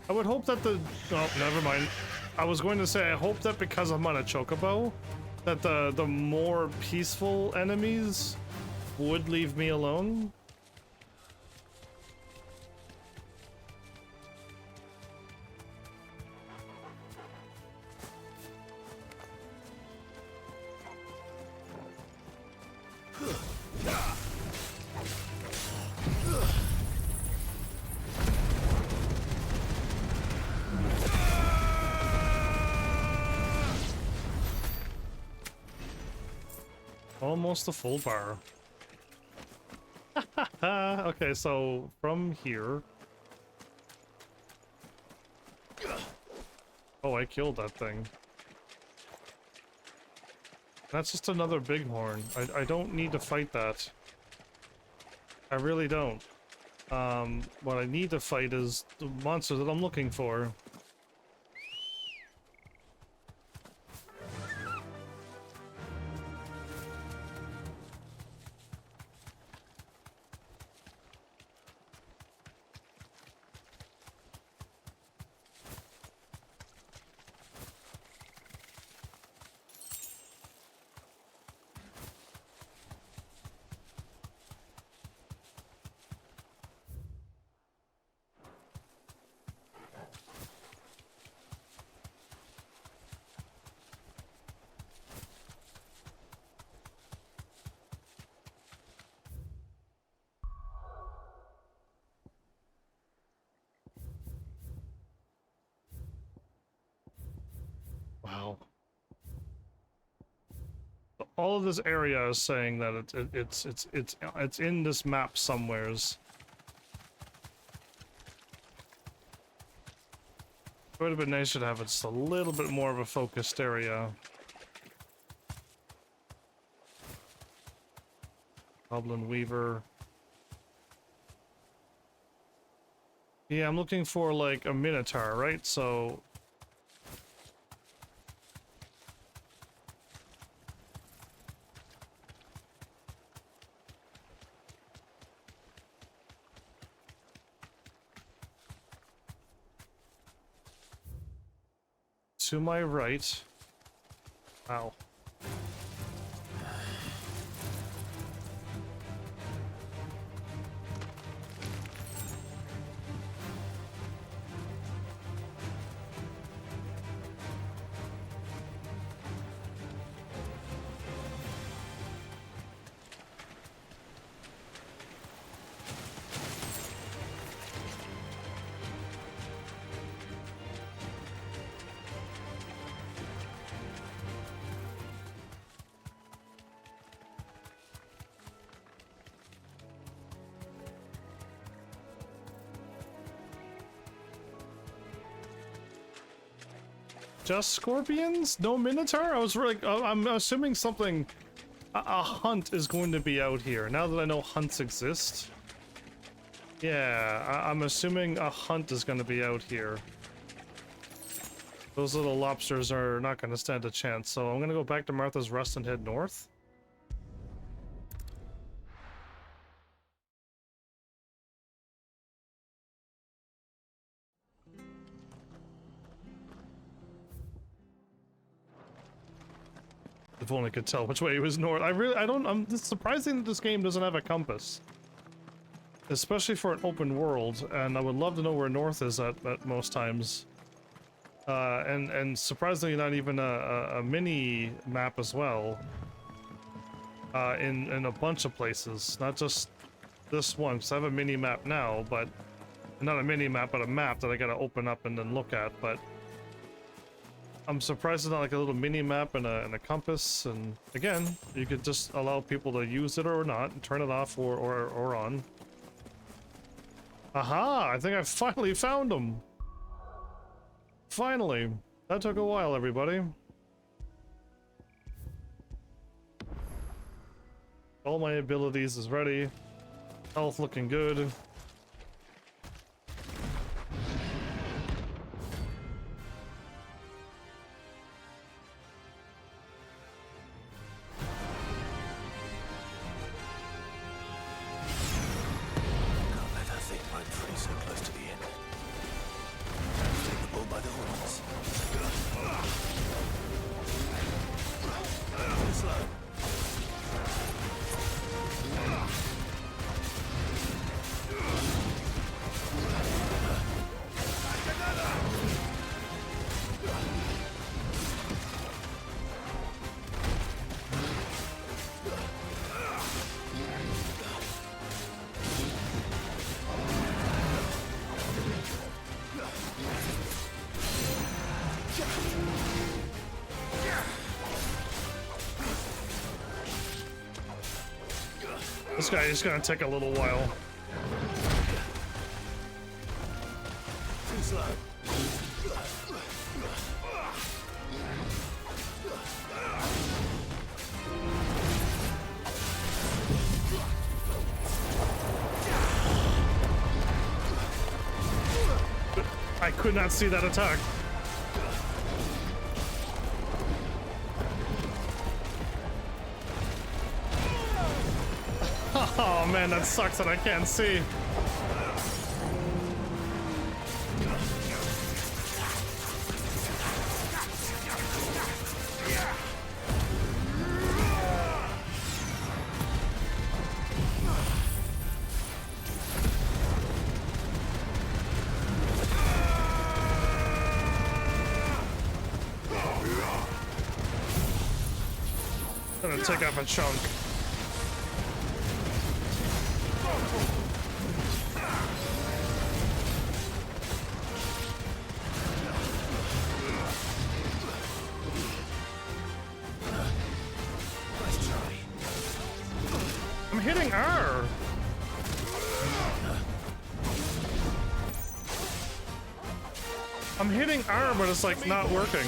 I would hope that oh, never mind. I was going to say, I hope that because I'm on a chocobo, that the more peaceful enemies would leave me alone. Almost a full bar. Okay, so from here. Oh, I killed that thing. That's just another bighorn. I don't need to fight that. I really don't. What I need to fight is the monster that I'm looking for. Wow. All of this area is saying that it's in this map somewheres. It would have been nice to have just a little bit more of a focused area. Goblin Weaver. Yeah, I'm looking for like a Minotaur, right? So to my right. Wow. Just scorpions? No Minotaur? I was like, I'm assuming something, a hunt is going to be out here. Now that I know hunts exist. Yeah, I'm assuming a hunt is going to be out here. Those little lobsters are not going to stand a chance, so I'm going to go back to Martha's Rest and head north. If only could tell which way it was north. It's surprising that this game doesn't have a compass. Especially for an open world, and I would love to know where north is at most times. And surprisingly not even a mini map as well. In a bunch of places, not just this one, because I have a mini map now, but not a mini map, but a map that I gotta open up and then look at, but I'm surprised it's not like a little mini map and a compass, and again, you could just allow people to use it or not, and turn it off or on. Aha! I think I finally found them! Finally! That took a while, everybody. All my abilities is ready. Health looking good. This guy is gonna take a little while. Too slow. I could not see that attack. Oh man, that sucks that I can't see. Gonna take off a chunk. I'm hitting R. I'm hitting R, but it's like not working.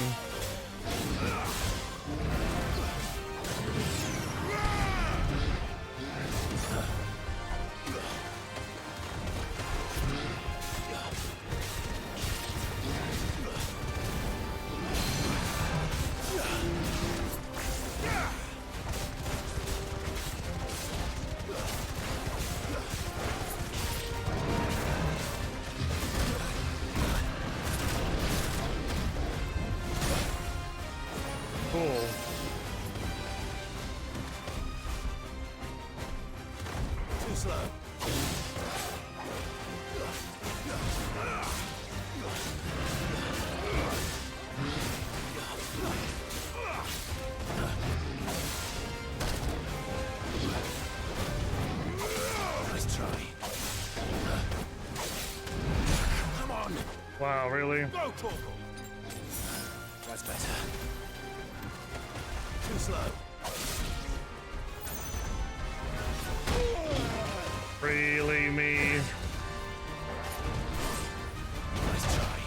Cool. Too slow. Nice try. Come on. Wow, really? Go, Torgal. That's better. Too slow. Really, me? Nice try.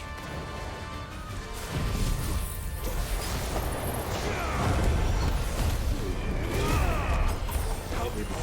Help me, boy.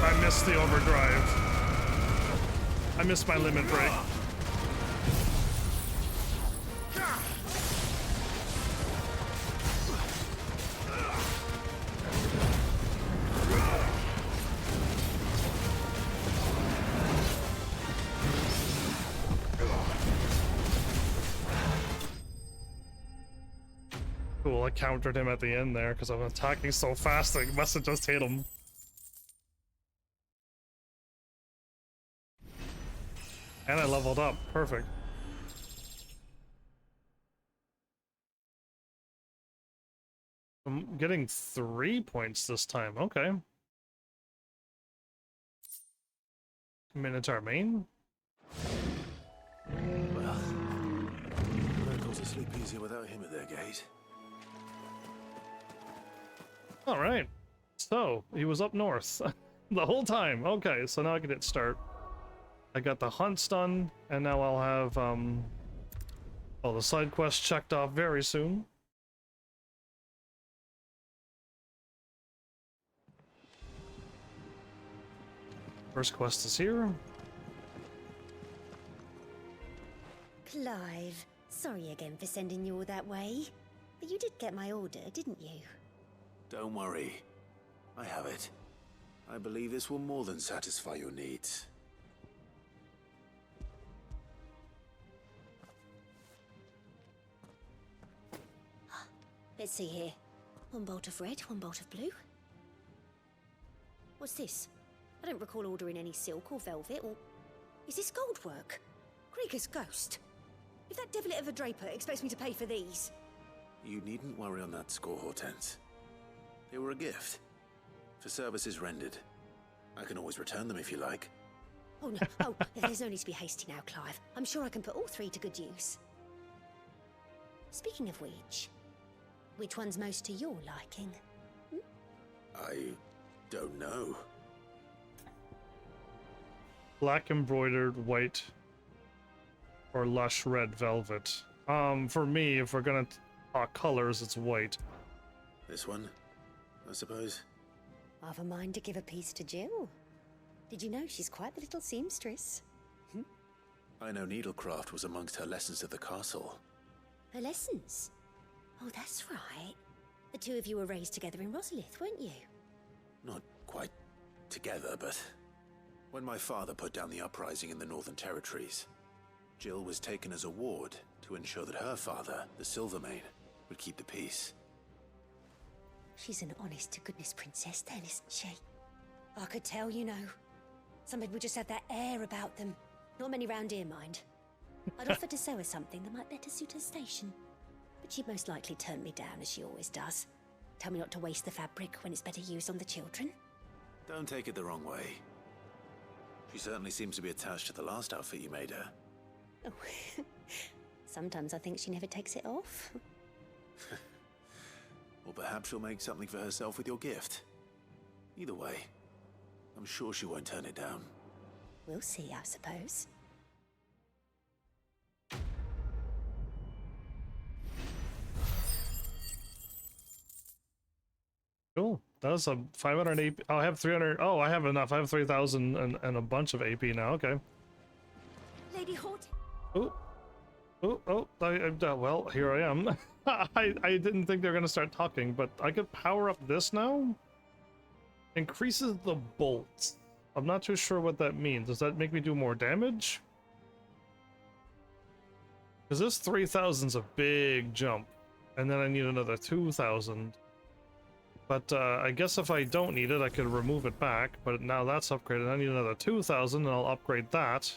I missed the overdrive. I missed my limit break. Cool, I countered him at the end there because I'm attacking so fast I must have just hit him. And I leveled up. Perfect. I'm getting 3 points this time. Okay. Minotaur main? Well, locals will sleep easier without him at their gate. Alright. So, he was up north the whole time. Okay, so now I can hit start. I got the hunts done, and now I'll have all the side quests checked off very soon. First quest is here. Clive, sorry again for sending you all that way. But you did get my order, didn't you? Don't worry. I have it. I believe this will more than satisfy your needs. Let's see here. One bolt of red, one bolt of blue. What's this? I don't recall ordering any silk or velvet or... Is this gold work? Krieger's ghost. If that devilet of a draper expects me to pay for these... You needn't worry on that score, Hortense. They were a gift. For services rendered. I can always return them if you like. Oh no, oh, there's no need to be hasty now, Clive. I'm sure I can put all three to good use. Speaking of which one's most to your liking? I don't know. Black embroidered white or lush red velvet. For me, if we're gonna talk colors, it's white. This one, I suppose. I've a mind to give a piece to Jill. Did you know she's quite the little seamstress? I know needlecraft was amongst her lessons at the castle. Her lessons? Oh, that's right. The two of you were raised together in Rosalith, weren't you? Not quite together, but when my father put down the uprising in the Northern Territories, Jill was taken as a ward to ensure that her father, the Silvermane, would keep the peace. She's an honest-to-goodness princess then, isn't she? I could tell, you know. Some people just have that air about them. Not many round here, mind. I'd offered to sew her something that might better suit her station. But she'd most likely turn me down, as she always does. Tell me not to waste the fabric when it's better used on the children. Don't take it the wrong way. She certainly seems to be attached to the last outfit you made her. Oh. Sometimes I think she never takes it off. Or perhaps she'll make something for herself with your gift. Either way, I'm sure she won't turn it down. We'll see, I suppose. Cool. That's a 500 AP. Oh, I have 300. Oh, I have enough. I have 3,000 and a bunch of AP now. Okay. Lady Hort. Oh. Oh, well, here I am. I didn't think they were going to start talking, but I could power up this now? Increases the bolts. I'm not too sure what that means. Does that make me do more damage? Because this 3,000 is a big jump. And then I need another 2,000. But I guess if I don't need it, I could remove it back. But now that's upgraded. I need another 2,000 and I'll upgrade that.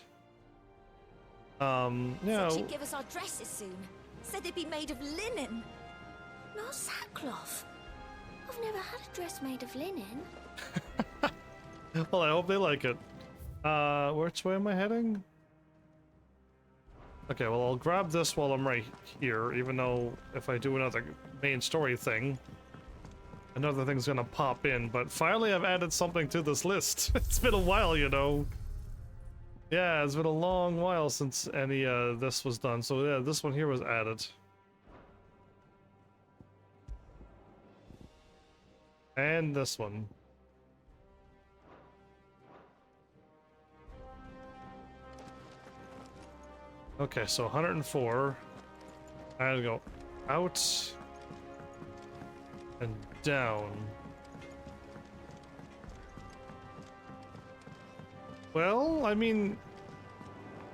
Yeah. Said she'd give us our dresses soon. Said they'd be made of linen. Not sackcloth. I've never had a dress made of linen. Well, I hope they like it. Which way am I heading? Okay, well, I'll grab this while I'm right here, even though if I do another main story thing, another thing's gonna pop in, but finally I've added something to this list. It's been a while, you know. Yeah, it's been a long while since any this was done, so yeah, this one here was added. And this one. Okay, so 104. I gotta go out and down. Well, I mean,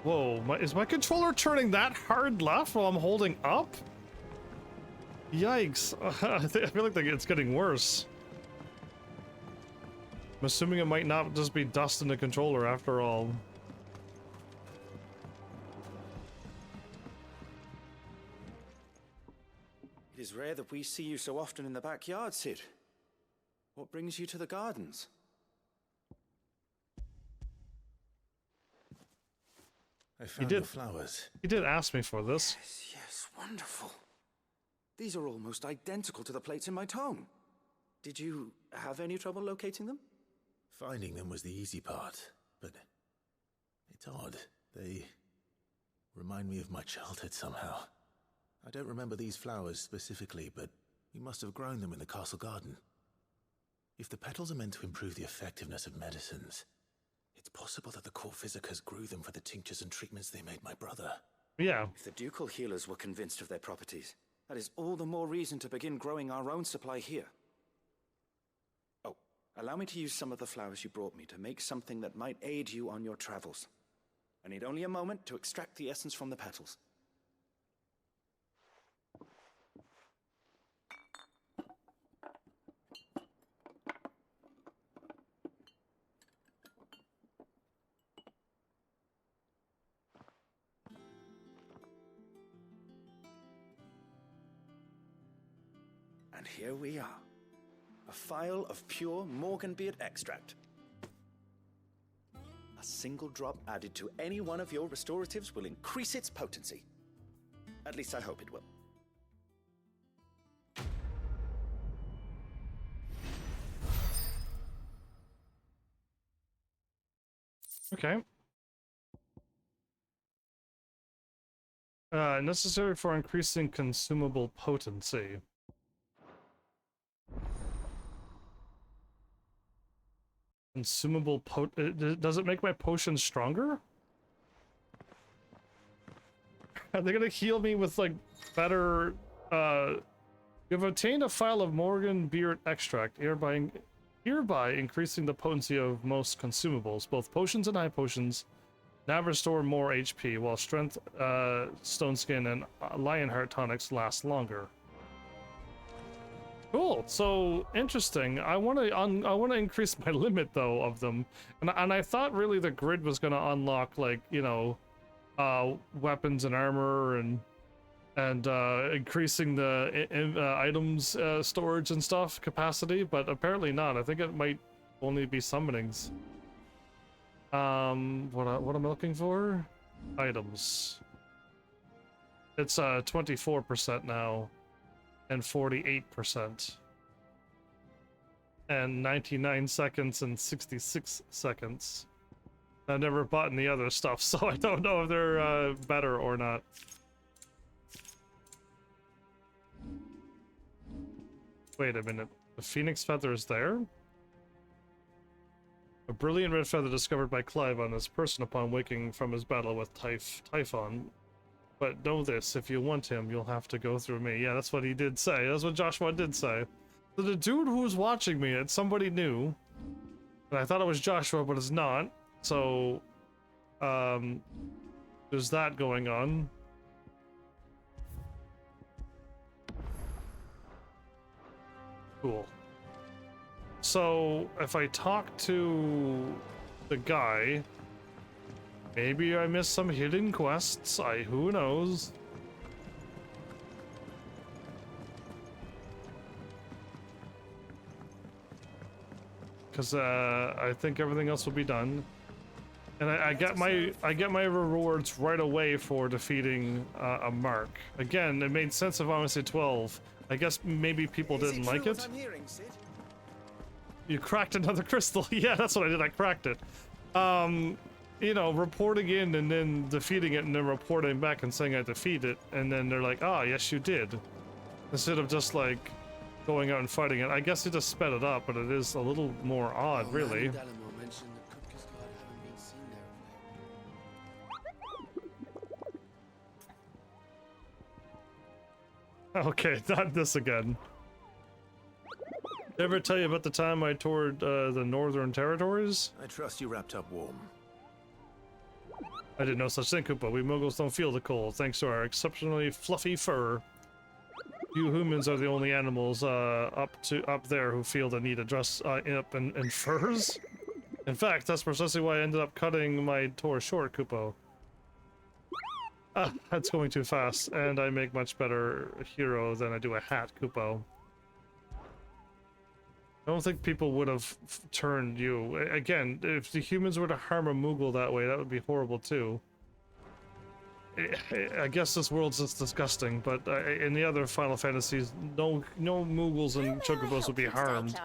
whoa, is my controller turning that hard left while I'm holding up? Yikes. I feel like it's getting worse. I'm assuming it might not just be dust in the controller after all. It is rare that we see you so often in the backyard, Sid. What brings you to the gardens? I found the flowers. He did ask me for this. Yes, wonderful. These are almost identical to the plates in my tome. Did you have any trouble locating them? Finding them was the easy part, but it's odd. They remind me of my childhood somehow. I don't remember these flowers specifically, but we must have grown them in the castle garden. If the petals are meant to improve the effectiveness of medicines, it's possible that the core physicers grew them for the tinctures and treatments they made my brother. Yeah. If the ducal healers were convinced of their properties, that is all the more reason to begin growing our own supply here. Oh, allow me to use some of the flowers you brought me to make something that might aid you on your travels. I need only a moment to extract the essence from the petals. And here we are. A phial of pure Morganbeard extract. A single drop added to any one of your restoratives will increase its potency. At least I hope it will. Okay. Necessary for increasing consumable potency. Consumable does it make my potion stronger? Are they gonna heal me with like better you've obtained a phial of Morganbeard extract, hereby increasing the potency of most consumables. Both potions and high potions now restore more HP, while strength, stone skin, and lionheart tonics last longer. Cool. So interesting. I want to increase my limit though of them, and I thought really the grid was going to unlock like, you know, weapons and armor and increasing the items storage and stuff capacity, but apparently not. I think it might only be summonings. What am I looking for? Items. It's 24% now. And 48%. And 99 seconds and 66 seconds. I've never bought any other stuff, so I don't know if they're better or not. Wait a minute. The phoenix feather is there? A brilliant red feather discovered by Clive on his person upon waking from his battle with Typhon. But know this, if you want him, you'll have to go through me. Yeah, that's what he did say. That's what Joshua did say. So the dude who was watching me, it's somebody new. And I thought it was Joshua, but it's not. So, there's that going on. Cool. So, if I talk to the guy, maybe I missed some hidden quests. Who knows? Because I think everything else will be done, and I get my rewards right away for defeating a mark. Again, it made sense if I was at 12. I guess maybe people didn't like it. You cracked another crystal. Yeah, that's what I did. I cracked it. You know, reporting in and then defeating it and then reporting back and saying I defeated it, and then they're like, "Ah, yes, you did," instead of just like going out and fighting it. I guess it just sped it up, but it is a little more odd, really. Okay, not this again. Did I ever tell you about the time I toured the Northern Territories? I trust you wrapped up warm. I didn't know such thing, Koopa. We Muggles don't feel the cold, thanks to our exceptionally fluffy fur. You humans are the only animals up there who feel the need to dress up in furs. In fact, that's precisely why I ended up cutting my tour short, Koopo. That's going too fast, and I make much better hero than I do a hat, Koopo. I don't think people would have turned you. Again, if the humans were to harm a Moogle that way, that would be horrible too. I guess this world's just disgusting, but in the other Final Fantasies, no Moogles and Chocobos would be harmed.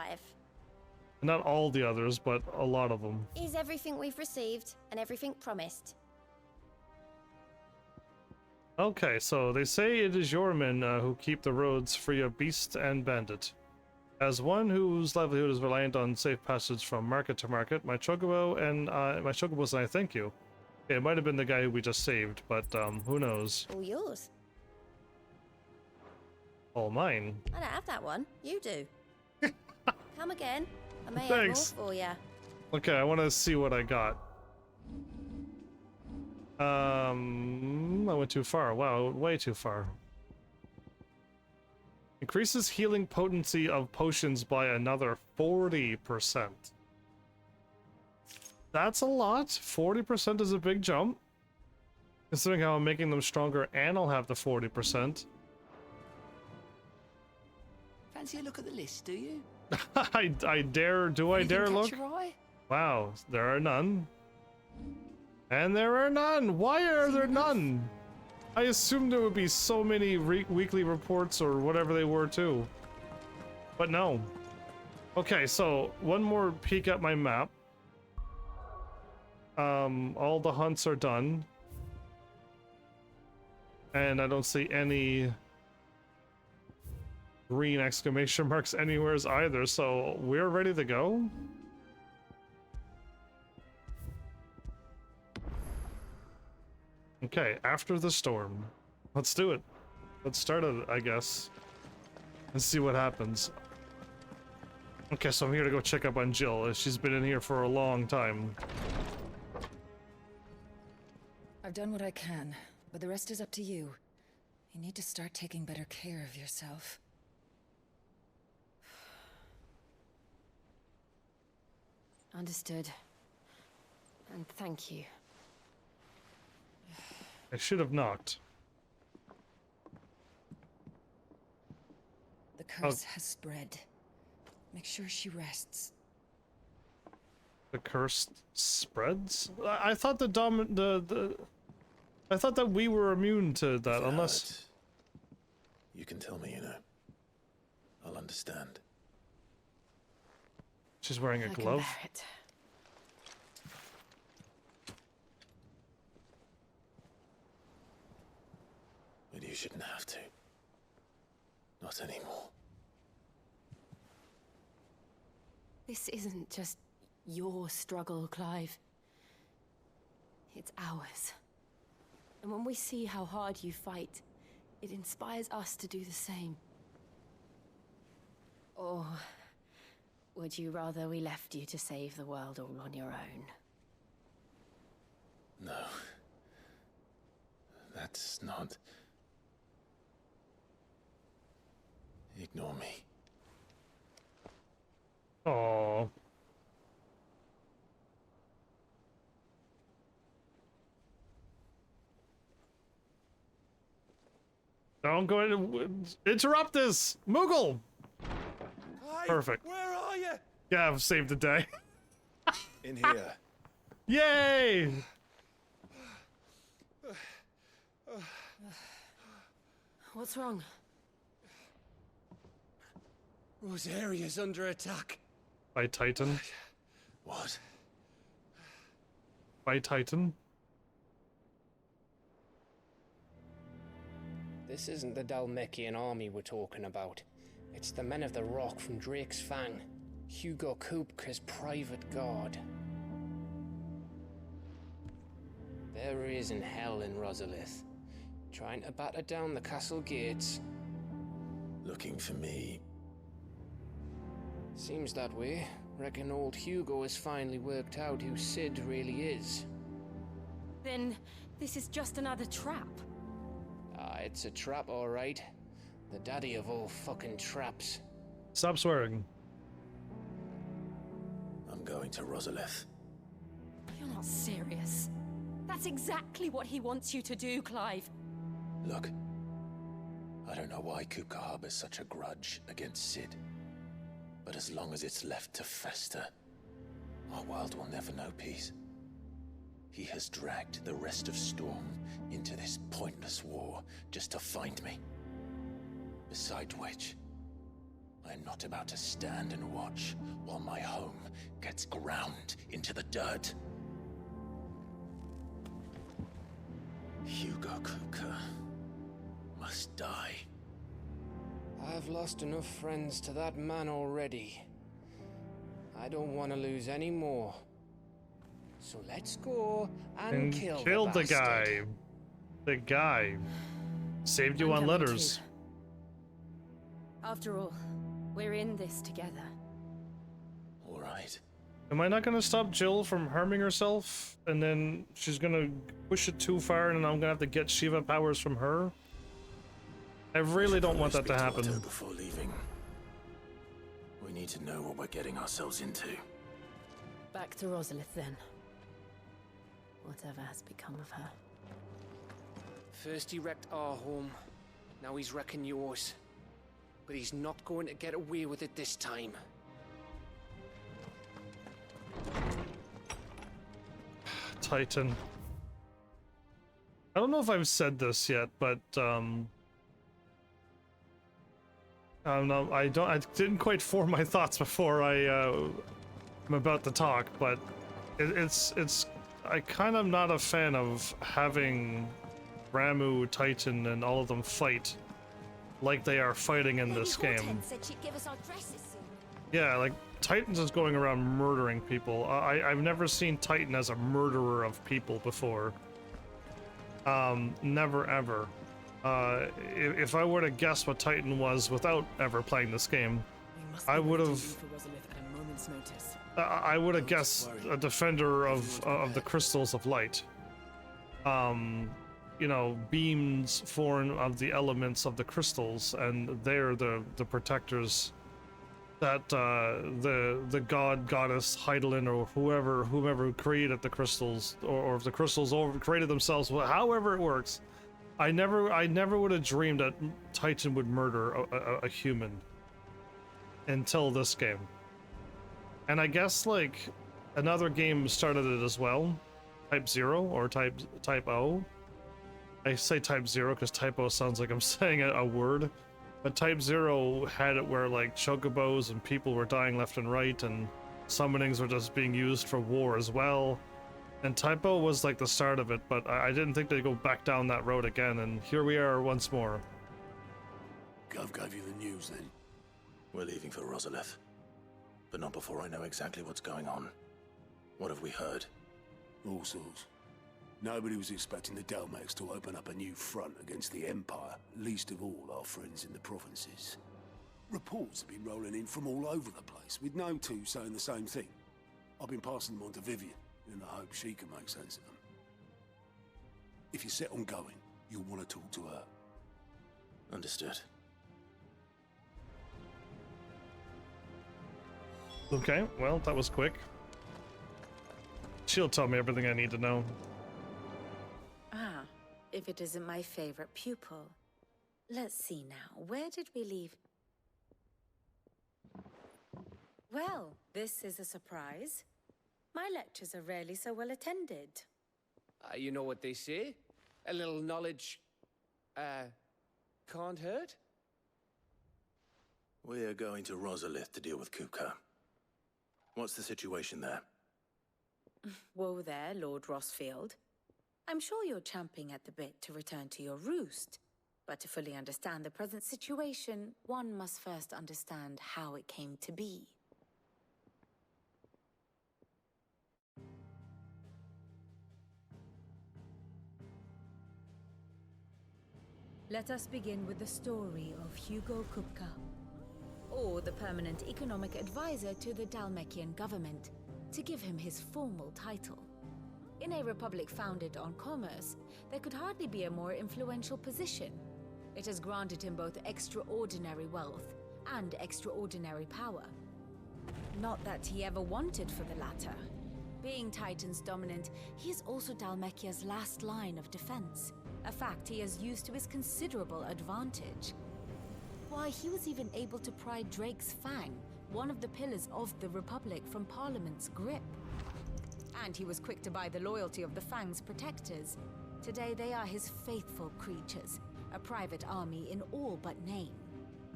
Not all the others, but a lot of them. Is everything we've received and everything promised? Okay, so they say it is your men who keep the roads free of beast and bandit. As one whose livelihood is reliant on safe passage from market to market, my Chocobos and I thank you. Okay, it might have been the guy who we just saved, but who knows? All yours. All mine. I don't have that one. You do. Come again. I may Thanks. have more for you. Okay, I want to see what I got. I went too far. Wow, way too far. Increases healing potency of potions by another 40%. That's a lot. 40% is a big jump. Considering how I'm making them stronger and I'll have the 40%. Fancy a look at the list, do you? I dare, do I dare look? Catch your eye? Wow, there are none. And there are none! Why are there none? I assumed there would be so many weekly reports or whatever they were too. But no. Okay, so one more peek at my map. All the hunts are done. And I don't see any green exclamation marks anywhere either, so we're ready to go. Okay, after the storm. Let's do it. Let's start it, I guess. And see what happens. Okay, so I'm here to go check up on Jill. She's been in here for a long time. I've done what I can, but the rest is up to you. You need to start taking better care of yourself. Understood. And thank you. I should have knocked. The curse has spread. Make sure she rests. The curse spreads? I thought I thought that we were immune to that, unless... You can tell me, you know. I'll understand. She's wearing a I can glove. bear it. But you shouldn't have to. Not anymore. This isn't just your struggle, Clive. It's ours. And when we see how hard you fight, it inspires us to do the same. Or would you rather we left you to save the world all on your own? No. That's not... Ignore me. Oh. Don't go in. Interrupt this, Moogle. Perfect. Where are you? Yeah, I've saved the day. In here. Yay! What's wrong? Rosaria's under attack. By Titan. What? By Titan. This isn't the Dalmekian army we're talking about. It's the men of the Rock from Drake's Fang. Hugo Kupka's private guard. There he is in hell in Rosalith, trying to batter down the castle gates. Looking for me. Seems that way. Reckon old Hugo has finally worked out who Sid really is. Then this is just another trap. Ah, it's a trap, all right. The daddy of all fucking traps. Stop swearing. I'm going to Rosalith. You're not serious. That's exactly what he wants you to do, Clive. Look. I don't know why Kupka harbors such a grudge against Sid. But as long as it's left to fester, our world will never know peace. He has dragged the rest of Storm into this pointless war just to find me. Besides which, I am not about to stand and watch while my home gets ground into the dirt. Hugo Kupka must die. I've lost enough friends to that man already. I don't want to lose any more. So let's go and kill the guy. The guy. Saved you on letters. After all, we're in this together. All right. Am I not gonna stop Jill from harming herself? And then she's gonna push it too far and then I'm gonna have to get Shiva powers from her? I really don't want that to happen. Before leaving, we need to know what we're getting ourselves into. Back to Rosalith then. Whatever has become of her. First he wrecked our home, now he's wrecking yours. But he's not going to get away with it this time. Titan. I don't know if I've said this yet, but no, I didn't quite form my thoughts before I'm about to talk, but I kind of not a fan of having Ramu, Titan, and all of them fight like they are fighting in this game. Said she'd give us our dresses soon. Yeah, like Titan's is going around murdering people. I've never seen Titan as a murderer of people before. Never ever. If I were to guess what Titan was without ever playing this game, I would have. I would have guessed a defender of the crystals of light. You know, beams form of the elements of the crystals, and they're the protectors that the god, goddess, Heidelin, or whoever created the crystals, or if the crystals created themselves, however it works. I never would have dreamed that Titan would murder a human until this game. And I guess like another game started it as well, Type 0 or Type O. I say Type 0 because Type O sounds like I'm saying a word, but Type 0 had it where like chocobos and people were dying left and right, and summonings were just being used for war as well. And Type O was like the start of it, but I didn't think they'd go back down that road again, and here we are once more. Gov gave you the news then? We're leaving for Rosalith. but not before I know exactly what's going on. What have we heard? All sorts. Nobody was expecting the Dalmex to open up a new front against the Empire, least of all our friends in the provinces. Reports have been rolling in from all over the place, with no two saying the same thing. I've been passing them on to Vivian, in the hope she can make sense of them. If you're set on going, you'll want to talk to her. Understood. Okay, well, that was quick. She'll tell me everything I need to know. Ah, if it isn't my favorite pupil. Let's see now, where did we leave? Well, this is a surprise. My lectures are rarely so well attended. You know what they say? A little knowledge, can't hurt? We're going to Rosalith to deal with Kupka. What's the situation there? Whoa there, Lord Rossfield. I'm sure you're champing at the bit to return to your roost. But to fully understand the present situation, one must first understand how it came to be. Let us begin with the story of Hugo Kupka, or the permanent economic advisor to the Dalmekian government, to give him his formal title. In a republic founded on commerce, there could hardly be a more influential position. It has granted him both extraordinary wealth and extraordinary power. Not that he ever wanted for the latter. Being Titan's dominant, he is also Dalmekia's last line of defense, a fact he has used to his considerable advantage. Why, he was even able to pry Drake's Fang, one of the pillars of the Republic, from Parliament's grip. And he was quick to buy the loyalty of the Fang's protectors. Today they are his faithful creatures, a private army in all but name.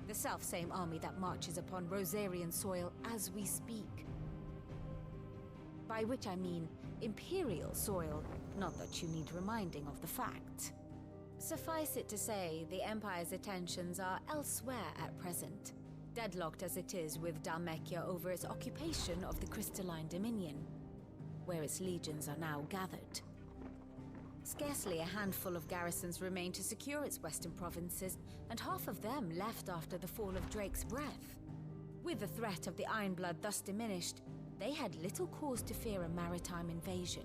The self-same army that marches upon Rosarian soil as we speak. By which I mean Imperial soil, not that you need reminding of the fact. Suffice it to say, the Empire's attentions are elsewhere at present, deadlocked as it is with Dalmekia over its occupation of the Crystalline Dominion, where its legions are now gathered. Scarcely a handful of garrisons remain to secure its western provinces, and half of them left after the fall of Drake's Breath. With the threat of the Ironblood thus diminished, they had little cause to fear a maritime invasion.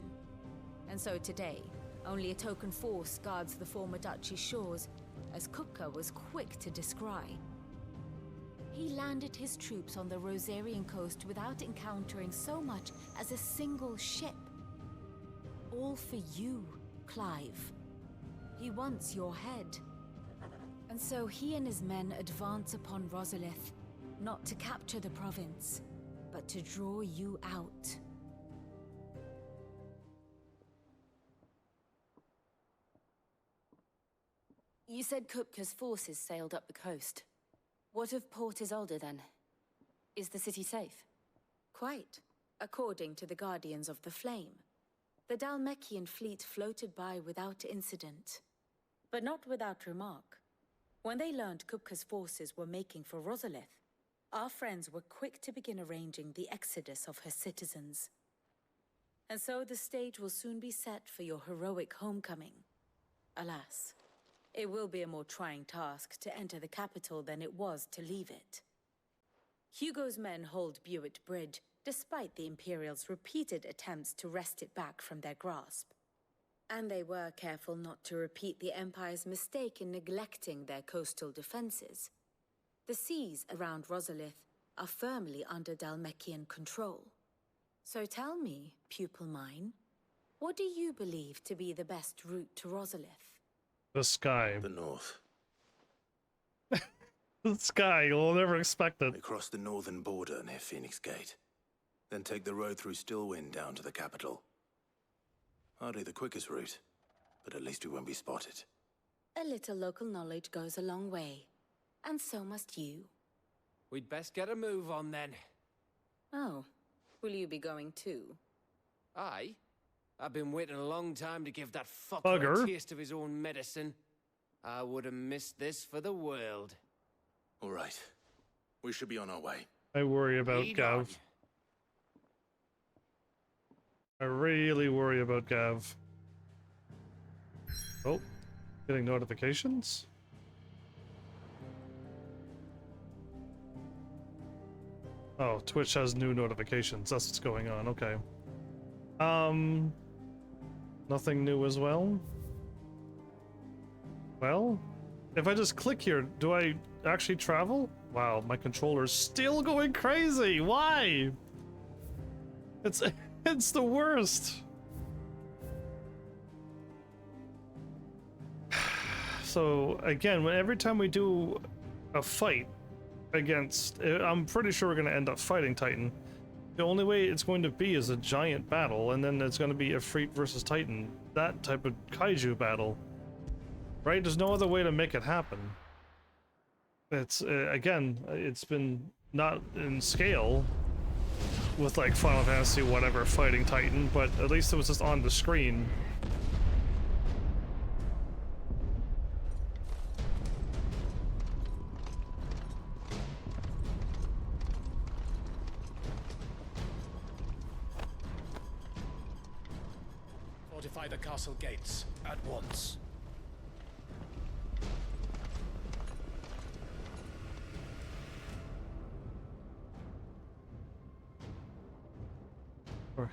And so today, only a token force guards the former duchy's shores, as Kupka was quick to descry. He landed his troops on the Rosarian coast without encountering so much as a single ship. All for you, Clive. He wants your head. And so he and his men advance upon Rosalith, not to capture the province, but to draw you out. You said Kupka's forces sailed up the coast. What of Port Isolde, then? Is the city safe? Quite, according to the Guardians of the Flame. The Dalmekian fleet floated by without incident. But not without remark. When they learned Kupka's forces were making for Rosalith, our friends were quick to begin arranging the exodus of her citizens. And so the stage will soon be set for your heroic homecoming. Alas, it will be a more trying task to enter the capital than it was to leave it. Hugo's men hold Buet Bridge, despite the Imperials' repeated attempts to wrest it back from their grasp. And they were careful not to repeat the Empire's mistake in neglecting their coastal defenses. The seas around Rosalith are firmly under Dalmekian control. So tell me, pupil mine, what do you believe to be the best route to Rosalith? The sky. The north. The sky, you'll never expect it. We cross the northern border near Phoenix Gate. Then take the road through Stillwind down to the capital. Hardly the quickest route, but at least we won't be spotted. A little local knowledge goes a long way. And so must you. We'd best get a move on then. Oh, will you be going too? Aye. I've been waiting a long time to give that fucker Bugger. a taste of his own medicine. I would have missed this for the world. All right. We should be on our way. I worry about Lead Gav. I really worry about Gav. Oh, getting notifications? Oh, Twitch has new notifications. That's what's going on. Okay. Nothing new as well. Well, if I just click here, do I actually travel? Wow, my controller's still going crazy. Why? It's the worst. So again, every time we do a fight against, I'm pretty sure we're going to end up fighting Titan. The only way it's going to be is a giant battle, and then it's going to be Ifrit versus Titan. That type of kaiju battle. Right? There's no other way to make it happen. It's, again, it's been not in scale with like Final Fantasy whatever fighting Titan, but at least it was just on the screen. Fortify the castle gates at once.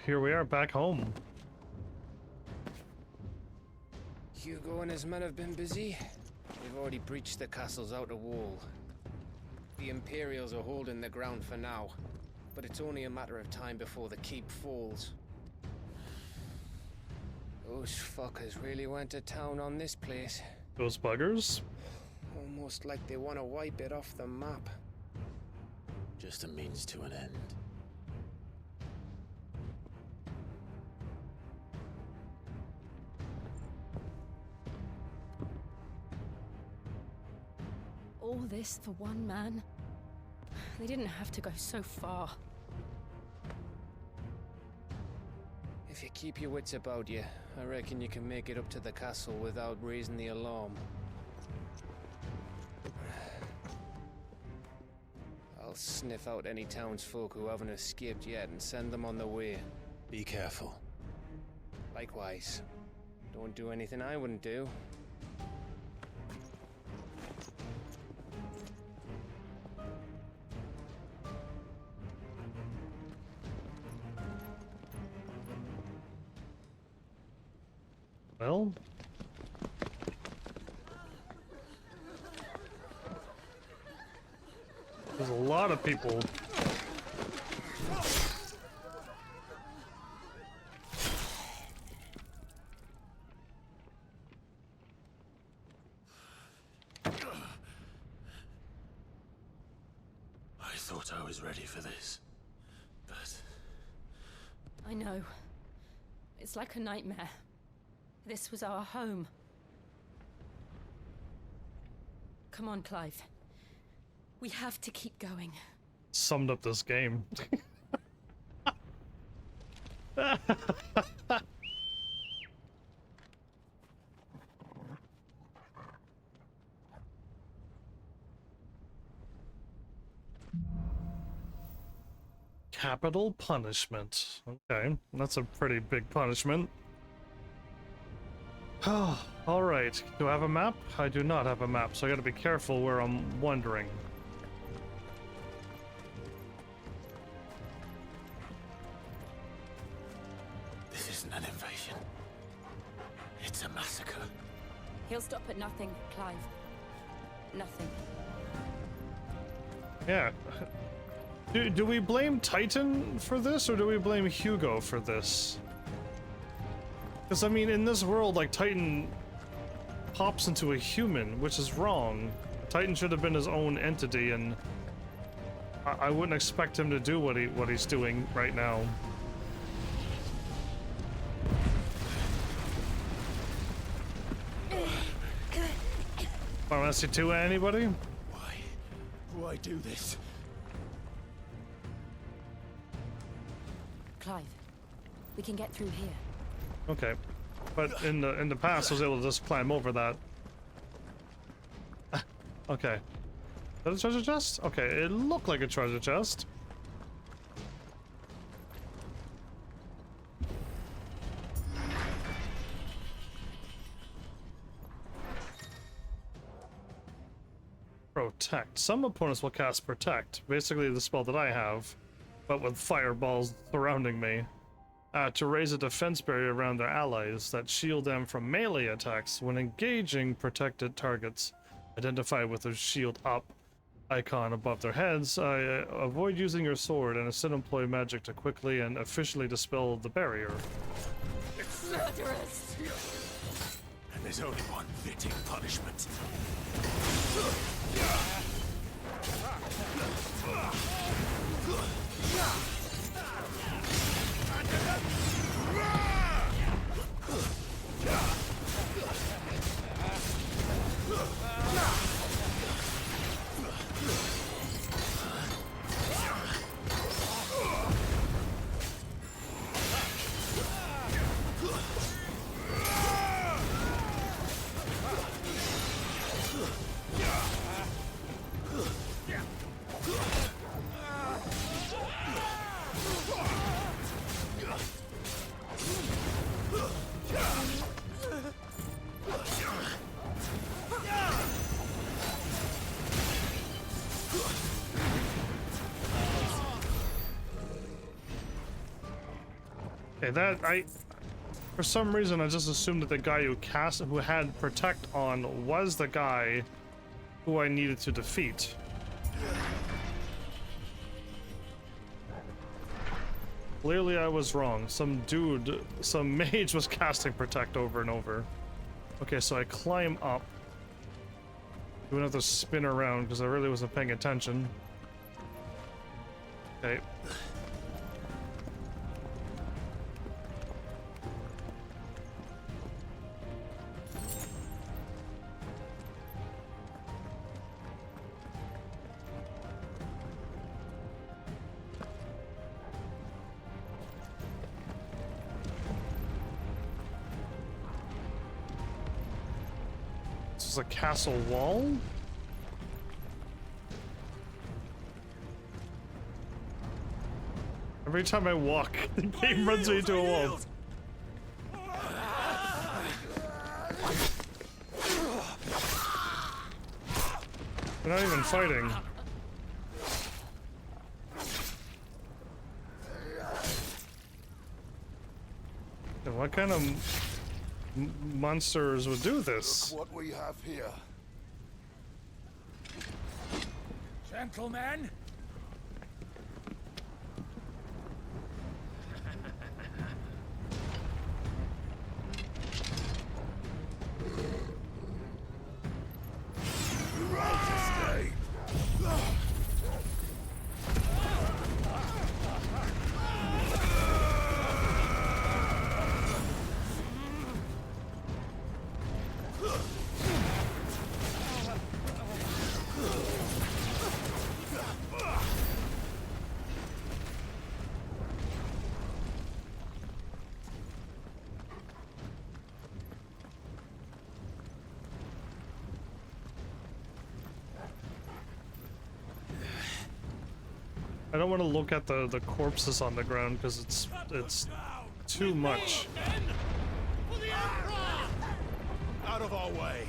Here we are back home. Hugo and his men have been busy. They've already breached the castle's outer wall. The Imperials are holding the ground for now, but it's only a matter of time before the keep falls. Those fuckers really went to town on this place. Those buggers? Almost like they want to wipe it off the map. Just a means to an end. All this for one man? They didn't have to go so far. If you keep your wits about you, I reckon you can make it up to the castle without raising the alarm. I'll sniff out any townsfolk who haven't escaped yet and send them on their way. Be careful. Likewise. Don't do anything I wouldn't do. Well, there's a lot of people. I thought I was ready for this, but I know. It's like a nightmare. This was our home. Come on, Clive. We have to keep going. Summed up this game. Capital punishment. Okay, that's a pretty big punishment. Alright, do I have a map? I do not have a map, so I gotta be careful where I'm wandering. this isn't an invasion. It's a massacre. He'll stop at nothing, Clive. Nothing. Yeah. Do we blame Titan for this, or do we blame Hugo for this? Because, I mean, in this world, like, Titan pops into a human, which is wrong. Titan should have been his own entity, and I wouldn't expect him to do what he's doing right now. Final Fantasy 2, anybody? Why do this? Clive, we can get through here. Okay, but in the past, I was able to just climb over that. Okay, is that a treasure chest? Okay, it looked like a treasure chest. Protect. Some opponents will cast Protect, basically the spell that I have, but with fireballs surrounding me, to raise a defense barrier around their allies that shield them from melee attacks when engaging protected targets identified with a shield up icon above their heads. Avoid using your sword and instead employ magic to quickly and efficiently dispel the barrier. Murderous! And there's only one fitting punishment. Okay, for some reason I just assumed that the guy who had Protect on was the guy who I needed to defeat. Clearly I was wrong. Some mage was casting Protect over and over. Okay, so I climb up. Do another spin around because I really wasn't paying attention. Okay. This is a castle wall? Every time I walk, the game runs me into a wall. We're not even fighting. And what kind of monsters would do this? Look what we have here. Gentlemen! I don't want to look at the corpses on the ground because it's too much. Out of our way!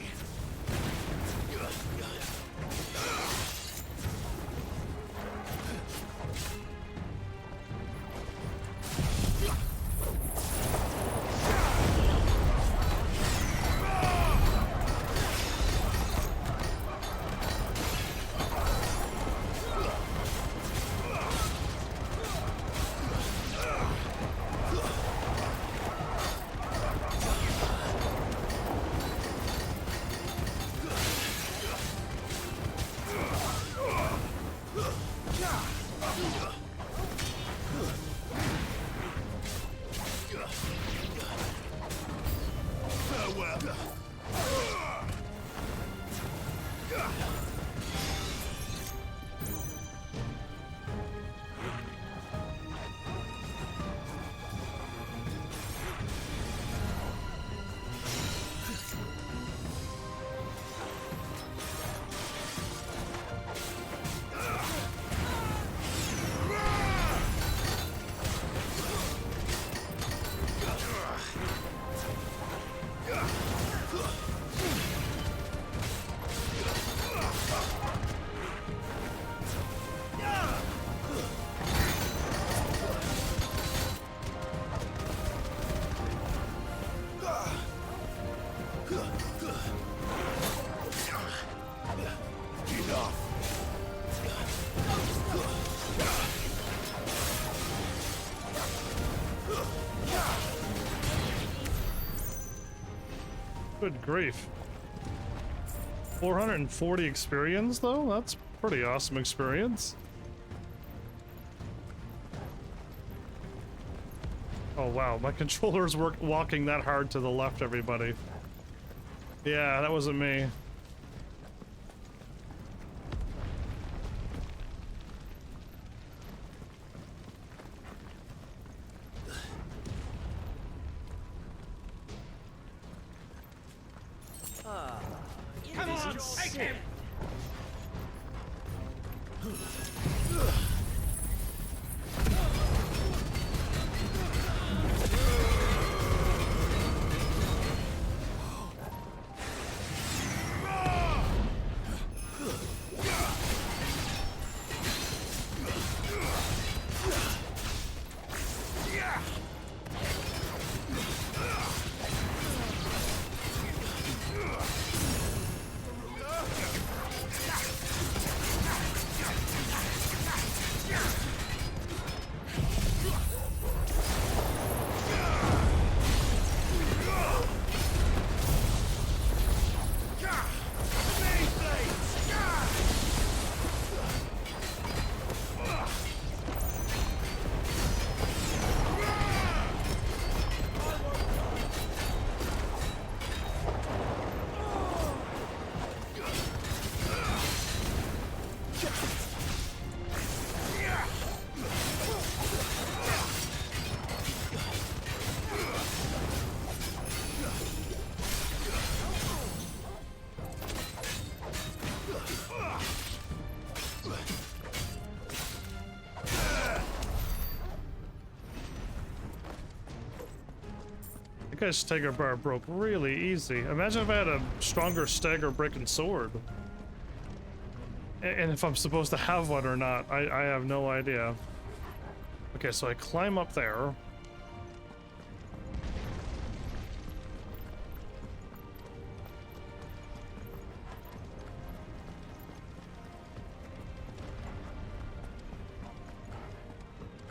Good grief. 440 experience, though? That's pretty awesome experience. Oh wow, my controllers were walking that hard to the left, everybody. Yeah, that wasn't me. Come on, take him! That guy's stagger bar broke really easy. Imagine if I had a stronger stagger breaking sword. And if I'm supposed to have one or not, I have no idea. Okay, so I climb up there.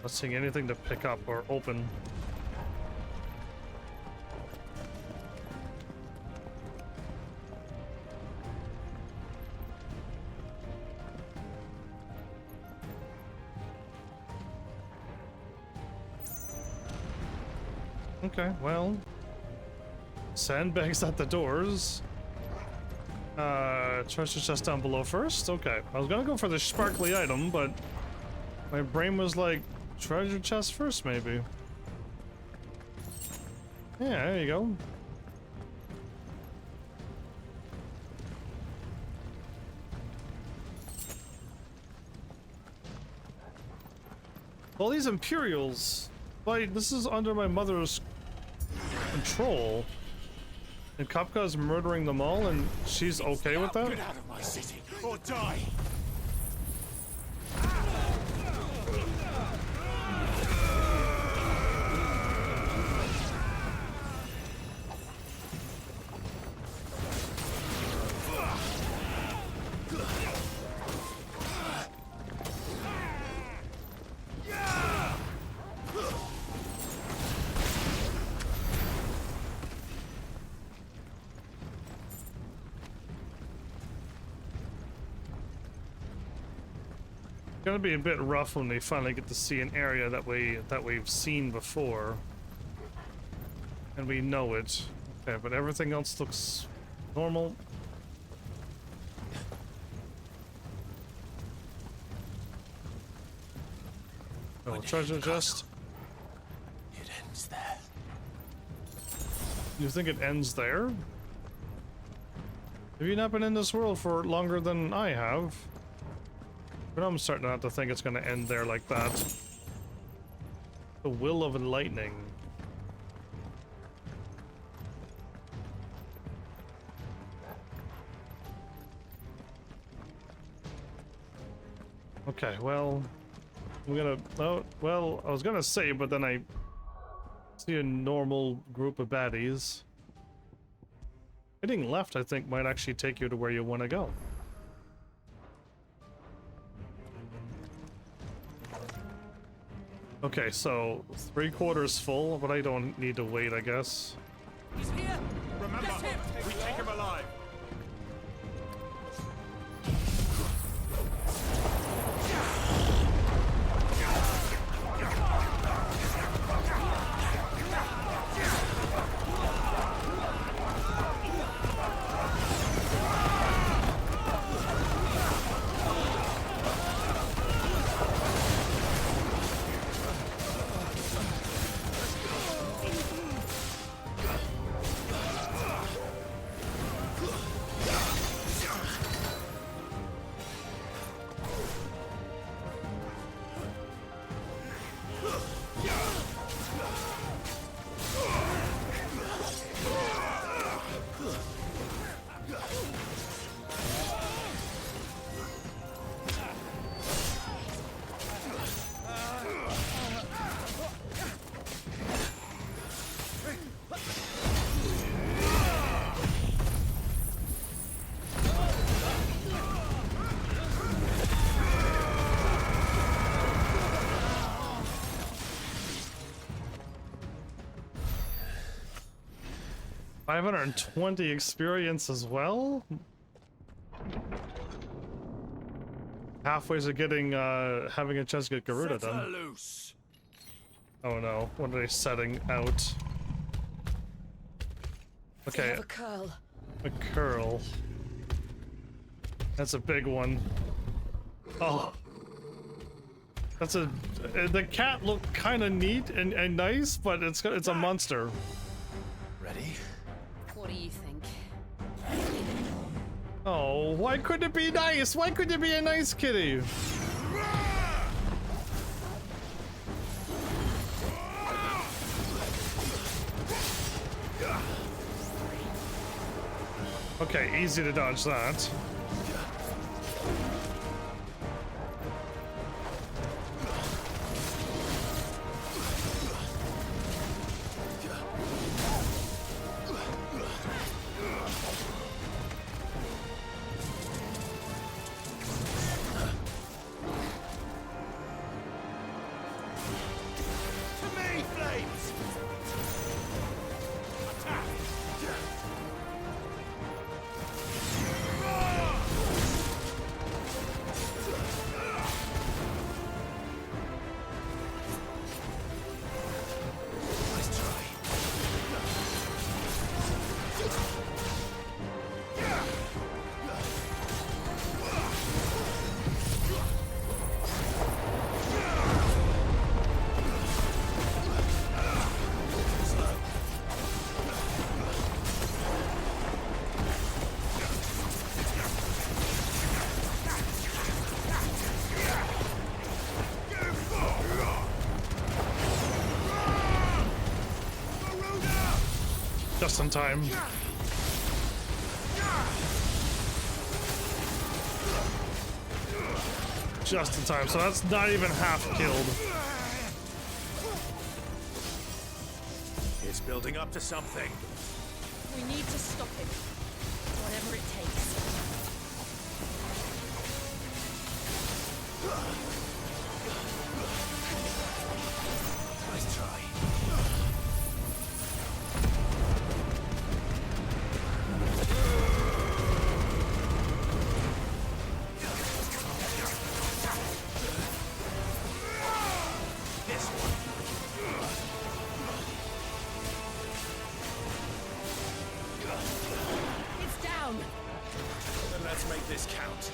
Not seeing anything to pick up or open. Okay, well, sandbags at the doors. Treasure chest down below first. Okay, I was gonna go for the sparkly item, but my brain was like, treasure chest first, maybe. Yeah, there you go. All these Imperials, like, this is under my mother's control, and Kapka's murdering them all, and she's okay with that? Get out of my city, or die! Gonna be a bit rough when we finally get to see an area that we've seen before, and we know it. Okay, but everything else looks normal. Oh, treasure chest. It ends there. You think it ends there? Have you not been in this world for longer than I have? But I'm starting not to think it's going to end there like that. The will of lightning. Okay, well, I'm gonna. Oh, well, I was gonna say, but then I see a normal group of baddies. Hitting left, I think, might actually take you to where you want to go. Okay, so 3/4 full, but I don't need to wait, I guess. He's here! Remember, Get him! we take him alive. $520 experience as well? Halfway to getting, having a chance to get Garuda done. Loose. Oh no, what are they setting out? Okay. They have a curl. A curl. That's a big one. Oh. That's a... The cat looked kind of neat and nice, but it's a monster. Ready? What do you think? Oh, why couldn't it be nice? Why couldn't it be a nice kitty? Okay, easy to dodge that. Just in time. Just in time, so that's not even half killed. It's building up to something. We need to stop him. Whatever it takes. Nice try. It's down. Then let's make this count.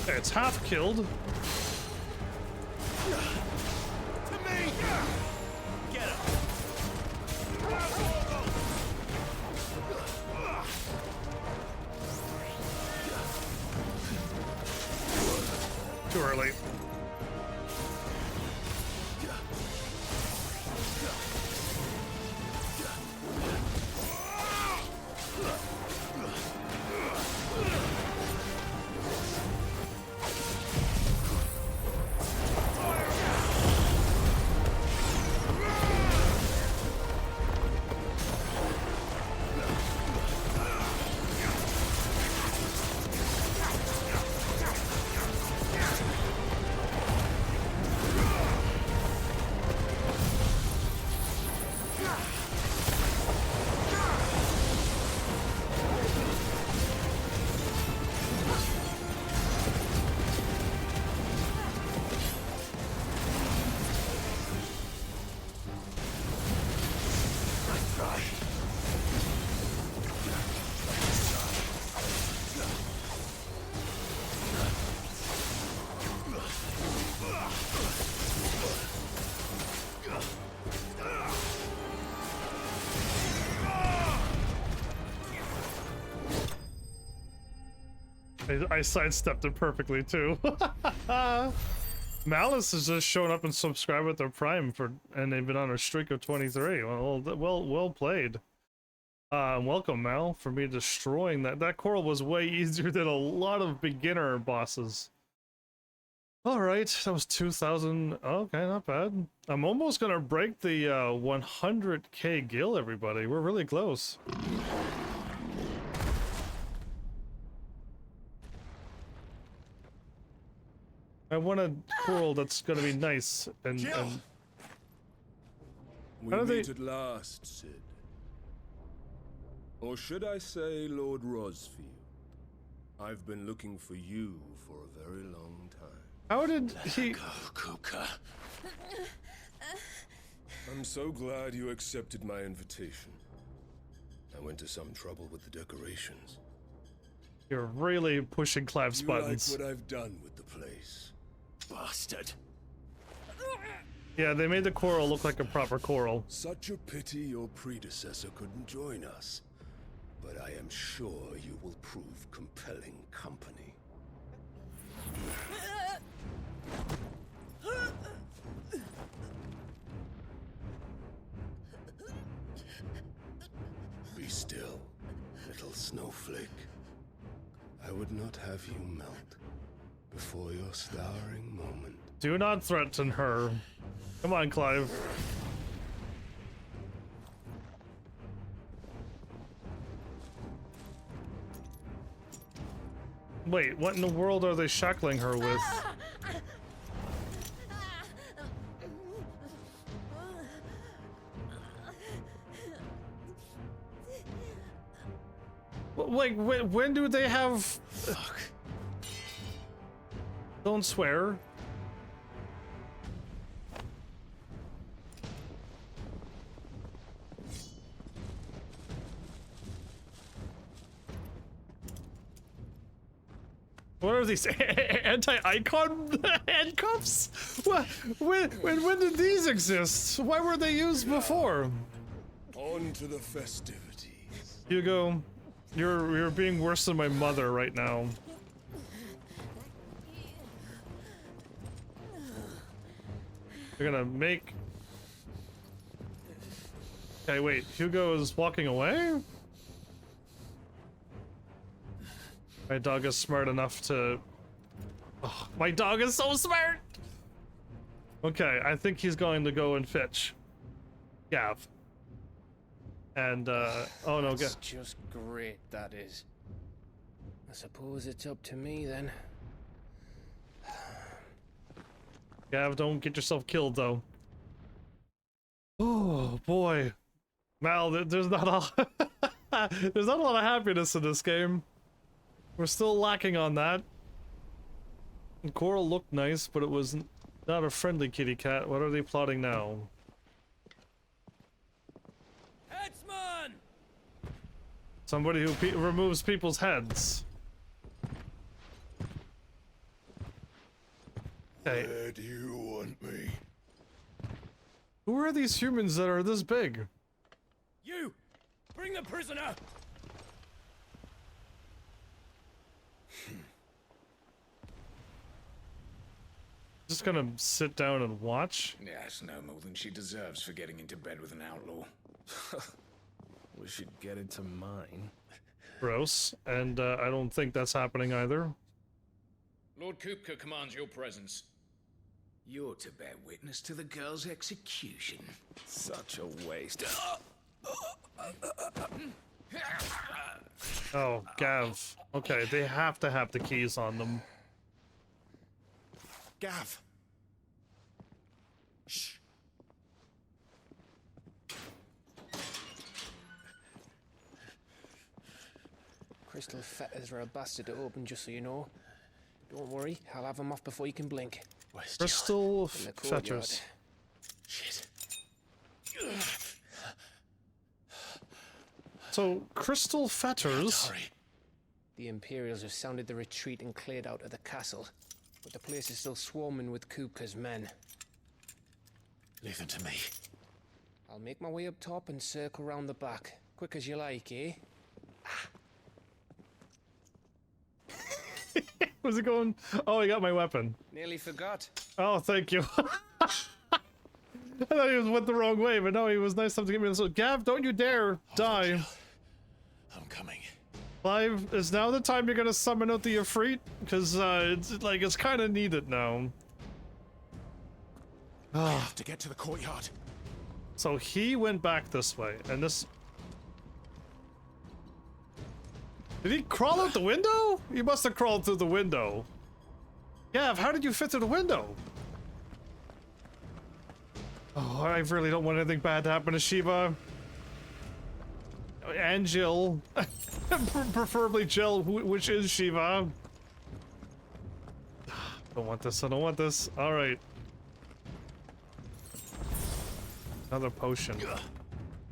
Okay, it's half killed. To me! Get him! Too early. I sidestepped it perfectly too. Malice has just shown up and subscribed with their Prime and they've been on a streak of 23. Well played. Welcome, Mal, for me destroying that. That coral was way easier than a lot of beginner bosses. Alright, that was 2,000. Okay, not bad. I'm almost gonna break the 100k gil, everybody. We're really close. I want a coral that's gonna be nice and We meet at last, Sid. Or should I say Lord Rosfield? I've been looking for you for a very long time. How did he... Go, Kuka. I'm so glad you accepted my invitation. I went to some trouble with the decorations. You're really pushing Clive's buttons. Like what I've done with the place? Bastard. Yeah, they made the coral look like a proper coral. Such a pity your predecessor couldn't join us. But I am sure you will prove compelling company. Be still, little snowflake. I would not have you melt before your starring moment. Do not threaten her. Come on, Clive. Wait, what in the world are they shackling her with? Like, when do they have... Fuck. Don't swear. What are these anti-icon handcuffs? When did these exist? Why were they used before? On to the festivities. Hugo, you're being worse than my mother right now. You're gonna make... Okay, wait, Hugo is walking away? My dog is smart enough to... Oh, my dog is so smart! Okay, I think he's going to go and fetch Gav. And, oh no, That's just great, that is. I suppose it's up to me, then. Gav, don't get yourself killed, though. Oh, boy. Mal, there's not a... there's not a lot of happiness in this game. We're still lacking on that. The coral looked nice, but it was not a friendly kitty cat. What are they plotting now? Headsman! Somebody who removes people's heads. Okay. Where do you want me? Who are these humans that are this big? You! Bring the prisoner! Just gonna sit down and watch? Yes, no more than she deserves for getting into bed with an outlaw. We should get into mine. Gross. And I don't think that's happening either. Lord Kupka commands your presence. You're to bear witness to the girl's execution. Such a waste. Oh, Gav. Okay, they have to have the keys on them. Gav. Shh. Crystal fetters are a bastard to open, just so you know. Don't worry, I'll have them off before you can blink. Crystal fetters. Shit. So, crystal fetters? Sorry. The Imperials have sounded the retreat and cleared out of the castle, but the place is still swarming with Kupka's men. Leave them to me. I'll make my way up top and circle round the back. Quick as you like, eh? Where's it going? Oh, I got my weapon. Nearly forgot. Oh, thank you. I thought he went the wrong way, but no, he was nice enough to give me this. Gav, don't you dare die. I'm coming. Clive, is now the time you're gonna summon out the Ifrit? Because it's kind of needed now. I have to get to the courtyard. So he went back this way, and this. Did he crawl out the window? He must have crawled through the window. Gav, how did you fit through the window? Oh, I really don't want anything bad to happen to Shiva. And Jill. Preferably Jill, which is Shiva. Don't want this, I don't want this. Alright. Another potion.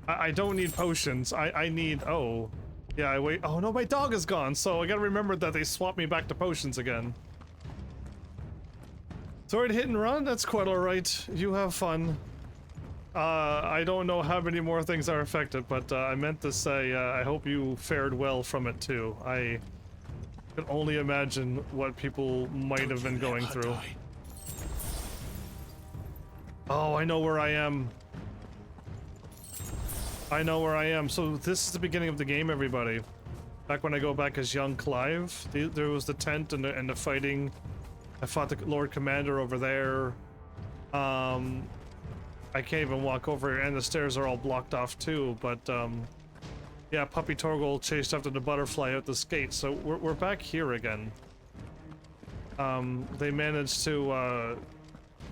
I don't need potions. I need... Oh. Yeah, I wait. Oh no, my dog is gone, so I gotta remember that they swapped me back to potions again. Sorry to hit and run, that's quite alright. You have fun. I don't know how many more things are affected, but I meant to say I hope you fared well from it too. I can only imagine what people might have been going through. Oh, I know where I am. I know where I am. So this is the beginning of the game, everybody. Back when I go back as young Clive, there was the tent and the fighting. I fought the Lord Commander over there. I can't even walk over here, and the stairs are all blocked off too. But yeah, Puppy Torgal chased after the butterfly out this gate, so we're back here again. They managed to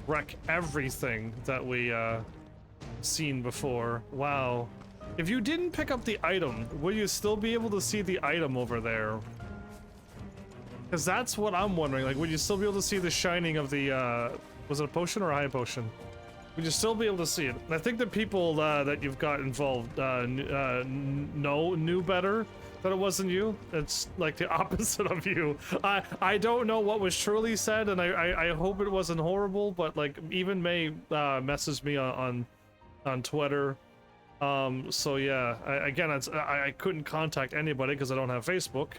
wreck everything that we seen before. Wow. If you didn't pick up the item, will you still be able to see the item over there? Because that's what I'm wondering. Like, would you still be able to see the shining of the, was it a potion or a high potion? Would you still be able to see it? And I think the people that you've got involved knew better that it wasn't you. It's like the opposite of you. I don't know what was truly said, and I hope it wasn't horrible, but like even May messaged me on Twitter. So yeah, I couldn't contact anybody because I don't have Facebook.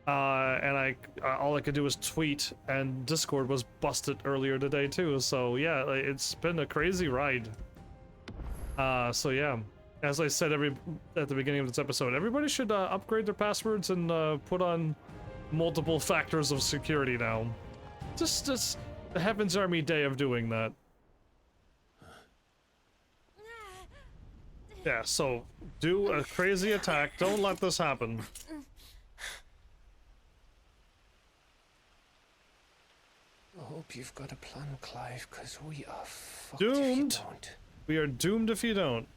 And all I could do was tweet, and Discord was busted earlier today too. So yeah, it's been a crazy ride. So yeah, as I said at the beginning of this episode, everybody should upgrade their passwords and put on multiple factors of security now. Just the Heaven's Army day of doing that. Yeah, so do a crazy attack. Don't let this happen. I hope you've got a plan, Clive, because we are fucked doomed. If you don't. We are doomed if you don't.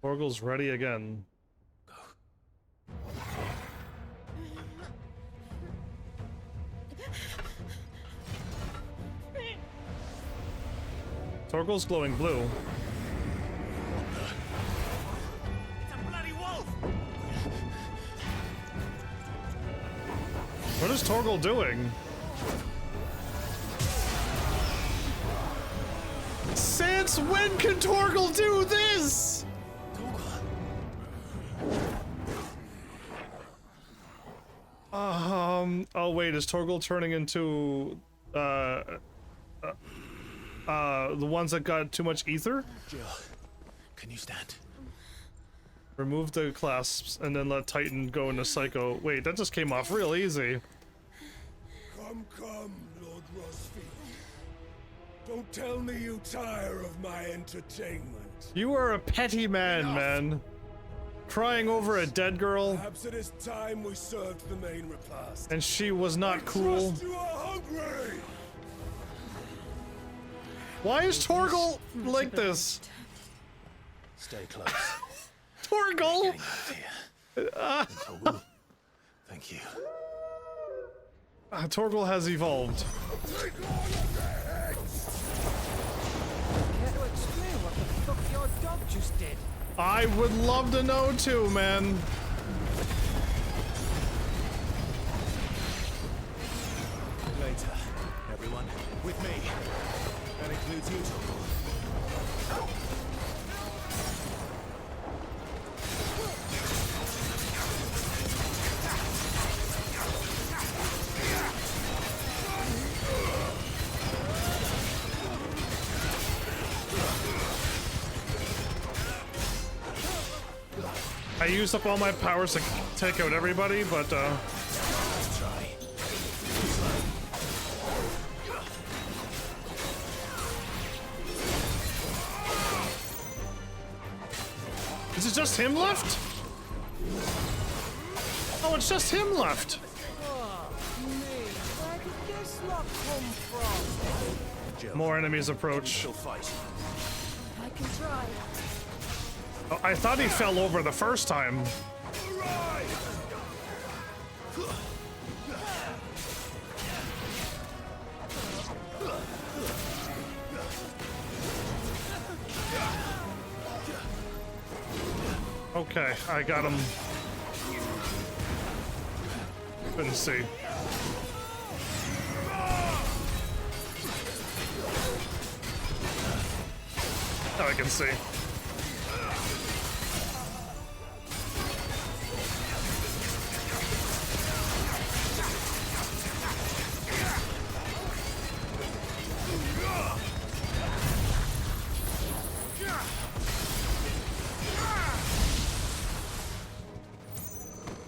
Torgal's ready again. Torgal's glowing blue. What is Torgal doing? Since when can Torgal do this? Oh wait, is Torgal turning into the ones that got too much ether? Jill, can you stand? Remove the clasps and then let Titan go into Psycho. Wait, that just came off real easy. Come, Lord Rosfield. Don't tell me you tire of my entertainment. You are a petty man, man. Crying over a dead girl. Perhaps it is time we served the main repast. And she was not cool. Trust you are hungry. Why is Torgal like this? Stay close. Torgal! Torgal, thank you. Torgal has evolved. Care to explain what the fuck your dog just did? I would love to know too, man. Later, everyone, with me. That includes you, Torgal. I used up all my powers to take out everybody, but is it just him left? Oh, it's just him left. More enemies approach. I can try. Oh, I thought he fell over the first time. Okay, I got him. Couldn't see. Now I can see.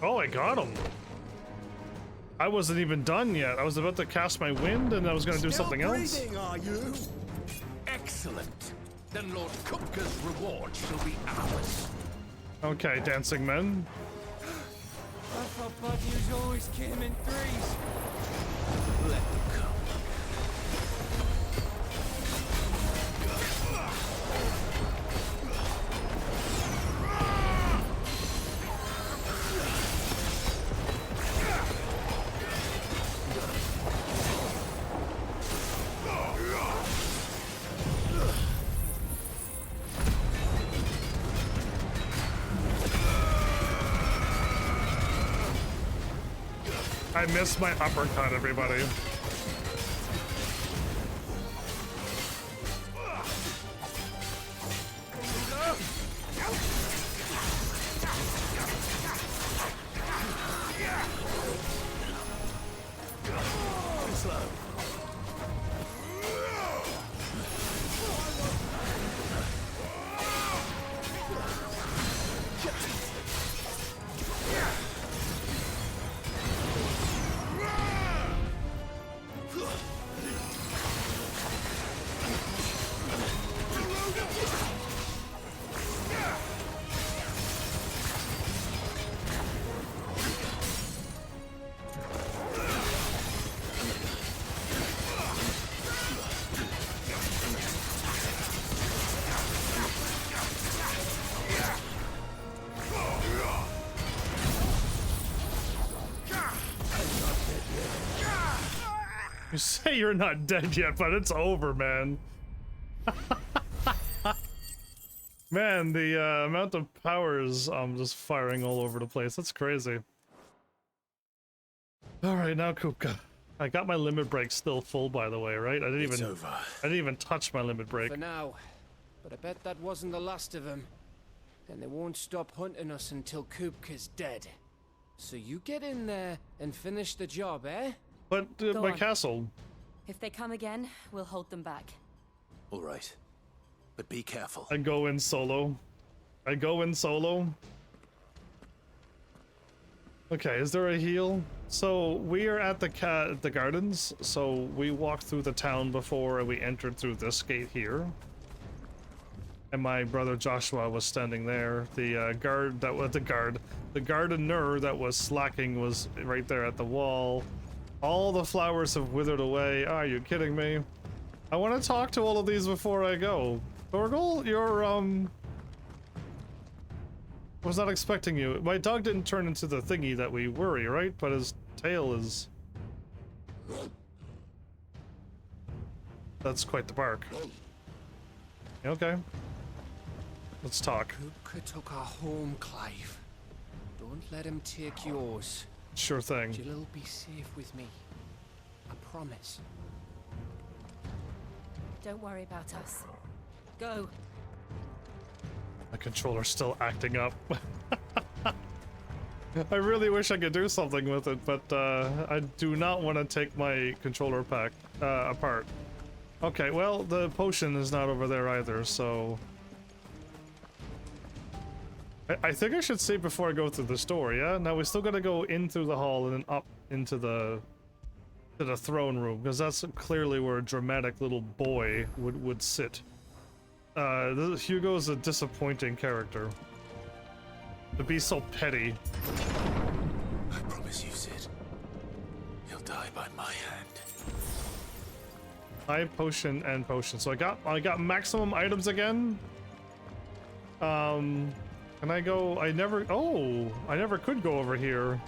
Oh, I got him. I wasn't even done yet. I was about to cast my wind and I was going to do something else. Are you? Excellent. Then Lord Kupka's reward shall be ours. Okay, dancing men. I thought bad news always came in threes. Let them come. I missed my uppercut, everybody. You say you're not dead yet, but it's over, man. Man, the amount of powers just firing all over the place. That's crazy. All right, now Kupka. I got my limit break still full, by the way, right? I didn't even touch my limit break. For now, but I bet that wasn't the last of them. And they won't stop hunting us until Kupka's dead. So you get in there and finish the job, eh? But my castle. If they come again, we'll hold them back. All right, but be careful. I go in solo. I go in solo. Okay, is there a heal? So we are at the gardens. So we walked through the town before and we entered through this gate here. And my brother Joshua was standing there. The the gardener that was slacking was right there at the wall. All the flowers have withered away. Are you kidding me? I want to talk to all of these before I go. Torgal, you're was not expecting you. My dog didn't turn into the thingy that we worry, right? But his tail is... That's quite the bark. Okay. Let's talk. Kupka took our home, Clive. Don't let him take yours. Sure thing. Jill'll be safe with me. I promise. Don't worry about us. Go. My controller's still acting up. I really wish I could do something with it, but I do not want to take my controller pack apart. Okay, well, the potion is not over there either, so... I think I should save before I go through the store, yeah? Now we still gotta go in through the hall and then up into the throne room, because that's clearly where a dramatic little boy would sit. Hugo's a disappointing character. To be so petty. I promise you, Sid. He'll die by my hand. High potion and potion. So I got maximum items again. Can I go? I never could go over here.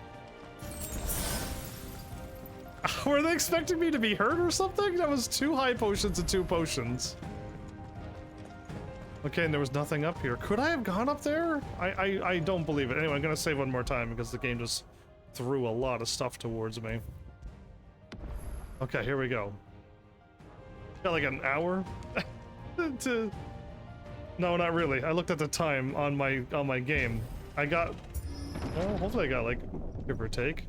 Were they expecting me to be hurt or something? That was 2 high potions and 2 potions. Okay, and there was nothing up here. Could I have gone up there? I don't believe it. Anyway, I'm gonna save one more time because the game just threw a lot of stuff towards me. Okay, here we go. Got like an hour to... No, not really. I looked at the time on my game. I got... Well, hopefully I got like, give or take.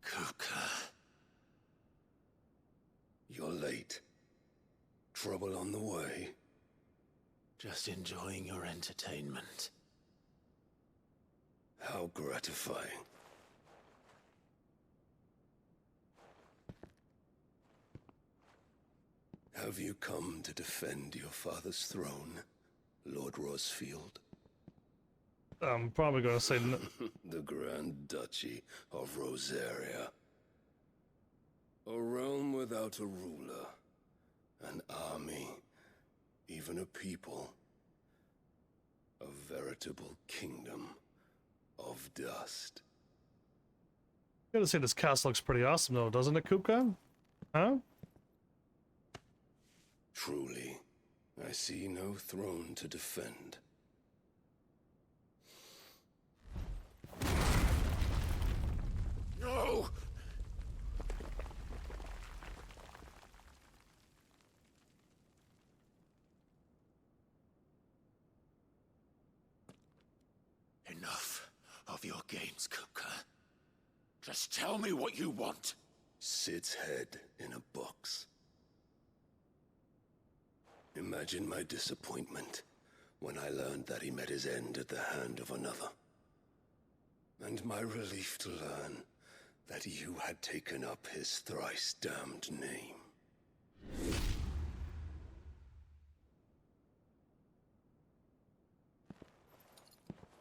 Kuka. You're late. Trouble on the way? Just enjoying your entertainment. How gratifying. Have you come to defend your father's throne, Lord Rosfield? I'm probably gonna say no. The Grand Duchy of Rosaria. A realm without a ruler. An army. Even a people. A veritable kingdom of dust. Gotta say this castle looks pretty awesome though, doesn't it, Kupka? Huh? Truly, I see no throne to defend. No! Enough of your games, Kupka. Just tell me what you want. Sid's head in a box. Imagine my disappointment when I learned that he met his end at the hand of another. And my relief to learn that you had taken up his thrice damned name.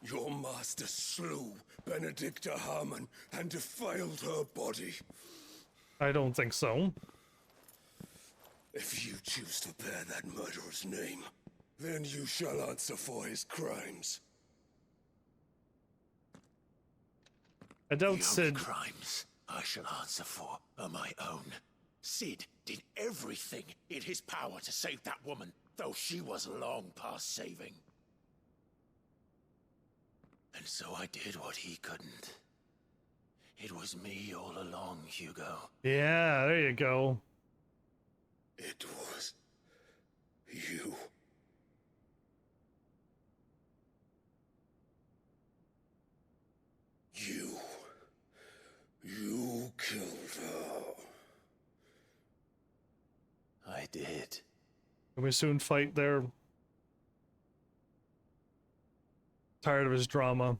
Your master slew Benedicta Harmon and defiled her body. I don't think so. If you choose to bear that murderer's name, then you shall answer for his crimes. I doubt The Sid... only crimes I shall answer for are my own. Sid did everything in his power to save that woman, though she was long past saving. And so I did what he couldn't. It was me all along, Hugo. Yeah, there you go. It was you. You killed her. I did. Can we soon fight there? Tired of his drama.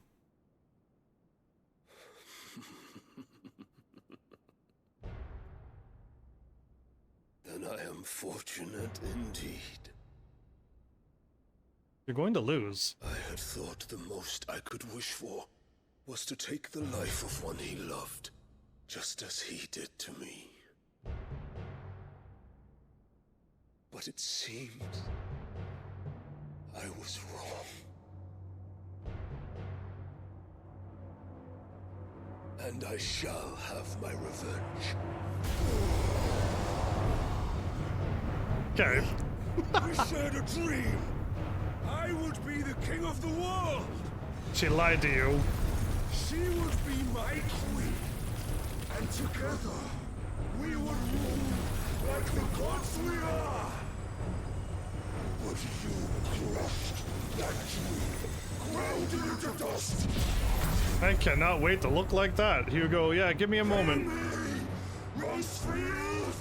Then I am fortunate indeed. You're going to lose. I had thought the most I could wish for was to take the life of one he loved, just as he did to me. But it seems I was wrong. And I shall have my revenge. Okay. We shared a dream. I would be the king of the world. She lied to you. She would be my queen. And together, we would rule like the gods we are. But you crushed that dream, ground it into dust. I cannot wait to look like that. Hugo, yeah, give me a moment. Rosfield!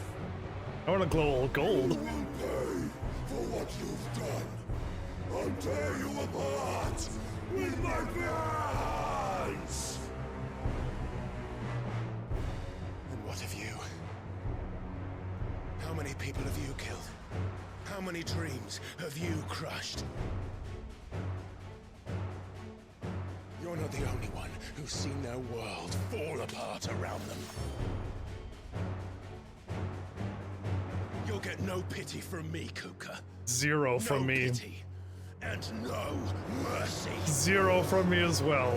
I want to glow all gold. You will pay for what you've done. I'll tear you apart with my bare hands! And what of you? How many people have you killed? How many dreams have you crushed? You're not the only one who's seen their world fall apart around them. You'll get no pity from me, Kuka. Zero from me. Pity and no mercy. Zero from me as well.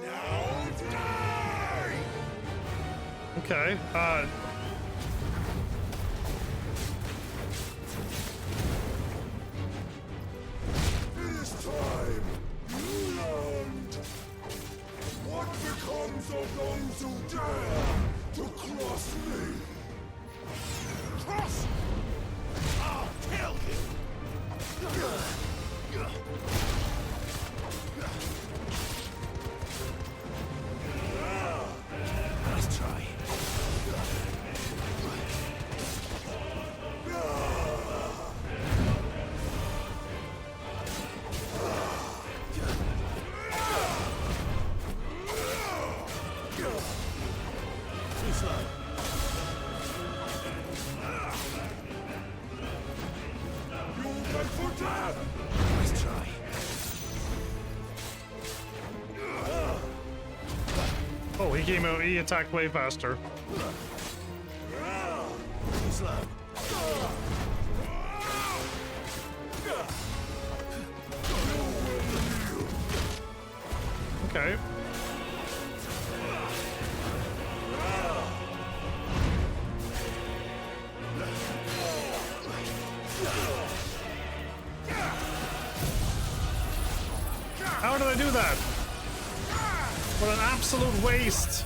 Now die! Okay, It is time you learned what becomes of those who dare to cross me. Cross! I'll kill you! Nice try. Too slow. You beg for death! Nice try. oh, he came out, he attacked way faster. Too slow. Okay. How did I do that? What an absolute waste.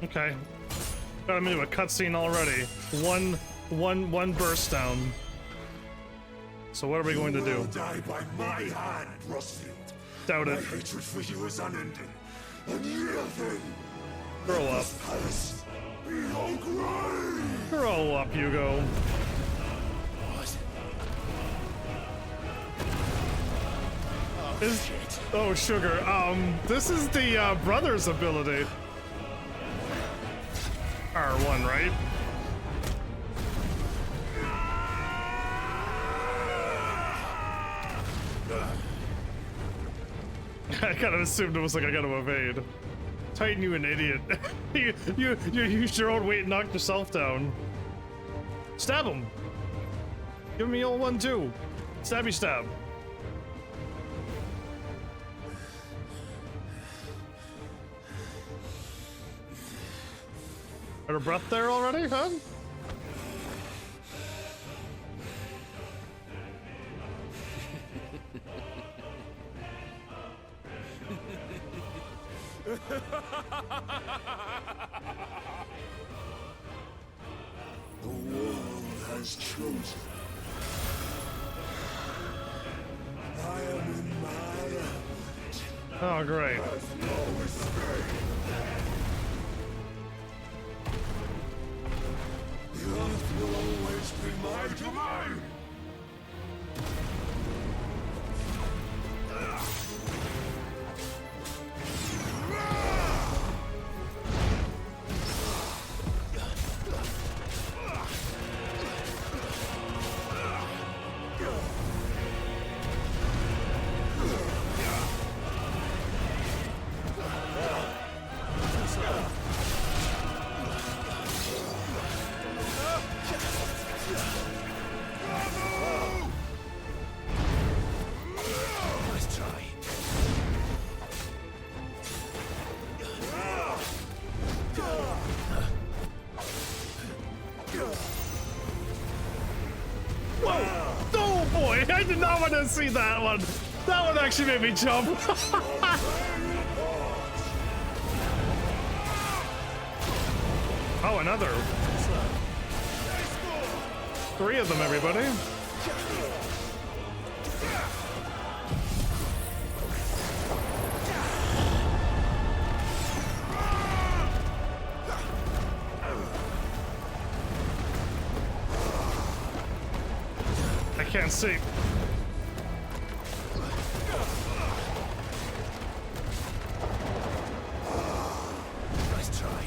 Okay. Got him into a cutscene already. One burst down. So what are we going to You do? will die by my hand, Rosfield. Doubt My it. hatred for you is unending. Unyielding. Grow Let up. this palace be your grave. Grow up, Hugo. Oh, sugar. This is the brother's ability. R1, right? I kind of assumed it was like I gotta evade. Titan, you an idiot. you used your own weight and knocked yourself down. Stab him. Give me all one too. Stabby stab. Out of breath there already, huh? The world has chosen. I am in my element. Oh, great. There's no escape. The earth will always be my domain. did not want to see that one. That one actually made me jump. Oh, another. 3 of them, everybody. I can't see. Nice try.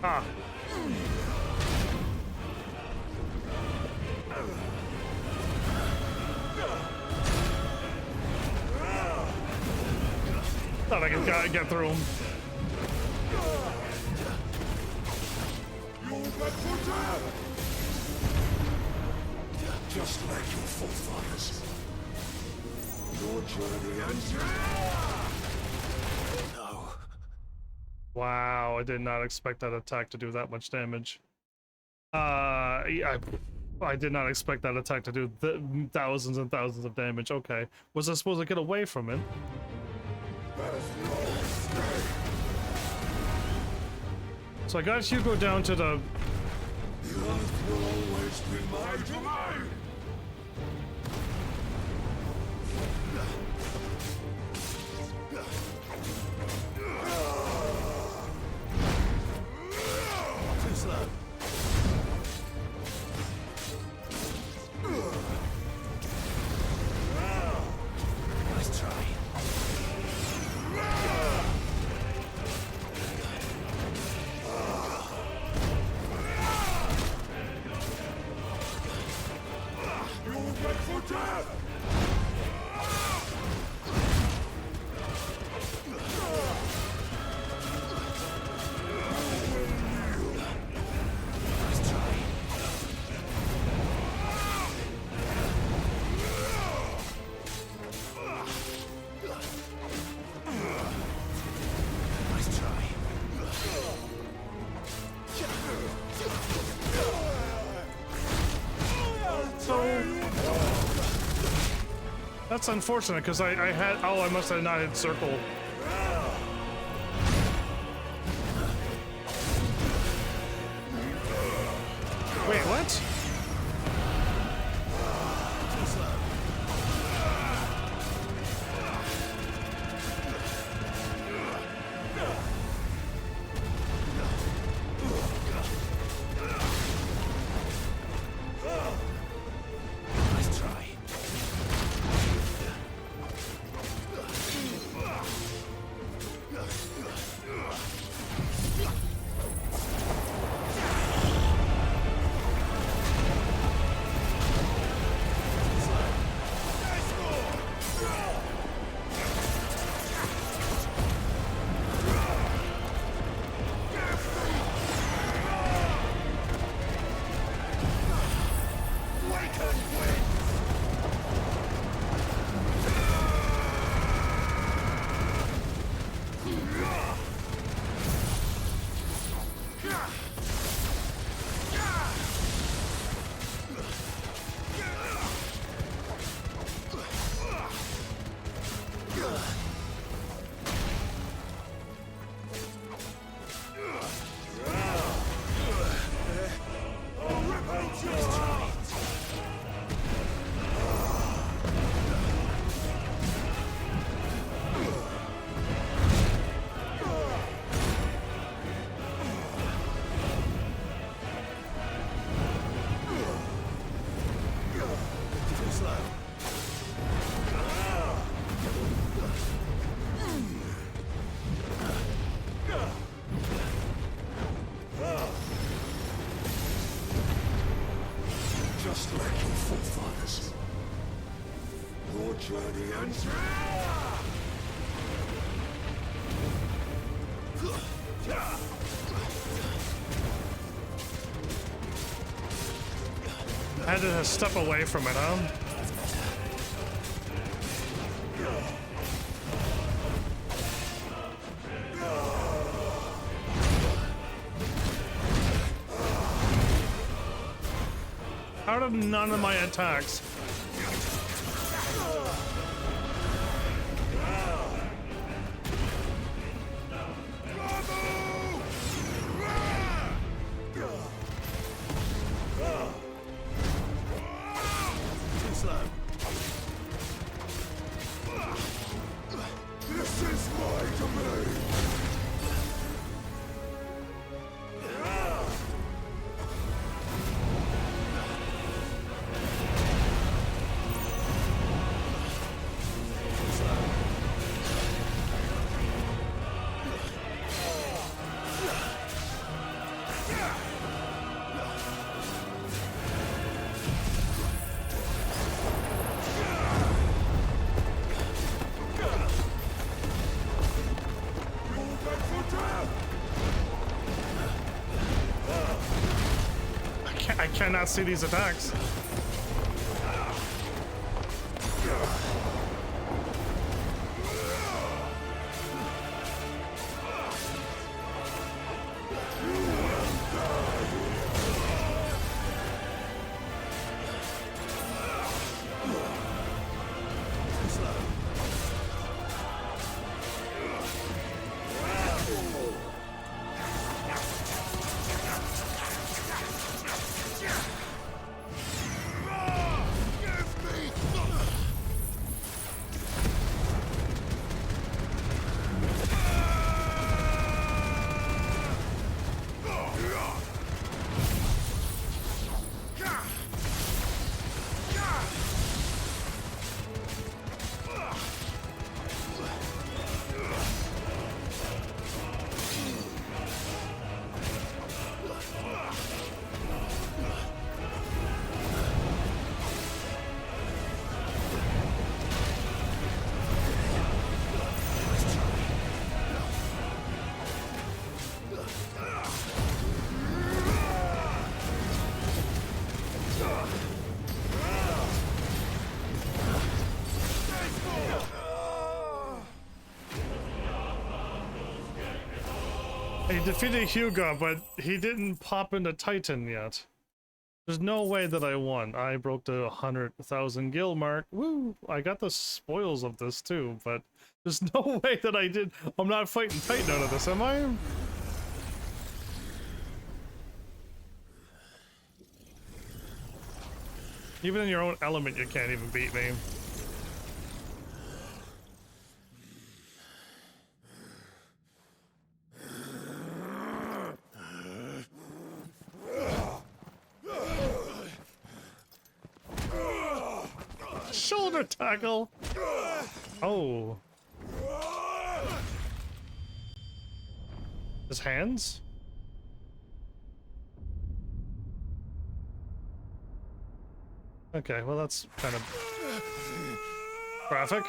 Ah. Thought I could get through him. Just like your forefathers. Your journey ends here. No. Wow, I did not expect that attack to do that much damage. I did not expect that attack to do thousands and thousands of damage. Okay, was I supposed to get away from it? So I guess you go down to the... The earth will always be my domain. Too slow. Nice try. That's unfortunate, because I had... Oh, I must have not hit circle. Wait, what? slow. Just like your forefathers. Your journey ends here! I had to step away from it, huh? How did none of my attacks? This is my domain! I cannot see these attacks. He defeated Hugo, but he didn't pop into Titan yet. There's no way that I won. I broke the 100,000 gil mark. Woo! I got the spoils of this too, but there's no way that I did. I'm not fighting Titan out of this, am I? Even in your own element, you can't even beat me. Shoulder tackle. Oh. His hands? Okay, well that's kind of graphic.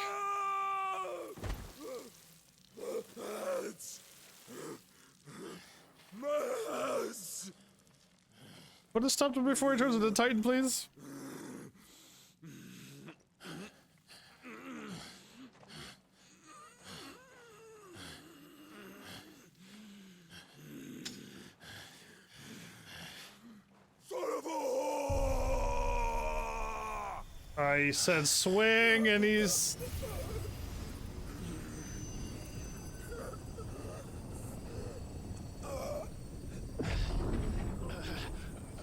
Put a stop to him before he turns into Titan, please. I said swing, and he's...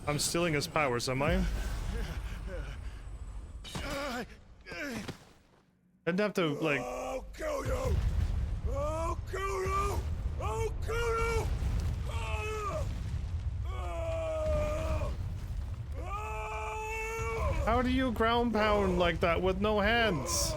I'm stealing his powers, am I? I'd have to, like... I'll kill you! I'll kill you! I'll kill you! How do you ground pound like that with no hands?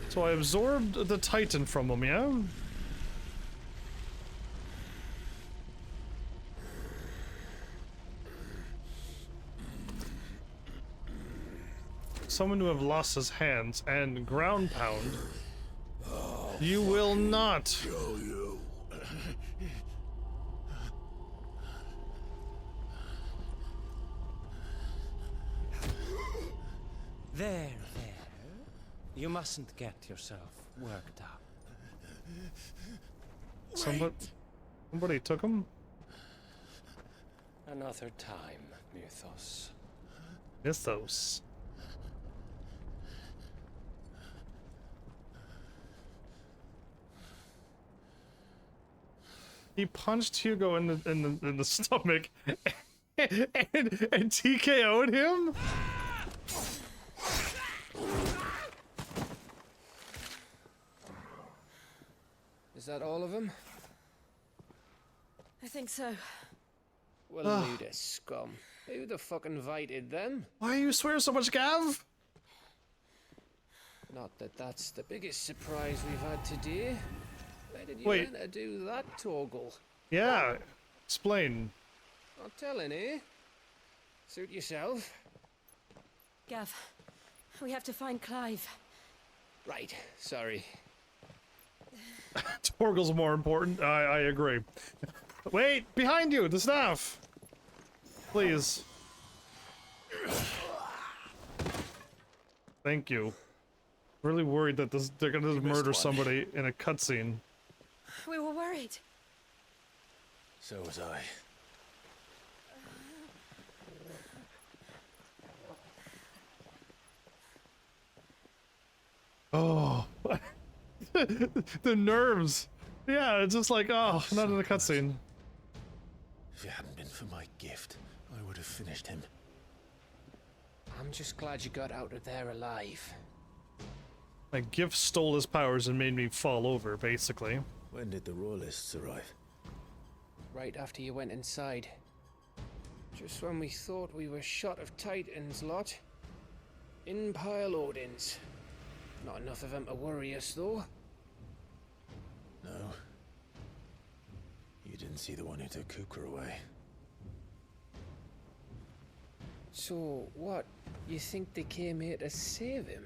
So I absorbed the Titan from him, yeah? Someone who have lost his hands and ground pound. You will not. Show you. There. You mustn't get yourself worked up. Somebody took him? Another time, Mythos. Mythos. He punched Hugo in the stomach and TKO'd him? Is that all of them? I think so. Well, you the scum. Who the fuck invited them? Why you swear so much, Gav? Not that that's the biggest surprise we've had today. Where did you Wait. learn to do that, Torgal? Yeah, explain. Not telling, eh? Suit yourself. Gav, we have to find Clive. Right, sorry. Torgal's more important. I agree. Wait, behind you, the staff. Please. Thank you. Really worried that they're gonna murder somebody in a cutscene. We were worried. So was I. Oh, the nerves. Yeah, it's just like, oh, not in a cutscene. If it hadn't been for my gift, I would have finished him. I'm just glad you got out of there alive. My gift stole his powers and made me fall over, basically. When did the Royalists arrive? Right after you went inside. Just when we thought we were shot of Titans lot. In pile Odins. Not enough of them to worry us, though. No. You didn't see the one who took Kukra away. So, what? You think they came here to save him?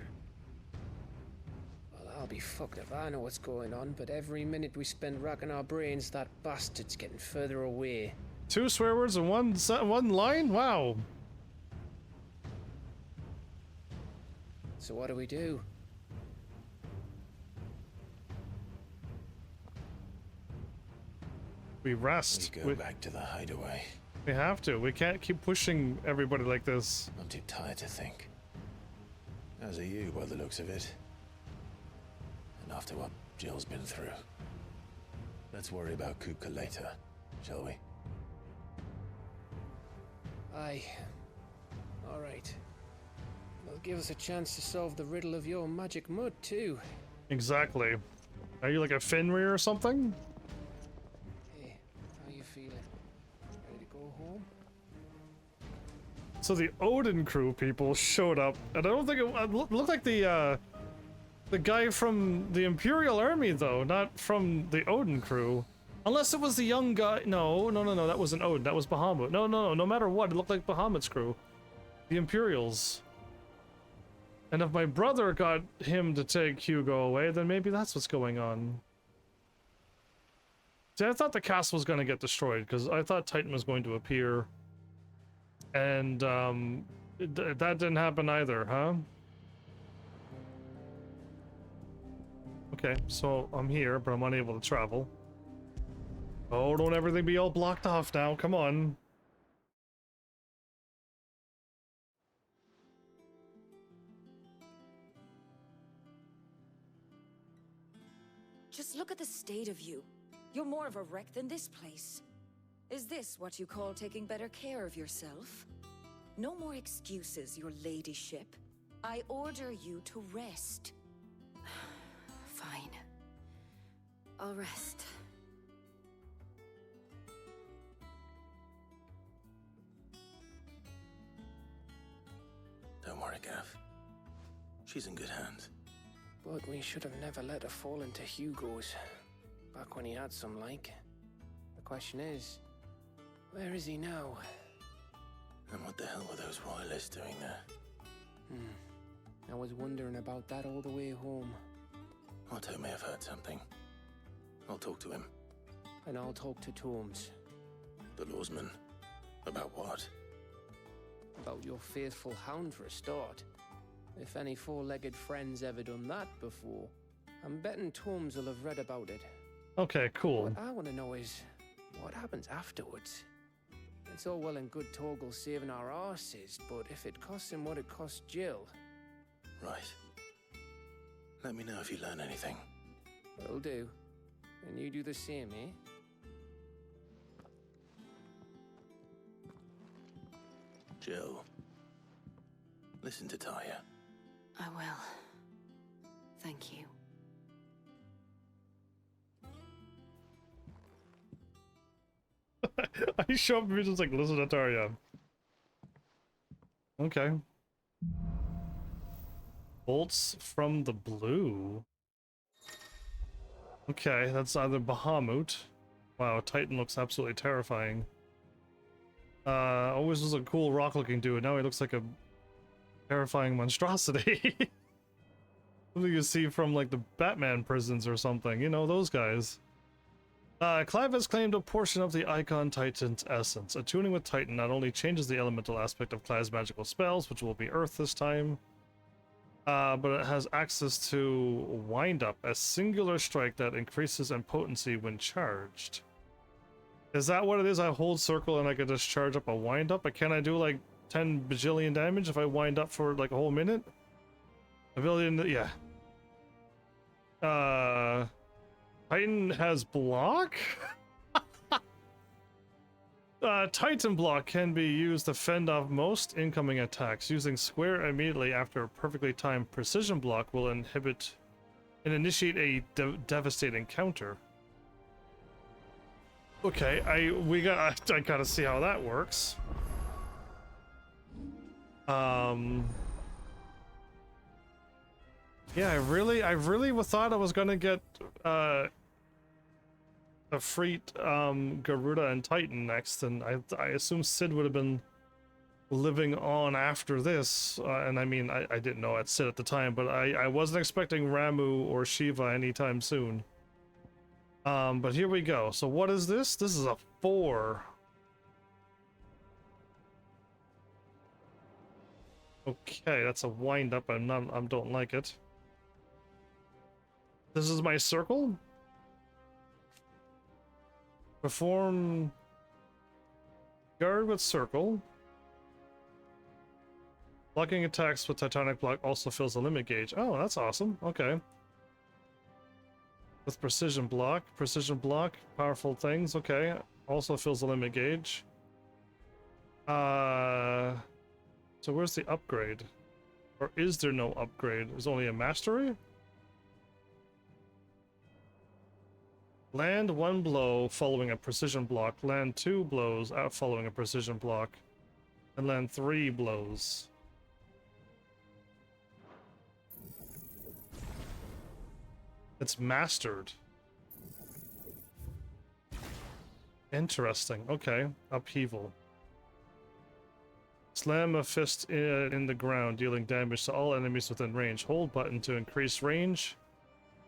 Well, I'll be fucked if I know what's going on, but every minute we spend racking our brains, that bastard's getting further away. 2 swear words in one line? Wow. So what do we do? We rest. We go back to the hideaway. We have to. We can't keep pushing everybody like this. I'm too tired to think. As are you, by the looks of it. And after what Jill's been through. Let's worry about Kupka later, shall we? Aye. Alright. It'll give us a chance to solve the riddle of your magic mud, too. Exactly. Are you like a Fenrir or something? Hey, how you feeling? Ready to go home? So the Odin crew people showed up, and I don't think it looked like the guy from the Imperial Army, though, not from the Odin crew. Unless it was the young guy. No, that wasn't Odin. That was Bahamut. No matter what, it looked like Bahamut's crew. The Imperials. And if my brother got him to take Hugo away, then maybe that's what's going on. See, I thought the castle was going to get destroyed, because I thought Titan was going to appear. And, that didn't happen either, huh? Okay, so I'm here, but I'm unable to travel. Oh, don't everything be all blocked off now, come on. Just look at the state of you. You're more of a wreck than this place. Is this what you call taking better care of yourself? No more excuses, your ladyship. I order you to rest. Fine. I'll rest. She's in good hands. But we should have never let her fall into Hugo's. Back when he had some like. The question is, where is he now? And what the hell were those royalists doing there? I was wondering about that all the way home. Otto may have heard something. I'll talk to him. And I'll talk to Torms. The lawsman? About what? About your faithful hound for a start. If any four-legged friend's ever done that before, I'm betting Torms will have read about it. Okay, cool. What I want to know is, what happens afterwards? It's all well and good Torgal saving our arses, but if it costs him what it cost Jill... Right. Let me know if you learn anything. Will do. And you do the same, eh? Jill. Listen to Taya. I will. Thank you. I show up and just like, listen to Taria. Okay. Bolts from the blue. Okay, that's either Bahamut. Wow, Titan looks absolutely terrifying. Always was a cool rock-looking dude. Now he looks like a terrifying monstrosity. Something you see from like the Batman prisons or something. You know, those guys. Clive has claimed a portion of the Icon Titan's essence. Attuning with Titan not only changes the elemental aspect of Clive's magical spells, which will be Earth this time, but it has access to Wind Up, a singular strike that increases in potency when charged. Is that what it is? I hold circle and I can just charge up a Wind Up? But can I do like 10 bajillion damage if I wind up for like a whole minute? Ability, yeah. Titan has block? Titan block can be used to fend off most incoming attacks. Using square immediately after a perfectly timed precision block will inhibit and initiate a devastating counter. Okay, I gotta see how that works. Yeah, I really thought I was gonna get a free Garuda and Titan next, and I assume Sid would have been living on after this, and I mean I didn't know I'd Sid at the time, but I wasn't expecting Ramu or Shiva anytime soon. But here we go. So what is this? This is a 4. Okay, that's a wind up. I don't like it. This is my circle. Perform guard with circle. Blocking attacks with Titanic block also fills the limit gauge. Oh, that's awesome. Okay. With precision block, powerful things. Okay, also fills the limit gauge. So where's the upgrade? Or is there no upgrade? There's only a mastery? Land 1 blow following a precision block. Land 2 blows out following a precision block. And land 3 blows. It's mastered. Interesting. Okay. Upheaval. Slam a fist in the ground, dealing damage to all enemies within range. Hold button to increase range.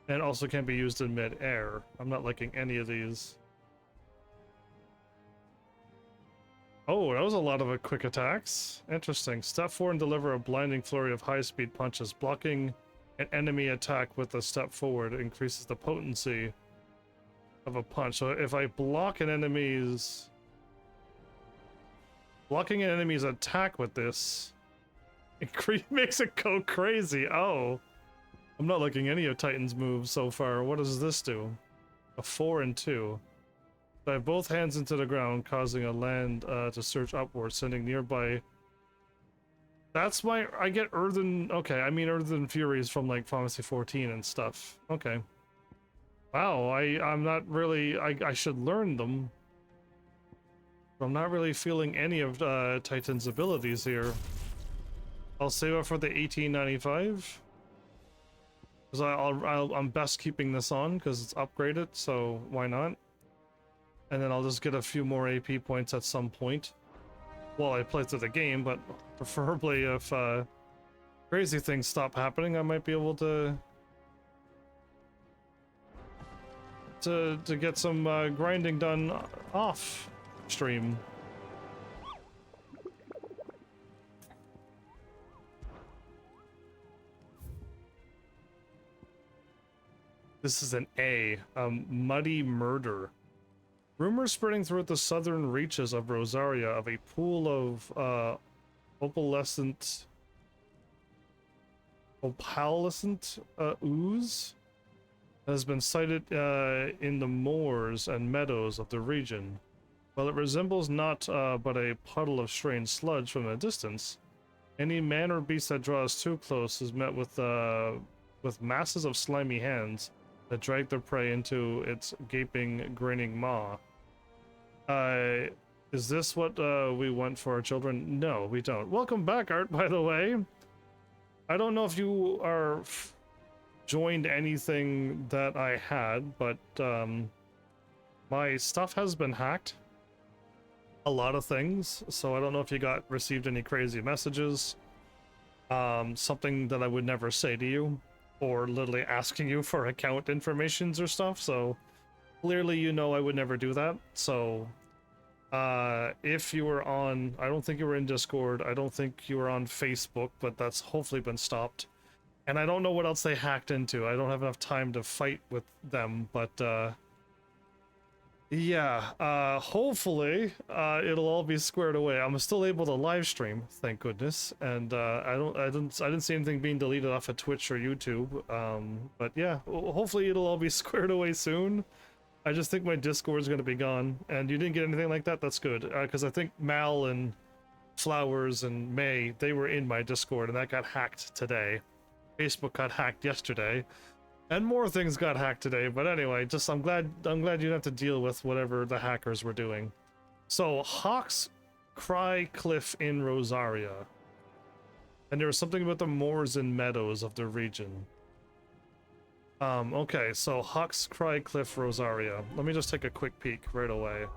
And also can be used in mid-air. I'm not liking any of these. Oh, that was a lot of quick attacks. Interesting. Step 4 and deliver a blinding flurry of high-speed punches. Blocking an enemy attack with a step forward increases the potency of a punch. So if I block an enemy's... Blocking an enemy's attack with this makes it go crazy. Oh. I'm not liking any of Titan's moves so far. What does this do? A 4 and 2. Dive both hands into the ground, causing a land to surge upwards, sending nearby... That's why I get Earthen... Okay, I mean Earthen Furies from like Pharmacy 14 and stuff. Okay. Wow, I'm not really... I should learn them. I'm not really feeling any of Titan's abilities here. I'll save it for the 1895. Because I'm best keeping this on because it's upgraded, so why not? And then I'll just get a few more AP points at some point while I play through the game, but preferably if crazy things stop happening, I might be able to get some grinding done off stream. This is an A, Muddy Murder. Rumors spreading throughout the southern reaches of Rosaria of a pool of opalescent ooze has been sighted in the moors and meadows of the region. While it resembles not but a puddle of strange sludge from a distance, any man or beast that draws too close is met with masses of slimy hands that drag their prey into its gaping, grinning maw. Is this what we want for our children? No, we don't. Welcome back, Art, by the way. I don't know if you are joined anything that I had, but my stuff has been hacked. A lot of things, so I don't know if you received any crazy messages. Something that I would never say to you, or literally asking you for account informations or stuff, so clearly you know I would never do that. So if you were on, I don't think you were in Discord, I don't think you were on Facebook, but that's hopefully been stopped. And I don't know what else they hacked into. I don't have enough time to fight with them, but yeah, hopefully it'll all be squared away. I'm still able to live stream, thank goodness, and I didn't see anything being deleted off of Twitch or YouTube. But yeah, hopefully it'll all be squared away soon. I just think my Discord's gonna be gone, and you didn't get anything like that. That's good, because I think Mal and Flowers and May, they were in my Discord, and that got hacked today. Facebook got hacked yesterday. And more things got hacked today, but anyway, just I'm glad you didn't have to deal with whatever the hackers were doing. So Hawk's Cry Cliff in Rosaria. And there was something about the moors and meadows of the region. Okay, so Hawk's Cry Cliff, Rosaria. Let me just take a quick peek right away.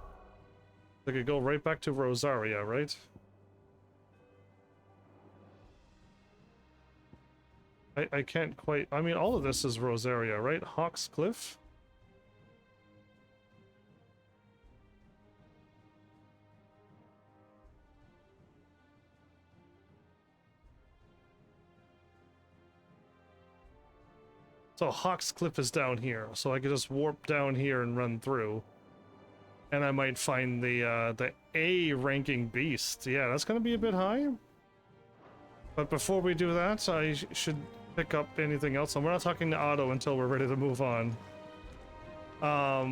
I could go right back to Rosaria, right? I can't quite... I mean, all of this is Rosaria, right? Hawk's Cliff? So Hawk's Cliff is down here, so I could just warp down here and run through. And I might find the A ranking beast. Yeah, that's gonna be a bit high. But before we do that, I should pick up anything else. And we're not talking to Otto until we're ready to move on. Not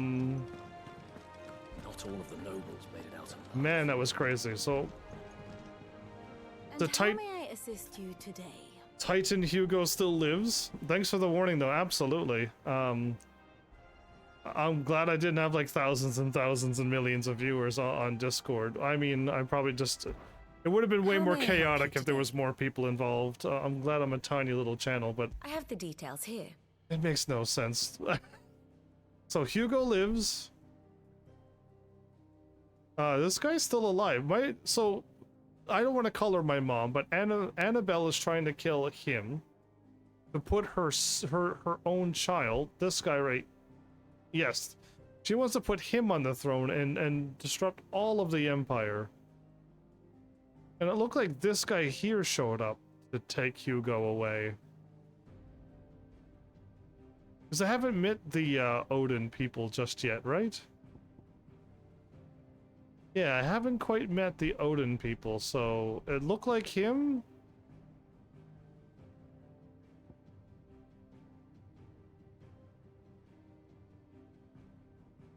all of the nobles made it out alive. Man, that was crazy. So And how may I assist you today? Titan Hugo still lives. Thanks for the warning, though. Absolutely. I'm glad I didn't have like thousands and thousands and millions of viewers on Discord. I mean, I probably just... It would have been way more chaotic if there was more people involved. I'm glad I'm a tiny little channel, but... I have the details here. It makes no sense. So Hugo lives. This guy's still alive. So I don't want to call her my mom, but Annabelle is trying to kill him to put her own child, this guy right... Yes. She wants to put him on the throne and disrupt all of the Empire. And it looked like this guy here showed up to take Hugo away. Because I haven't met the Odin people just yet, right? Yeah, I haven't quite met the Odin people, so it looked like him.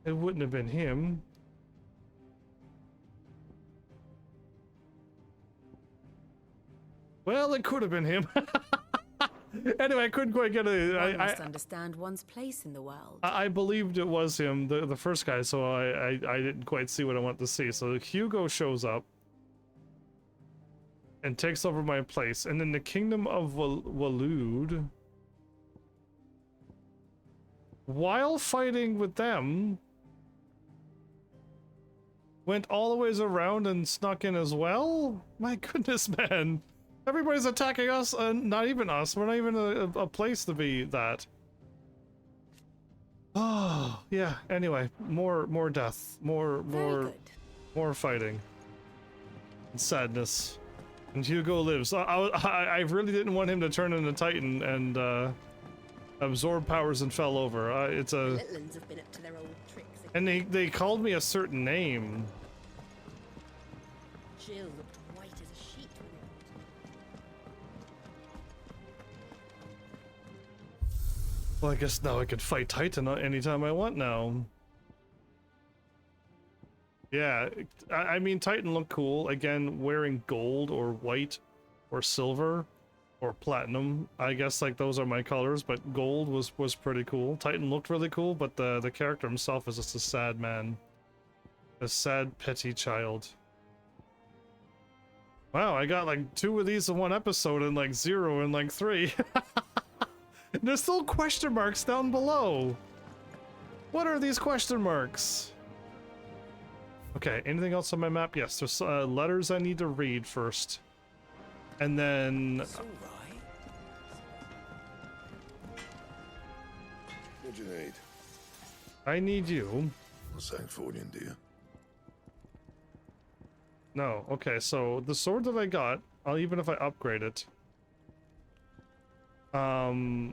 It wouldn't have been him. Well, it could have been him. Anyway, I couldn't quite get it. One must understand one's place in the world. I believed it was him, the first guy, so I didn't quite see what I wanted to see. So Hugo shows up and takes over my place, and then the Kingdom of Waloed while fighting with them, went all the ways around and snuck in as well? My goodness, man. Everybody's attacking us, and not even us. We're not even a place to be that. Oh, yeah. Anyway, more death, more fighting, and sadness. And Hugo lives. I really didn't want him to turn into Titan and absorb powers and fell over. It's a. Litlins have been up to their old tricks. And they called me a certain name. Jill looked white as a sheet when it. Well, I guess now I could fight Titan anytime I want now. Yeah, I mean, Titan looked cool. Again, wearing gold or white or silver or platinum. I guess like those are my colors, but gold was pretty cool. Titan looked really cool, but the character himself is just a sad man. A sad, petty child. Wow, I got like 2 of these in one episode and like 0 in like 3. There's still question marks down below. What are these question marks? Okay, anything else on my map? Yes, there's letters I need to read first. And then... What do you need? I need you. A Sancfordian, do you? No, okay, so the sword that I got, even if I upgrade it... or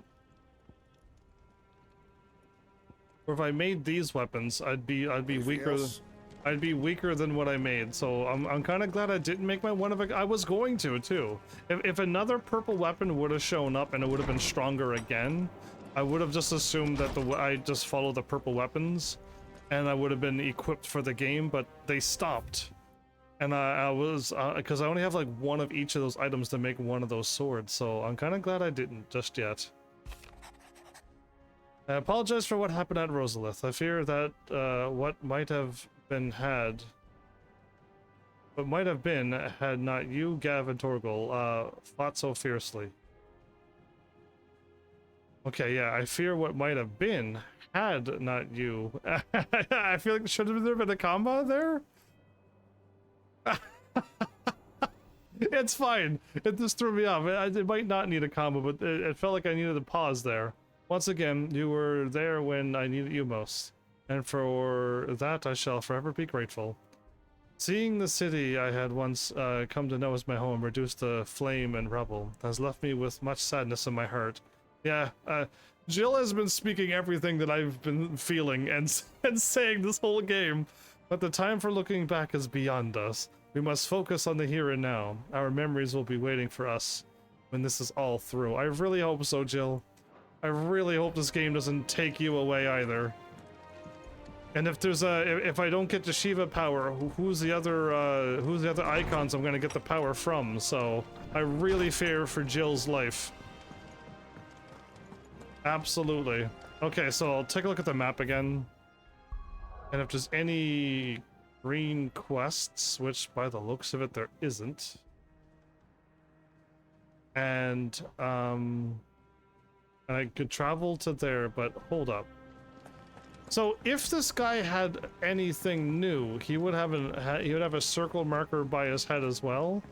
if I made these weapons, I'd be weaker. I'd be weaker than what I made. So I'm kind of glad I didn't make my one of a. I was going to too. If another purple weapon would have shown up and it would have been stronger again, I would have just assumed that I just follow the purple weapons, and I would have been equipped for the game. But they stopped, and I was because I only have like one of each of those items to make one of those swords. So I'm kind of glad I didn't just yet. I apologize for what happened at Rosalith. I fear that what might have been had not you, Gav, and Torgal fought so fiercely. Okay, yeah, I fear what might have been had not you. I feel like should have there been a combo there? It's fine. It just threw me off. It might not need a combo, but it felt like I needed a pause there. Once again, you were there when I needed you most, and for that I shall forever be grateful. Seeing the city I had once come to know as my home reduced to flame and rubble has left me with much sadness in my heart. Yeah, Jill has been speaking everything that I've been feeling and saying this whole game, but the time for looking back is beyond us. We must focus on the here and now. Our memories will be waiting for us when this is all through. I really hope so, Jill. I really hope this game doesn't take you away either. And if there's if I don't get the Shiva power, who's the other icons I'm gonna get the power from? So I really fear for Jill's life. Absolutely. Okay, so I'll take a look at the map again. And if there's any green quests, which by the looks of it there isn't. And I could travel to there, but hold up. So if this guy had anything new, he would have a circle marker by his head as well?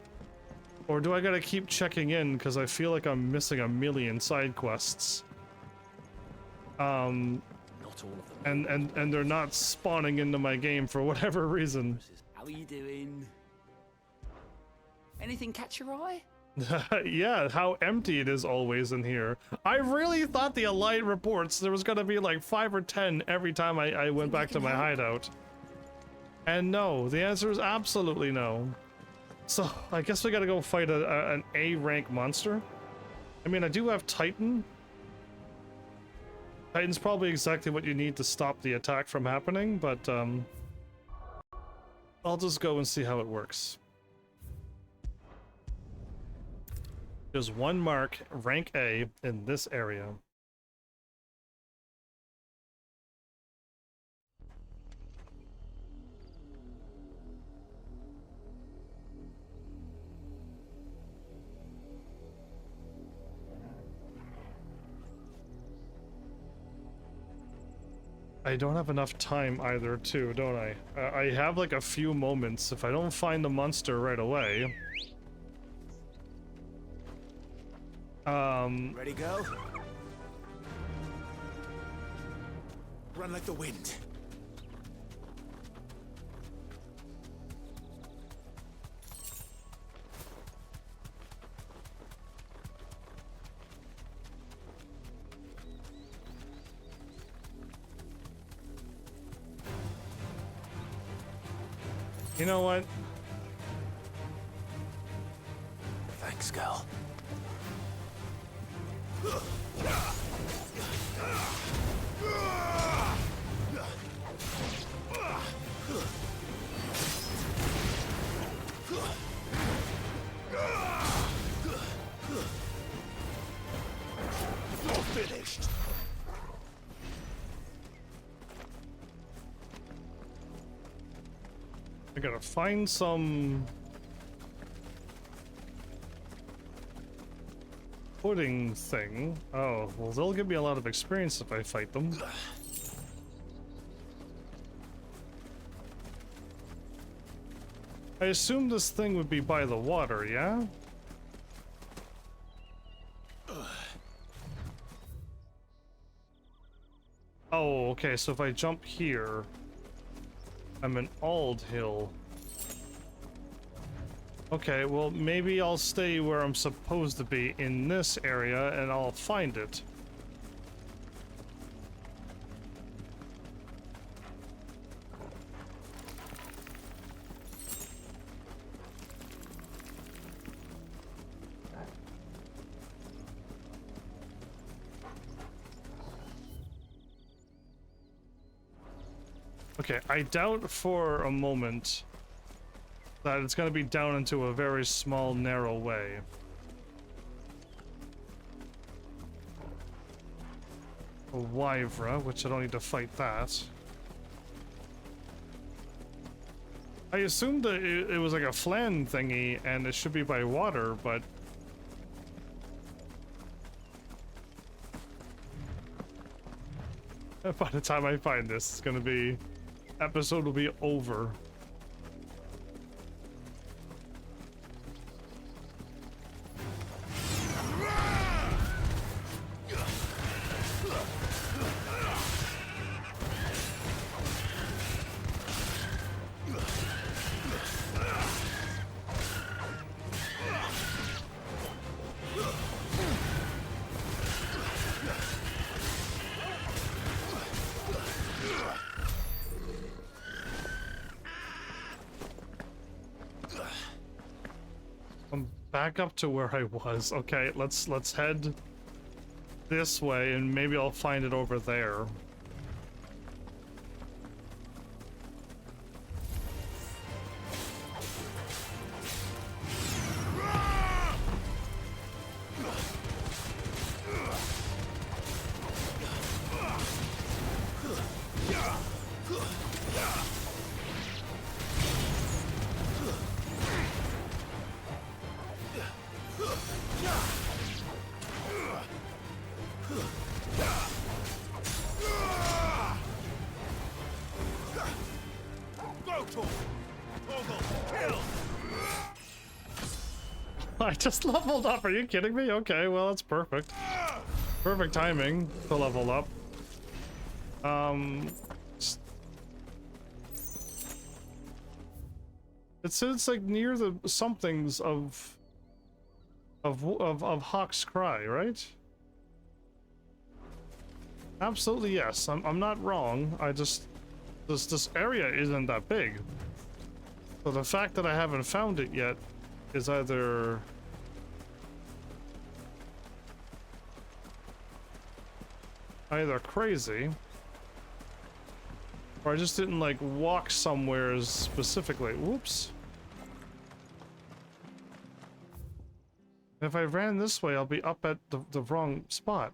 Or do I gotta keep checking in because I feel like I'm missing a million side quests? Not all of them. And they're not spawning into my game for whatever reason. How are you doing? Anything catch your eye? Yeah, how empty it is always in here. I really thought the Allied reports there was gonna be like 5 or 10 every time I went back to my hideout. And no, the answer is absolutely no. So I guess we gotta go fight an A rank monster. I mean, I do have Titan. Titan's probably exactly what you need to stop the attack from happening, but I'll just go and see how it works. There's one mark, rank A, in this area. I don't have enough time either, too, don't I? I have like a few moments. If I don't find the monster right away... Ready, go? Run like the wind. You know what? Thanks, Gal. You're finished. I gotta find some pudding thing. Oh, well, they'll give me a lot of experience if I fight them. I assume this thing would be by the water, yeah? Oh, okay, so if I jump here, I'm in Ald Hill. Okay, well, maybe I'll stay where I'm supposed to be in this area and I'll find it. Okay, I doubt for a moment that it's going to be down into a very small, narrow way. A Wyvra, which I don't need to fight that. I assumed that it was like a flan thingy and it should be by water, but... by the time I find this, it's gonna be... episode will be over. Back up to where I was. Okay, let's head this way and maybe I'll find it over there. I just leveled up, are you kidding me? Okay, well, that's perfect. Perfect timing to level up. It says like near the somethings of Hawk's Cry, right? Absolutely yes. I'm not wrong. I just this area isn't that big. So the fact that I haven't found it yet is either crazy, or I just didn't like walk somewhere specifically. Whoops. If I ran this way, I'll be up at the wrong spot.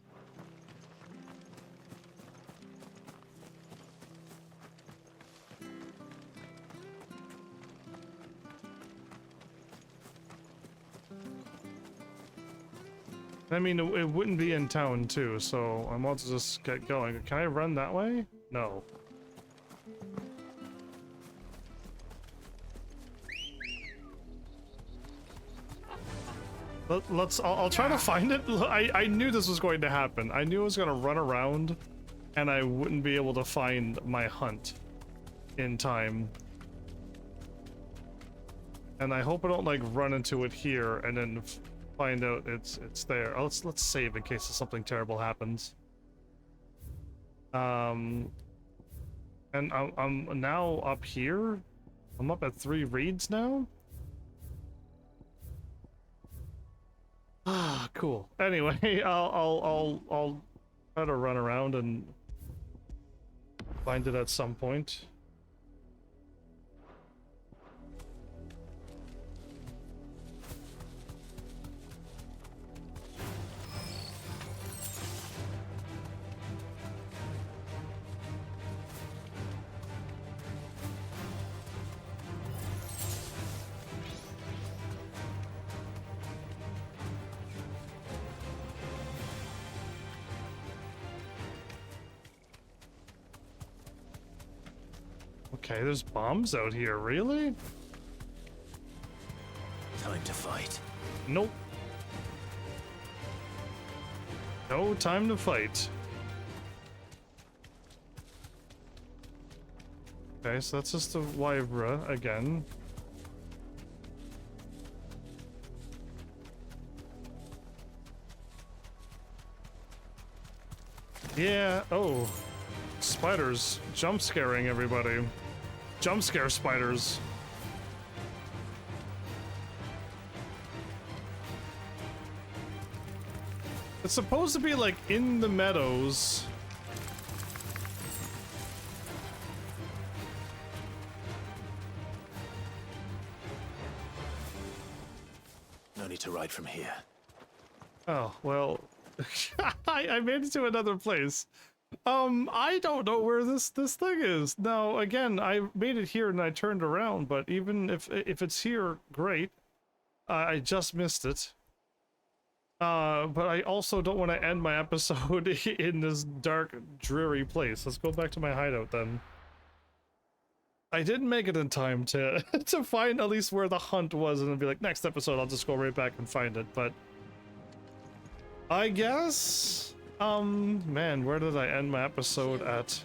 I mean, it wouldn't be in town too, so I might as well just get going. Can I run that way? No. I'll try to find it. I knew this was going to happen. I knew I was going to run around and I wouldn't be able to find my hunt in time. And I hope I don't like run into it here and then find out it's there. Oh, let's save in case something terrible happens. And I'm now up here. I'm up at 3 reeds now. Ah, cool. Anyway, I'll try to run around and find it at some point. Okay, there's bombs out here, really? Time to fight. Nope. No time to fight. Okay, so that's just the Wyvra again. Yeah, oh. Spiders jump scaring everybody. Jump scare spiders. It's supposed to be like in the meadows. No need to ride from here. Oh, well, I made it to another place. I don't know where this thing is. Now, again, I made it here and I turned around, but even if it's here, great. I just missed it. But I also don't want to end my episode in this dark, dreary place. Let's go back to my hideout then. I didn't make it in time to to find at least where the hunt was and then be like, next episode I'll just go right back and find it, but I guess man, where did I end my episode at?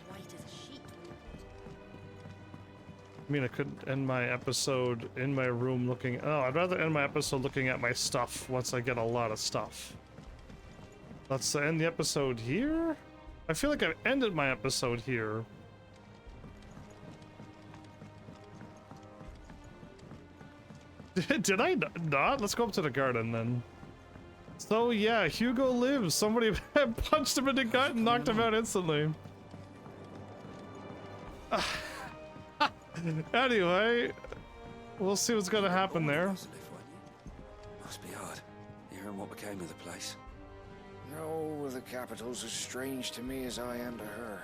I mean, I could end my episode in my room looking... Oh, I'd rather end my episode looking at my stuff once I get a lot of stuff. Let's end the episode here? I feel like I've ended my episode here. Did I not? Let's go up to the garden then. So yeah, Hugo lives. Somebody punched him in the gut and knocked him out instantly. Anyway, we'll see what's gonna happen there. Must be hard, hearing what became of the place. No, the capital's as strange to me as I am to her.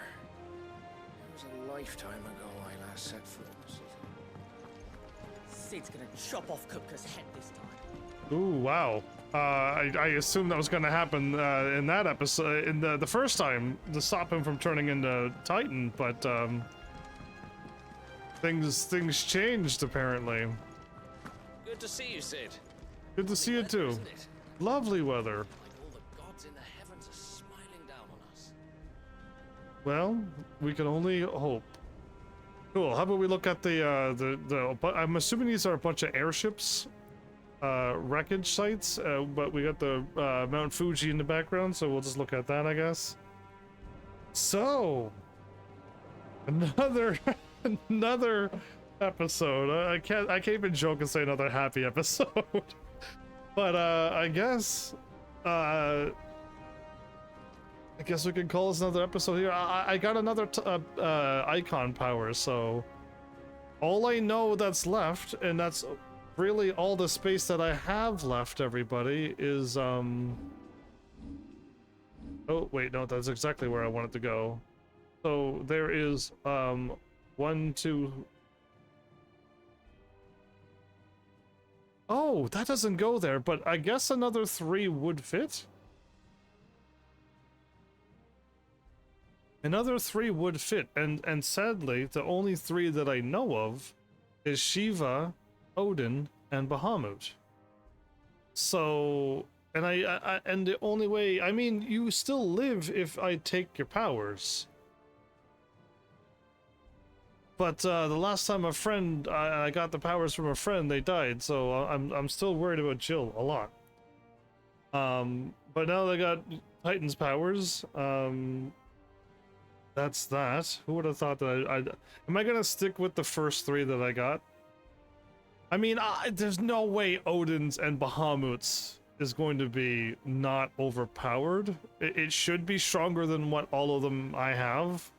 It was a lifetime ago I last set foot in the city. Sid's gonna chop off Kupka's head this time. Ooh, wow. I assumed that was gonna happen in that episode, in the first time, to stop him from turning into Titan, but things changed apparently. Good to see you, Sid. Good to see you too. Lovely weather. Like all the gods in the heavens are smiling down on us. Well, we can only hope. Cool. How about we look at the I'm assuming these are a bunch of airships, wreckage sites, but we got the Mount Fuji in the background, so we'll just look at that, I guess. So, another another episode. I can't even joke and say another happy episode. But I guess we can call this another episode here. I got another icon power, so all I know that's left, and that's really all the space that I have left, everybody, is oh wait, no, that's exactly where I wanted to go. So there is 1, 2. Oh, that doesn't go there, but I guess another 3 would fit. Another 3 would fit, and sadly, the only 3 that I know of is Shiva, Odin, and Bahamut. So, and and the only way, I mean, you still live if I take your powers. But the last time a friend, I got the powers from a friend, they died. So I'm still worried about Jill a lot. But now they got Titan's powers. That's that. Who would have thought that am I gonna stick with the first 3 that I got? I mean, there's no way Odin's and Bahamut's is going to be not overpowered. It should be stronger than what all of them I have.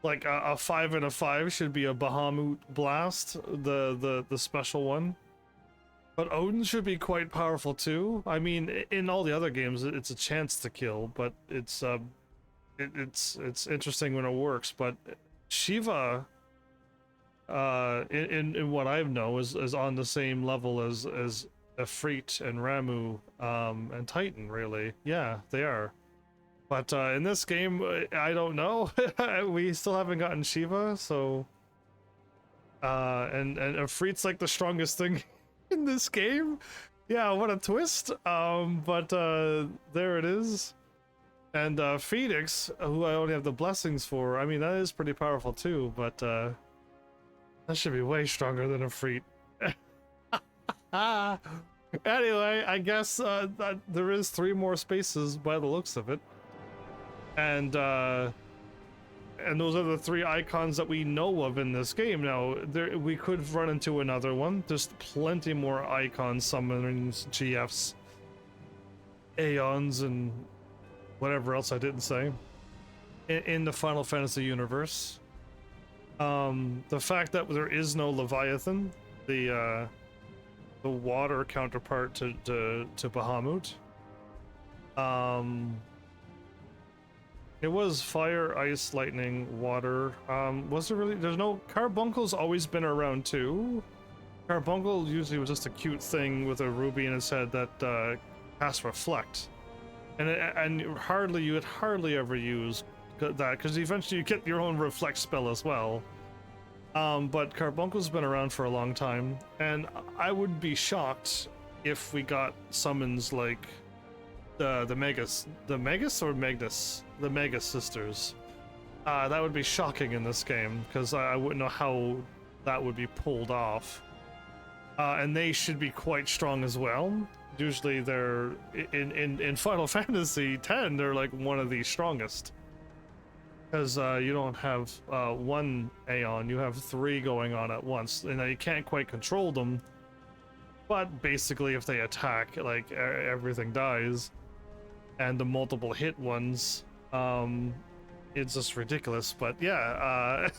Like a 5 and a 5 should be a Bahamut blast, the special one. But Odin should be quite powerful too. I mean, in all the other games, it's a chance to kill, but it's interesting when it works. But Shiva, in what I know, is on the same level as Ifrit and Ramu, and Titan. Really, yeah, they are. But in this game, I don't know. We still haven't gotten Shiva, so and Ifrit's like the strongest thing in this game. Yeah, what a twist. But there it is. And Phoenix, who I only have the blessings for, I mean, that is pretty powerful too, but that should be way stronger than Ifrit. Anyway, I guess that there is 3 more spaces by the looks of it. And those are the 3 icons that we know of in this game. Now, we could run into another one. There's plenty more icons, summonings, GFs, Aeons, and whatever else I didn't say in the Final Fantasy universe. The fact that there is no Leviathan, the water counterpart to Bahamut. It was fire, ice, lightning, water. Was there really? There's no. Carbuncul's always been around too. Carbuncle usually was just a cute thing with a ruby in his head that casts Reflect, and you would hardly ever use that because eventually you get your own Reflect spell as well. But Carbuncle's been around for a long time, and I would be shocked if we got summons like the Magus sisters. That would be shocking in this game because I wouldn't know how that would be pulled off. And they should be quite strong as well. Usually they're in Final Fantasy X, they're like one of the strongest. Because you don't have 1 Aeon, you have 3 going on at once, and you can't quite control them. But basically, if they attack, like everything dies, and the multiple hit ones, it's just ridiculous. But yeah,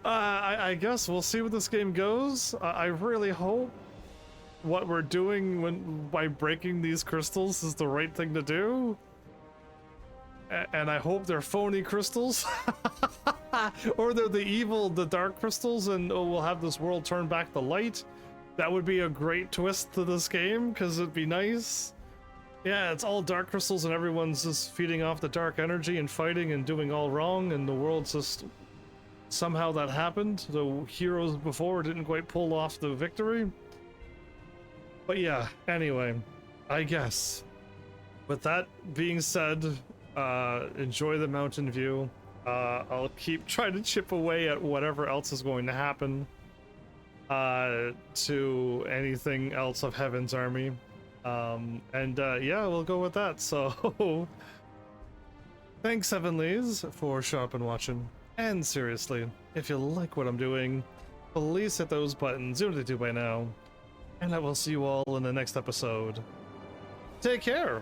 I guess we'll see where this game goes. I really hope what we're doing by breaking these crystals is the right thing to do. And I hope they're phony crystals. Or they're the dark crystals, and we'll have this world turn back the light. That would be a great twist to this game, because it'd be nice. Yeah, it's all dark crystals and everyone's just feeding off the dark energy and fighting and doing all wrong, and the world's just... Somehow that happened. The heroes before didn't quite pull off the victory. But yeah, anyway, I guess. With that being said, enjoy the mountain view. I'll keep trying to chip away at whatever else is going to happen to anything else of Heaven's Army. Yeah, we'll go with that. So thanks, Heavenlies, for showing up and watching. And seriously, if you like what I'm doing, please hit those buttons. You know what to do by now. And I will see you all in the next episode. Take care!